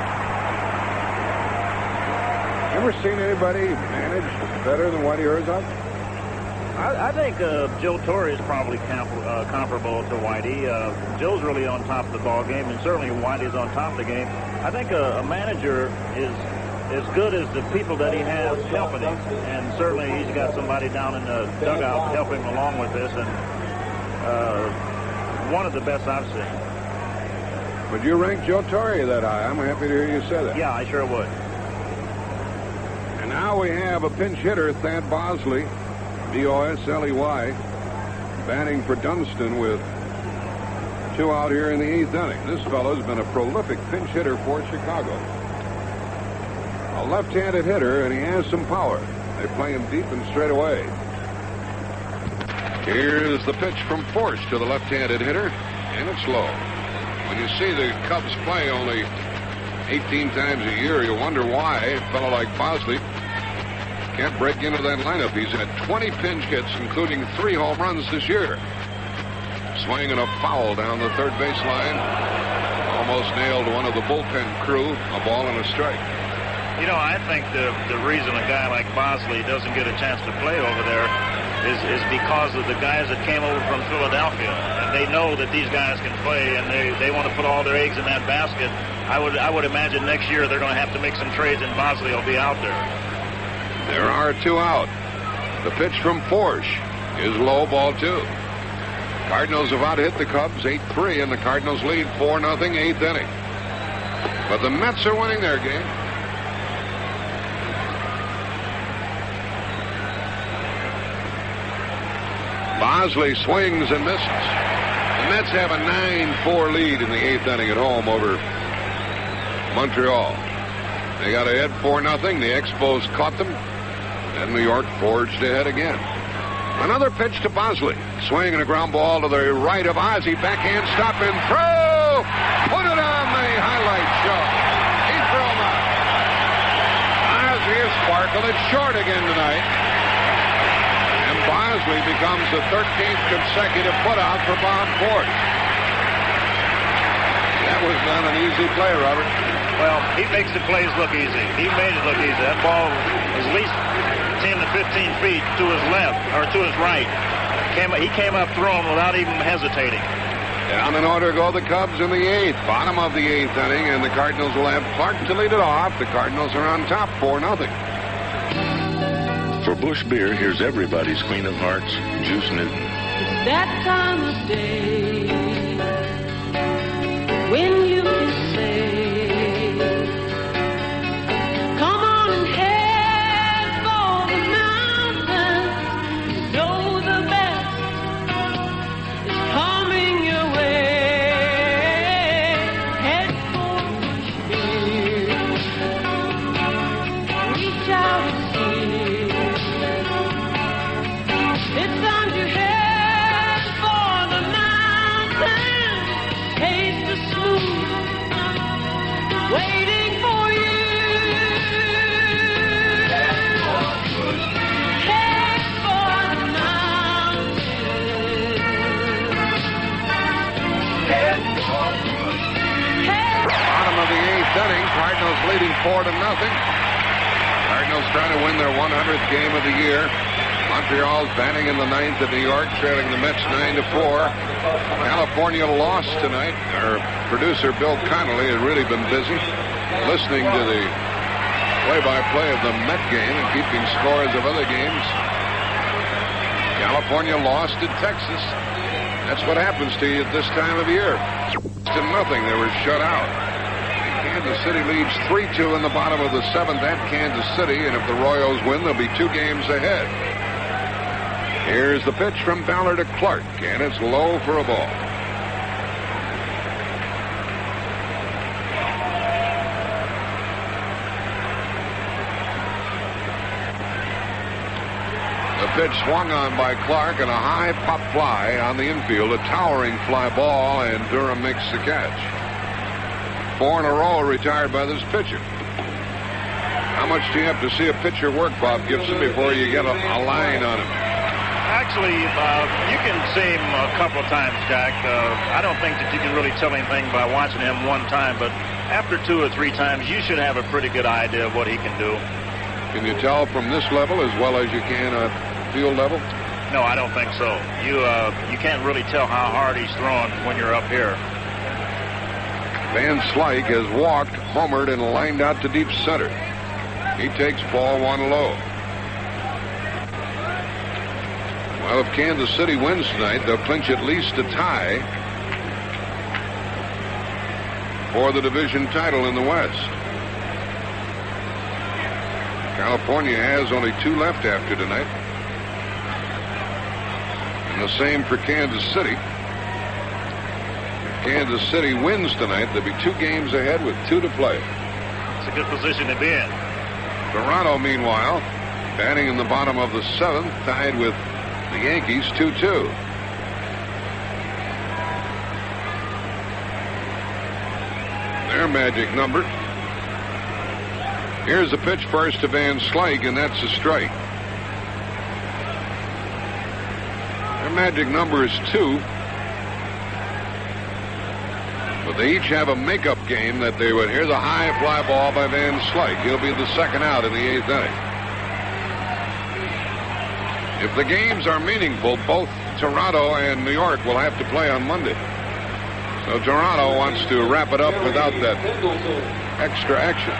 Ever seen anybody manage better than Whitey Herzog? I think Joe Torre is probably comparable to Whitey. Joe's really on top of the ball game, and certainly Whitey's on top of the game. I think a manager is as good as the people that he has helping him, and certainly he's got somebody down in the dugout helping him along with this, and one of the best I've seen. Would you rank Joe Torre that high? I'm happy to hear you say that. Yeah, I sure would. And now we have a pinch hitter, Thad Bosley, B-O-S-L-E-Y, batting for Dunston with 2 out here in the 8th inning. This fellow's been a prolific pinch hitter for Chicago. A left-handed hitter, and he has some power. They play him deep and straight away. Here's the pitch from Forsch to the left-handed hitter, and it's low. When you see the Cubs play only 18 times a year, you wonder why a fellow like Bosley can't break into that lineup. He's had 20 pinch hits, including 3 home runs this year. Swing and a foul down the third baseline. Almost nailed one of the bullpen crew. A ball and a strike. You know, I think the reason a guy like Bosley doesn't get a chance to play over there is because of the guys that came over from Philadelphia. And they know that these guys can play, and they want to put all their eggs in that basket. I would imagine next year they're going to have to make some trades, and Bosley will be out there. There are 2 out. The pitch from Forsch is low, ball 2. Cardinals have out-hit the Cubs 8-3, and the Cardinals lead 4-0, 8th inning. But the Mets are winning their game. Bosley swings and misses. The Mets have a 9-4 lead in the 8th inning at home over Montreal. They got ahead 4-0. The Expos caught them. And New York forged ahead again. Another pitch to Bosley. Swing and a ground ball to the right of Ozzie. Backhand stop and throw. Put it on the highlight show. He threw him out. Ozzie has sparkled it short again tonight. And Bosley becomes the 13th consecutive putout for Bob Forsch. That was not an easy play, Robert. Well, he makes the plays look easy. He made it look easy. That ball was at least 10 to 15 feet to his left, or to his right. He came up throwing without even hesitating. Down in order go the Cubs in the 8th, bottom of the 8th inning, and the Cardinals will have Clark to lead it off. The Cardinals are on top 4-0. For Busch Beer, here's everybody's Queen of Hearts, Juice Newton. It's that time of day when you can say, come on and head for the mountains. You know the best is coming your way. Head for Busch Beer. 4-0. Cardinals trying to win their 100th game of the year. Montreal's batting in the 9th at New York, trailing the Mets 9-4. California lost tonight. Our producer, Bill Connolly, has really been busy listening to the play-by-play of the Met game and keeping scores of other games. California lost in Texas. That's what happens to you at this time of year. 6-0, they were shut out. Kansas City leads 3-2 in the bottom of the 7th at Kansas City, and if the Royals win, they'll be 2 games ahead. Here's the pitch from Ballard to Clark, and it's low for a ball. The pitch swung on by Clark, and a high pop fly on the infield, a towering fly ball, and Durham makes the catch. 4 in a row retired by this pitcher. How much do you have to see a pitcher work, Bob Gibson, before you get a line on him? Actually, you can see him a couple of times, Jack. I don't think that you can really tell anything by watching him one time, but after 2 or 3 times, you should have a pretty good idea of what he can do. Can you tell from this level as well as you can at field level? No, I don't think so. You can't really tell how hard he's throwing when you're up here. Van Slyke has walked, homered, and lined out to deep center. He takes ball 1 low. Well, if Kansas City wins tonight, they'll clinch at least a tie for the division title in the West. California has only 2 left after tonight. And the same for Kansas City. If Kansas City wins tonight, they'll be 2 games ahead with 2 to play. It's a good position to be in. Toronto, meanwhile, batting in the bottom of the 7th, tied with the Yankees 2-2. Their magic number. Here's the pitch first to Van Slyke, and that's a strike. Their magic number is 2. But they each have a makeup game that they would. Here's a high fly ball by Van Slyke. He'll be the 2nd out in the 8th inning. If the games are meaningful, both Toronto and New York will have to play on Monday. So Toronto wants to wrap it up without that extra action.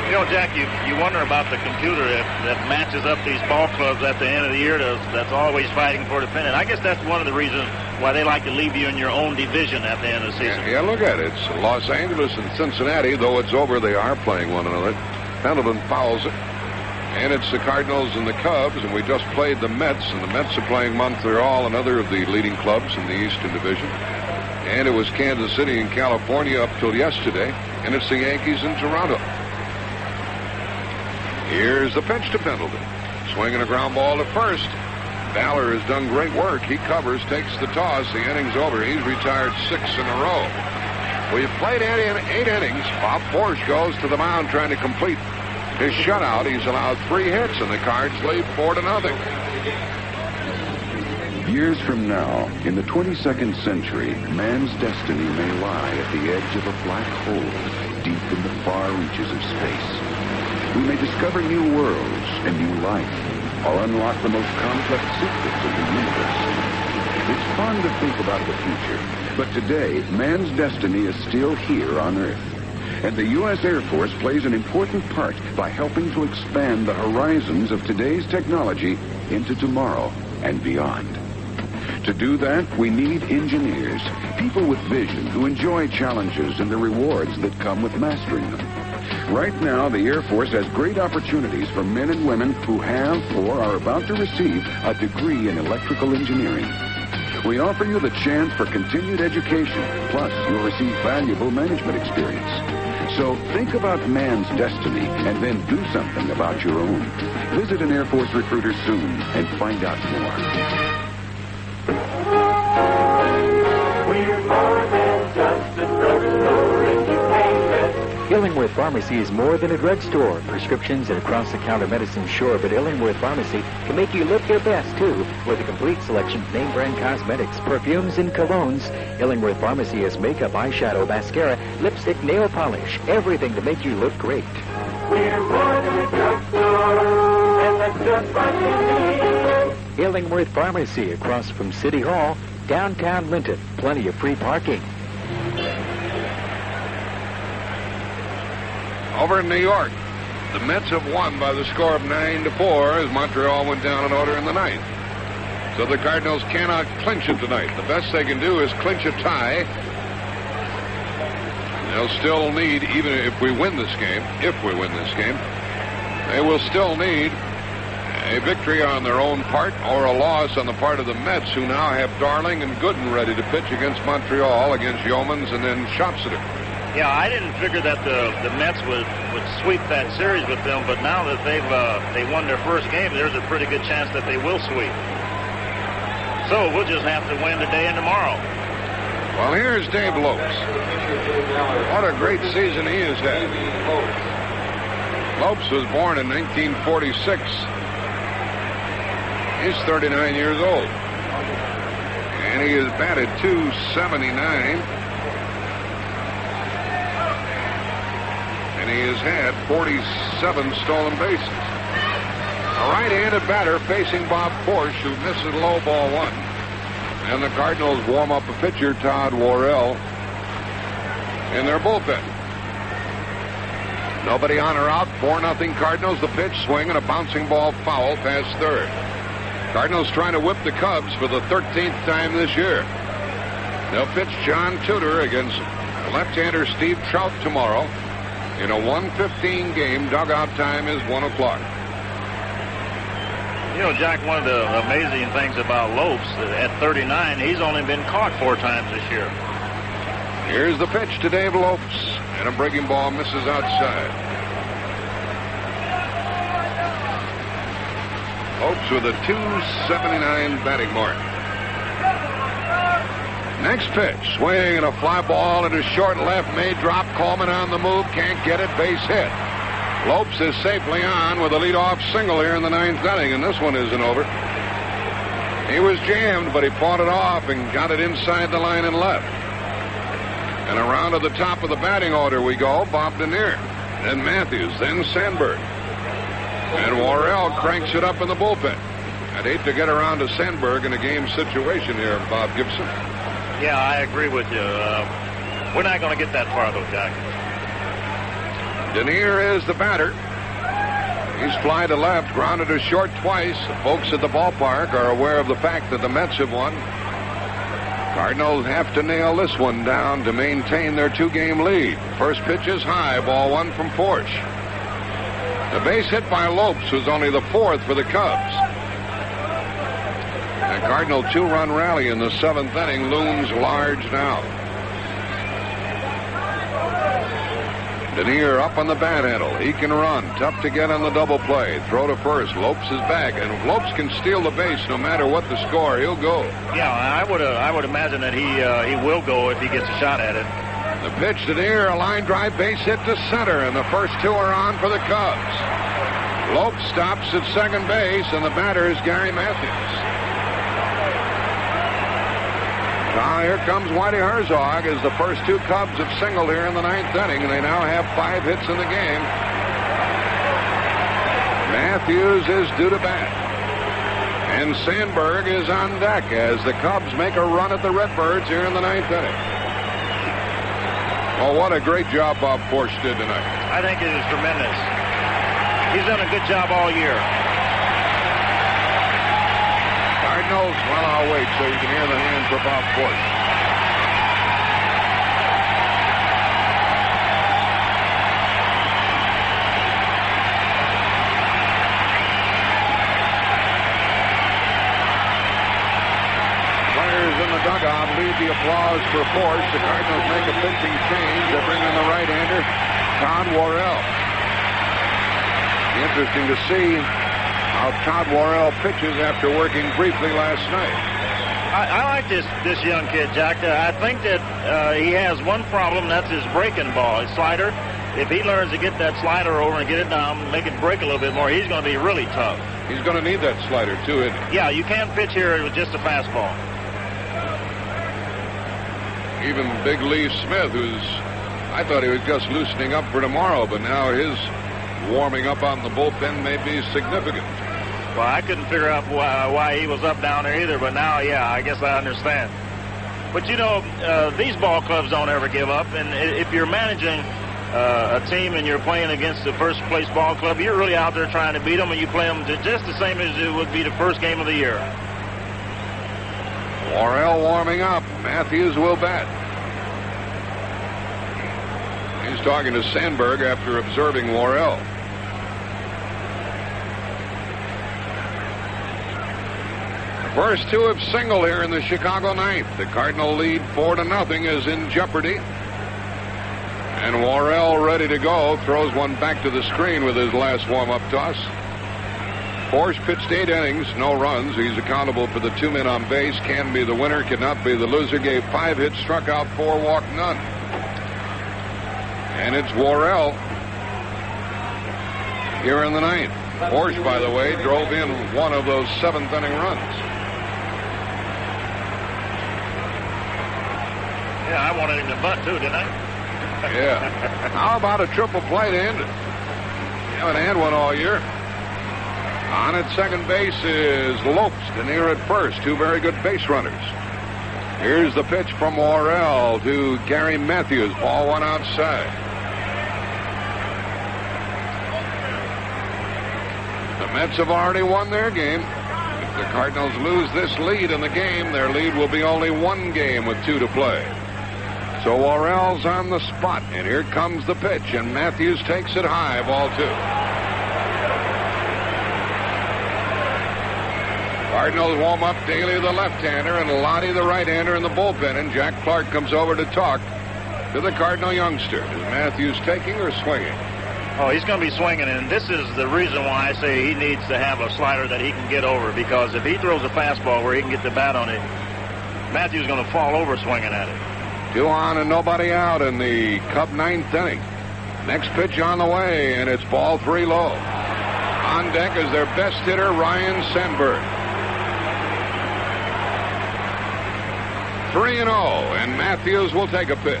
You know, Jack, you wonder about the computer that matches up these ball clubs at the end of the year that's always fighting for the pennant. I guess that's one of the reasons why they like to leave you in your own division at the end of the season. Yeah, look at it. It's Los Angeles and Cincinnati. Though it's over, they are playing one another. Pendleton fouls it. And it's the Cardinals and the Cubs, and we just played the Mets, and the Mets are playing Montreal, another of the leading clubs in the Eastern Division. And it was Kansas City and California up till yesterday, and it's the Yankees in Toronto. Here's the pitch to Pendleton. Swinging a ground ball to first. Baller has done great work. He covers, takes the toss. The inning's over. He's retired 6 in a row. We've played 8 innings. Bob Forsch goes to the mound trying to complete his shutout. He's allowed 3 hits, and the Cards lead 4-0. Years from now, in the 22nd century, man's destiny may lie at the edge of a black hole, deep in the far reaches of space. We may discover new worlds and new life, or unlock the most complex secrets of the universe. It's fun to think about the future, but today, man's destiny is still here on Earth. And the U.S. Air Force plays an important part by helping to expand the horizons of today's technology into tomorrow and beyond. To do that, we need engineers, people with vision who enjoy challenges and the rewards that come with mastering them. Right now, the Air Force has great opportunities for men and women who have or are about to receive a degree in electrical engineering. We offer you the chance for continued education, plus you'll receive valuable management experience. So think about man's destiny and then do something about your own. Visit an Air Force recruiter soon and find out more. We're more than just a drugstore, and you can't let Illingworth Pharmacy is more than a drugstore. Prescriptions and across-the-counter medicine, sure, but Illingworth Pharmacy can make you look your best, too, with a complete selection of name-brand cosmetics, perfumes, and colognes. Illingworth Pharmacy has makeup, eyeshadow, mascara, lipstick, nail polish, everything to make you look great. We're more than a drugstore, and that's just what you need. Illingworth Pharmacy across from City Hall, downtown Linton. Plenty of free parking. Over in New York, the Mets have won by the score of 9-4 as Montreal went down in order in the ninth. So the Cardinals cannot clinch it tonight. The best they can do is clinch a tie. They'll still need, even if we win this game, they will still need a victory on their own part or a loss on the part of the Mets, who now have Darling and Gooden ready to pitch against Montreal, against Yeomans, and then Shopsitter. Yeah, I didn't figure that the Mets would sweep that series with them, but now that they won their first game, there's a pretty good chance that they will sweep. So we'll just have to win today and tomorrow. Well, here's Dave Lopes. What a great season he has had. Lopes was born in 1946. He's 39 years old. And he has batted .279. And he has had 47 stolen bases. A right-handed batter facing Bob Forsch, who misses low ball one. And the Cardinals warm up a pitcher, Todd Worrell, in their bullpen. Nobody on or out, 4-0 Cardinals. The pitch, swing, and a bouncing ball foul past third. Cardinals trying to whip the Cubs for the 13th time this year. They'll pitch John Tudor against left-hander Steve Trout tomorrow. In a 1:15 game, dugout time is 1 o'clock. You know, Jack, one of the amazing things about Lopes, at 39, he's only been caught 4 times this year. Here's the pitch to Dave Lopes, and a breaking ball misses outside. Lopes with a .279 batting mark. Next pitch, swing and a fly ball into short left, may drop. Coleman on the move, can't get it, base hit. Lopes is safely on with a leadoff single here in the 9th inning, and this one isn't over. He was jammed, but he fought it off and got it inside the line and left. And around to the top of the batting order we go. Bob Dernier, then Matthews, then Sandberg. And Worrell cranks it up in the bullpen. I'd hate to get around to Sandberg in a game situation here, Bob Gibson. Yeah, I agree with you. We're not going to get that far, though, Jack. Dernier is the batter. He's fly to left, grounded to short twice. The folks at the ballpark are aware of the fact that the Mets have won. Cardinals have to nail this one down to maintain their 2-game lead. First pitch is high, ball 1 from Forsch. The base hit by Lopes was only the 4th for the Cubs. A Cardinal 2-run rally in the 7th inning looms large now. Dernier up on the bat handle. He can run. Tough to get on the double play. Throw to first. Lopes is back. And if Lopes can steal the base no matter what the score, he'll go. Yeah, I would imagine that he will go if he gets a shot at it. The pitch to Dernier, a line drive base hit to center, and the first 2 are on for the Cubs. Lopes stops at second base, and the batter is Gary Matthews. Now here comes Whitey Herzog as the first 2 Cubs have singled here in the 9th inning, and they now have 5 hits in the game. Matthews is due to bat. And Sandberg is on deck as the Cubs make a run at the Redbirds here in the 9th inning. Oh, what a great job Bob Forsch did tonight. I think it is tremendous. He's done a good job all year. Cardinals, well, I'll wait so you can hear the hand for Bob Forsch. Players in the dugout lead the applause for Forsch. The Cardinals make a pitching change. They bring in the right-hander, Todd Worrell. Interesting to see how Todd Worrell pitches after working briefly last night. I like this young kid, Jack. I think that he has one problem, that's his breaking ball, his slider. If he learns to get that slider over and get it down, make it break a little bit more, he's going to be really tough. He's going to need that slider, too, isn't he? Yeah, you can't pitch here with just a fastball. Even Big Lee Smith, I thought he was just loosening up for tomorrow, but now his warming up on the bullpen may be significant. Well, I couldn't figure out why he was up down there either, but now, yeah, I guess I understand. But, you know, these ball clubs don't ever give up, and if you're managing a team and you're playing against the first-place ball club, you're really out there trying to beat them, and you play them just the same as it would be the first game of the year. Worrell warming up. Matthews will bat. He's talking to Sandberg after observing Worrell. The first two have singled here in the Chicago ninth. The Cardinal lead 4-0 is in jeopardy. And Worrell ready to go. Throws one back to the screen with his last warm-up toss. Forsch pitched 8 innings, no runs. He's accountable for the 2 men on base. Can be the winner, cannot be the loser. Gave 5 hits, struck out 4, walked none. And it's Worrell here in the ninth. Forsch, by the way, drove in one of those 7th inning runs. Yeah, I wanted him to bunt too, didn't I? Yeah. How about a triple play to end it? You haven't had one all year. On at second base is Lopes. Dernier at first. 2 very good base runners. Here's the pitch from Worrell to Gary Matthews. Ball 1 outside. The Mets have already won their game. If the Cardinals lose this lead in the game, their lead will be only 1 game with 2 to play. So Worrell's on the spot, and here comes the pitch, and Matthews takes it high, ball 2. Cardinals warm up Daly, the left-hander, and Lottie, the right-hander, in the bullpen, and Jack Clark comes over to talk to the Cardinal youngster. Is Matthews taking or swinging? Oh, he's going to be swinging, and this is the reason why I say he needs to have a slider that he can get over, because if he throws a fastball where he can get the bat on it, Matthews is going to fall over swinging at it. 2 on and nobody out in the Cub 9th inning. Next pitch on the way, and it's ball 3 low. On deck is their best hitter, Ryne Sandberg. 3-0, and Matthews will take a pitch.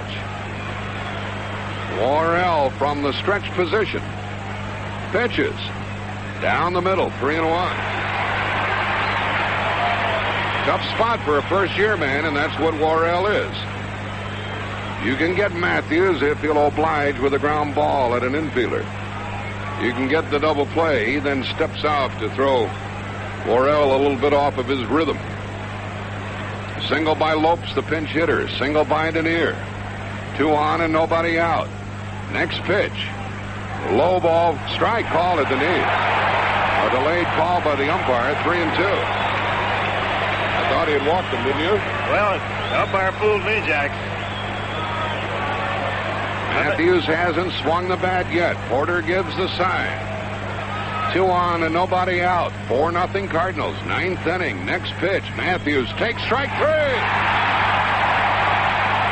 Worrell from the stretch position. Pitches. Down the middle, 3-1. Tough spot for a first-year man, and that's what Worrell is. You can get Matthews if he'll oblige with a ground ball at an infielder. You can get the double play. He then steps out to throw Worrell a little bit off of his rhythm. Single by Lopes, the pinch hitter. Single by Dernier. 2 on and nobody out. Next pitch. Low ball, strike call at the knee. A delayed call by the umpire, 3-2. I thought he had walked him, didn't you? Well, the umpire fooled me, Jack. Matthews hasn't swung the bat yet. Porter gives the sign. 2 on and nobody out. 4-0 Cardinals. 9th inning. Next pitch. Matthews takes strike 3.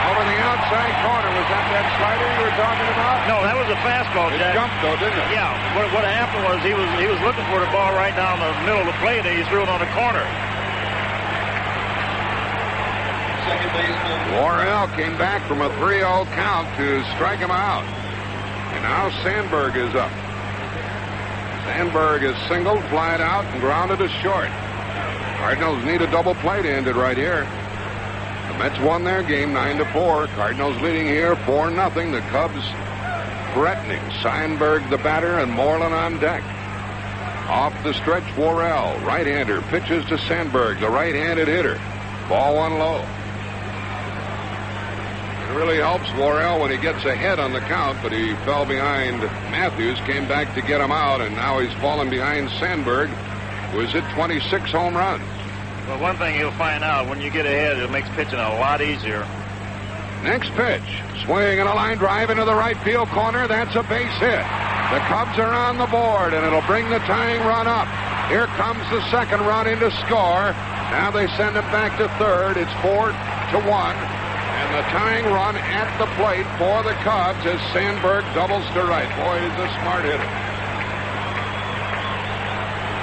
Over the outside corner. Was that slider you were talking about? No, that was a fastball, Jack. It jumped though, didn't it? Yeah. What happened was he was looking for the ball right down the middle of the plate, and he threw it on the corner. Worrell came back from a 3-0 count to strike him out. And now Sandberg is up. Sandberg is singled, flied out, and grounded to short. Cardinals need a double play to end it right here. The Mets won their game 9-4. Cardinals leading here 4-0. The Cubs threatening. Sandberg the batter and Moreland on deck. Off the stretch, Worrell, right-hander, pitches to Sandberg, the right-handed hitter. Ball 1 low. It really helps Worrell when he gets ahead on the count, but he fell behind Matthews, came back to get him out, and now he's fallen behind Sandberg, who has hit 26 home runs. Well, one thing you'll find out, when you get ahead, it makes pitching a lot easier. Next pitch, swing and a line drive into the right field corner. That's a base hit. The Cubs are on the board, and it'll bring the tying run up. Here comes the second run in to score. Now they send him back to third. It's 4-1. And the tying run at the plate for the Cubs as Sandberg doubles to right. Boy, he's a smart hitter.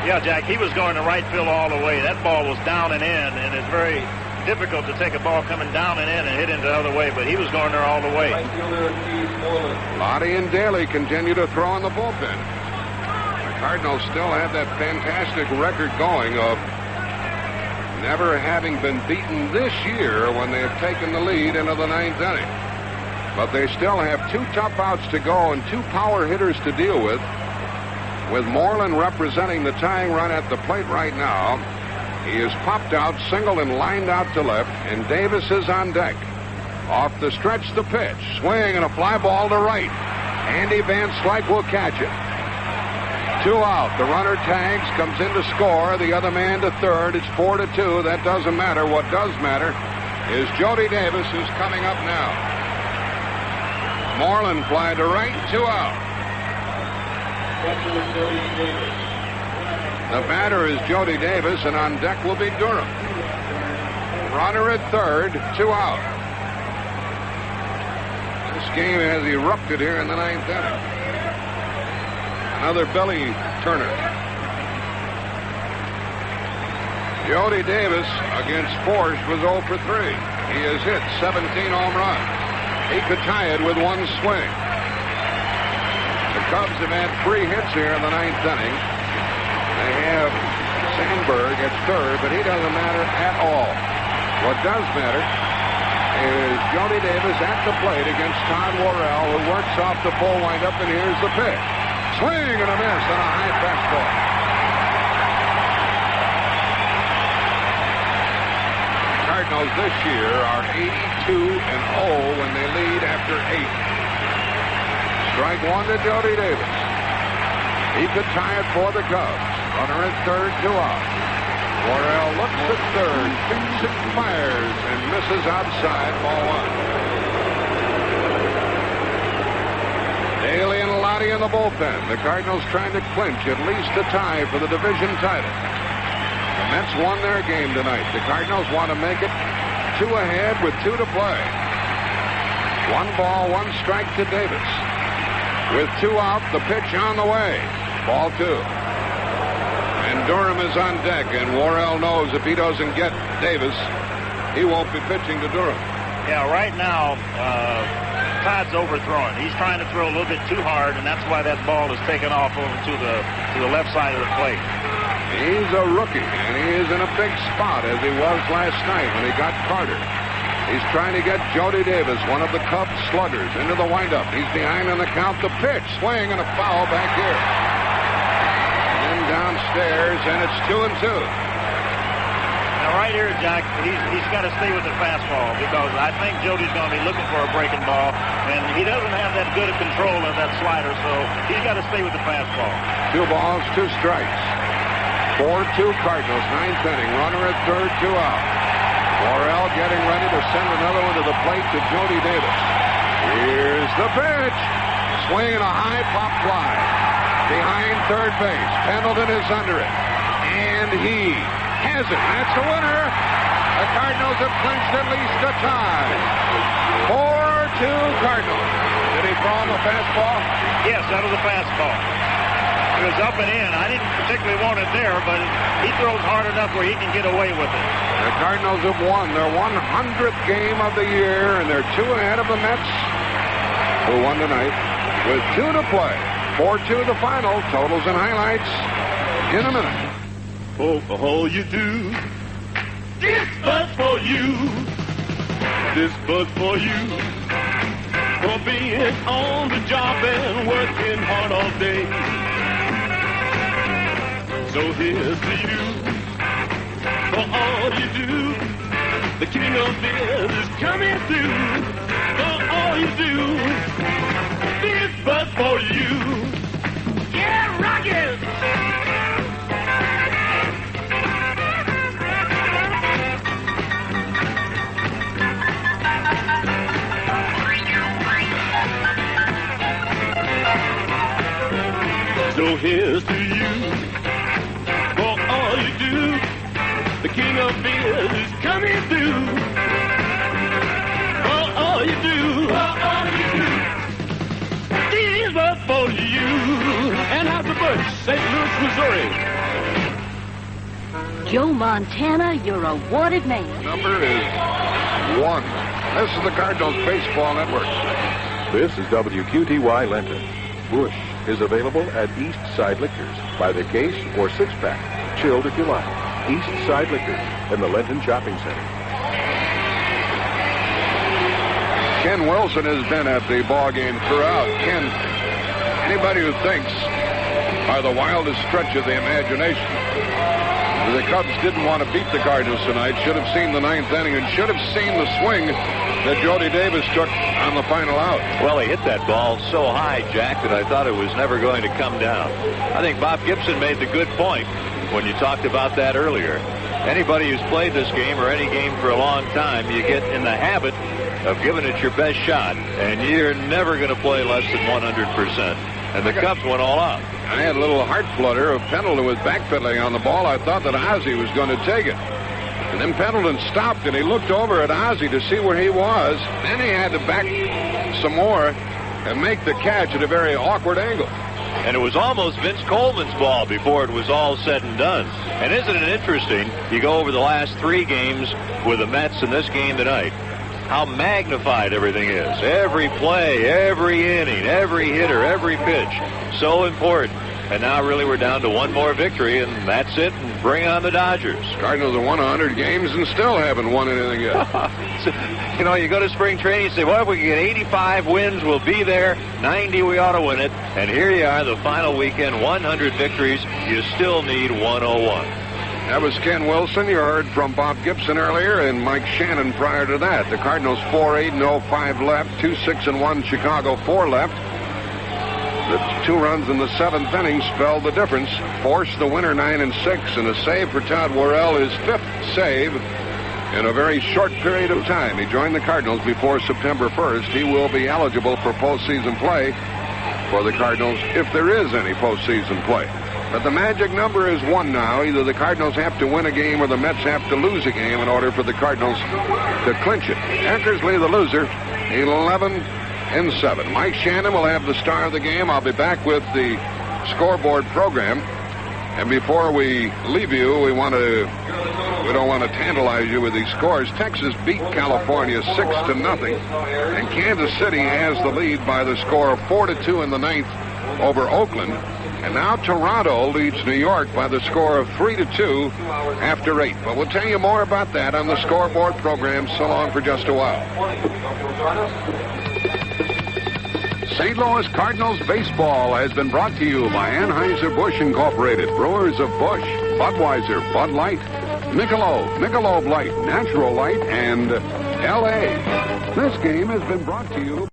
Yeah, Jack, he was going to right field all the way. That ball was down and in, and it's very difficult to take a ball coming down and in and hit into the other way, but he was going there all the way. Lottie and Daly continue to throw in the bullpen. The Cardinals still have that fantastic record going of never having been beaten this year when they have taken the lead into the ninth inning. But they still have 2 tough outs to go and 2 power hitters to deal with Moreland representing the tying run at the plate right now. He is popped out, singled, and lined out to left, and Davis is on deck. Off the stretch, the pitch. Swing and a fly ball to right. Andy Van Slyke will catch it. 2 out. The runner tags, comes in to score. The other man to third. It's 4-2. That doesn't matter. What does matter is Jody Davis, who's coming up now. Moreland fly to right. 2 out. The batter is Jody Davis, and on deck will be Durham. Runner at third. 2 out. This game has erupted here in the ninth inning. Another belly turner. Jody Davis against Forsch was 0 for 3. He has hit 17 home runs. He could tie it with 1 swing. The Cubs have had 3 hits here in the ninth inning. They have Sandberg at third, but he doesn't matter at all. What does matter is Jody Davis at the plate against Todd Worrell, who works off the full windup, and here's the pitch. Swing and a miss on a high fastball. Cardinals this year are 82-0 when they lead after 8. Strike 1 to Jody Davis. He could tie it for the Cubs. Runner at third, 2 out. Worrell looks at third, shoots and fires, and misses outside, ball 1. Daly and Lottie in the bullpen. The Cardinals trying to clinch at least a tie for the division title. The Mets won their game tonight. The Cardinals want to make it 2 ahead with 2 to play. 1 ball, 1 strike to Davis. With 2 out, the pitch on the way. Ball 2. And Durham is on deck, and Worrell knows if he doesn't get Davis, he won't be pitching to Durham. Yeah, right now, Todd's overthrowing. He's trying to throw a little bit too hard, and that's why that ball is taken off over to the left side of the plate. He's a rookie, and he is in a big spot as he was last night when he got Carter. He's trying to get Jody Davis, one of the Cubs sluggers, into the windup. He's behind on the count. The pitch, swing, and a foul back here. And then downstairs, and it's 2-2. Now, right here, Jack, he's got to stay with the fastball because I think Jody's going to be looking for a breaking ball, and he doesn't have that good a control of that slider, so he's got to stay with the fastball. 2 balls, 2 strikes. 4-2 Cardinals, ninth inning. Runner at third, 2 out. Worrell getting ready to send another one to the plate to Jody Davis. Here's the pitch. Swing and a high pop fly. Behind third base. Pendleton is under it. And he has it. That's the winner. The Cardinals have clinched at least a tie. 4-2 Cardinals. Did he throw him a fastball? Yes, that was a fastball. It was up and in. I didn't particularly want it there, but he throws hard enough where he can get away with it. The Cardinals have won their 100th game of the year, and they're 2 ahead of the Mets, who won tonight, with 2 to play. 4-2 the final. Totals and highlights in a minute. For all you do, this bus for you. This bus for you. For being on the job and working hard all day. So here's to you, for all you do. The king of beers is coming through. For all you do, this bus for you. Yeah, rock it! So here's to you. The king of beers is coming through. For all you do, this was for you. And how's the Busch, St. Louis, Missouri? Joe Montana, you're a wanted man. Number is 1. This is the Cardinals Baseball Network. This is WQTY Linton. Busch is available at East Side Liquors by the case or 6-pack, chilled if you like. East Side Liquors in the Linton Shopping Center. Ken Wilson has been at the ball game throughout. Ken, anybody who thinks by the wildest stretch of the imagination the Cubs didn't want to beat the Cardinals tonight should have seen the 9th inning and should have seen the swing that Jody Davis took on the final out. Well, he hit that ball so high, Jack, that I thought it was never going to come down. I think Bob Gibson made the good point when you talked about that earlier. Anybody who's played this game or any game for a long time, you get in the habit of giving it your best shot, and you're never going to play less than 100%. And the Cubs went all out. I had a little heart flutter of Pendleton was backpedaling on the ball. I thought that Ozzie was going to take it. And then Pendleton stopped, and he looked over at Ozzie to see where he was. Then he had to back some more and make the catch at a very awkward angle. And it was almost Vince Coleman's ball before it was all said and done. And isn't it interesting? You go over the last 3 games with the Mets and this game tonight. How magnified everything is. Every play, every inning, every hitter, every pitch. So important. And now really we're down to one more victory, and that's it, and bring on the Dodgers. Cardinals have won 100 games and still haven't won anything yet. So, you know, you go to spring training and say, well, if we can get 85 wins, we'll be there. 90, we ought to win it. And here you are, the final weekend, 100 victories. You still need 101. That was Ken Wilson. You heard from Bob Gibson earlier and Mike Shannon prior to that. The Cardinals 4-8-0-5 left, 2-6-1 Chicago 4 left. The 2 runs in the 7th inning spelled the difference. Forsch the winner 9-6, and a save for Todd Worrell, his 5th save in a very short period of time. He joined the Cardinals before September 1st. He will be eligible for postseason play for the Cardinals if there is any postseason play. But the magic number is 1 now. Either the Cardinals have to win a game or the Mets have to lose a game in order for the Cardinals to clinch it. Eckersley, the loser, 11-7. Mike Shannon will have the star of the game. I'll be back with the scoreboard program. And before we leave you, we don't want to tantalize you with these scores. Texas beat California 6-0. And Kansas City has the lead by the score of 4-2 in the 9th over Oakland. And now Toronto leads New York by the score of 3-2 after 8. But we'll tell you more about that on the scoreboard program. So long for just a while. St. Louis Cardinals baseball has been brought to you by Anheuser-Busch Incorporated, brewers of Busch, Budweiser, Bud Light, Michelob Light, Natural Light, and L.A. This game has been brought to you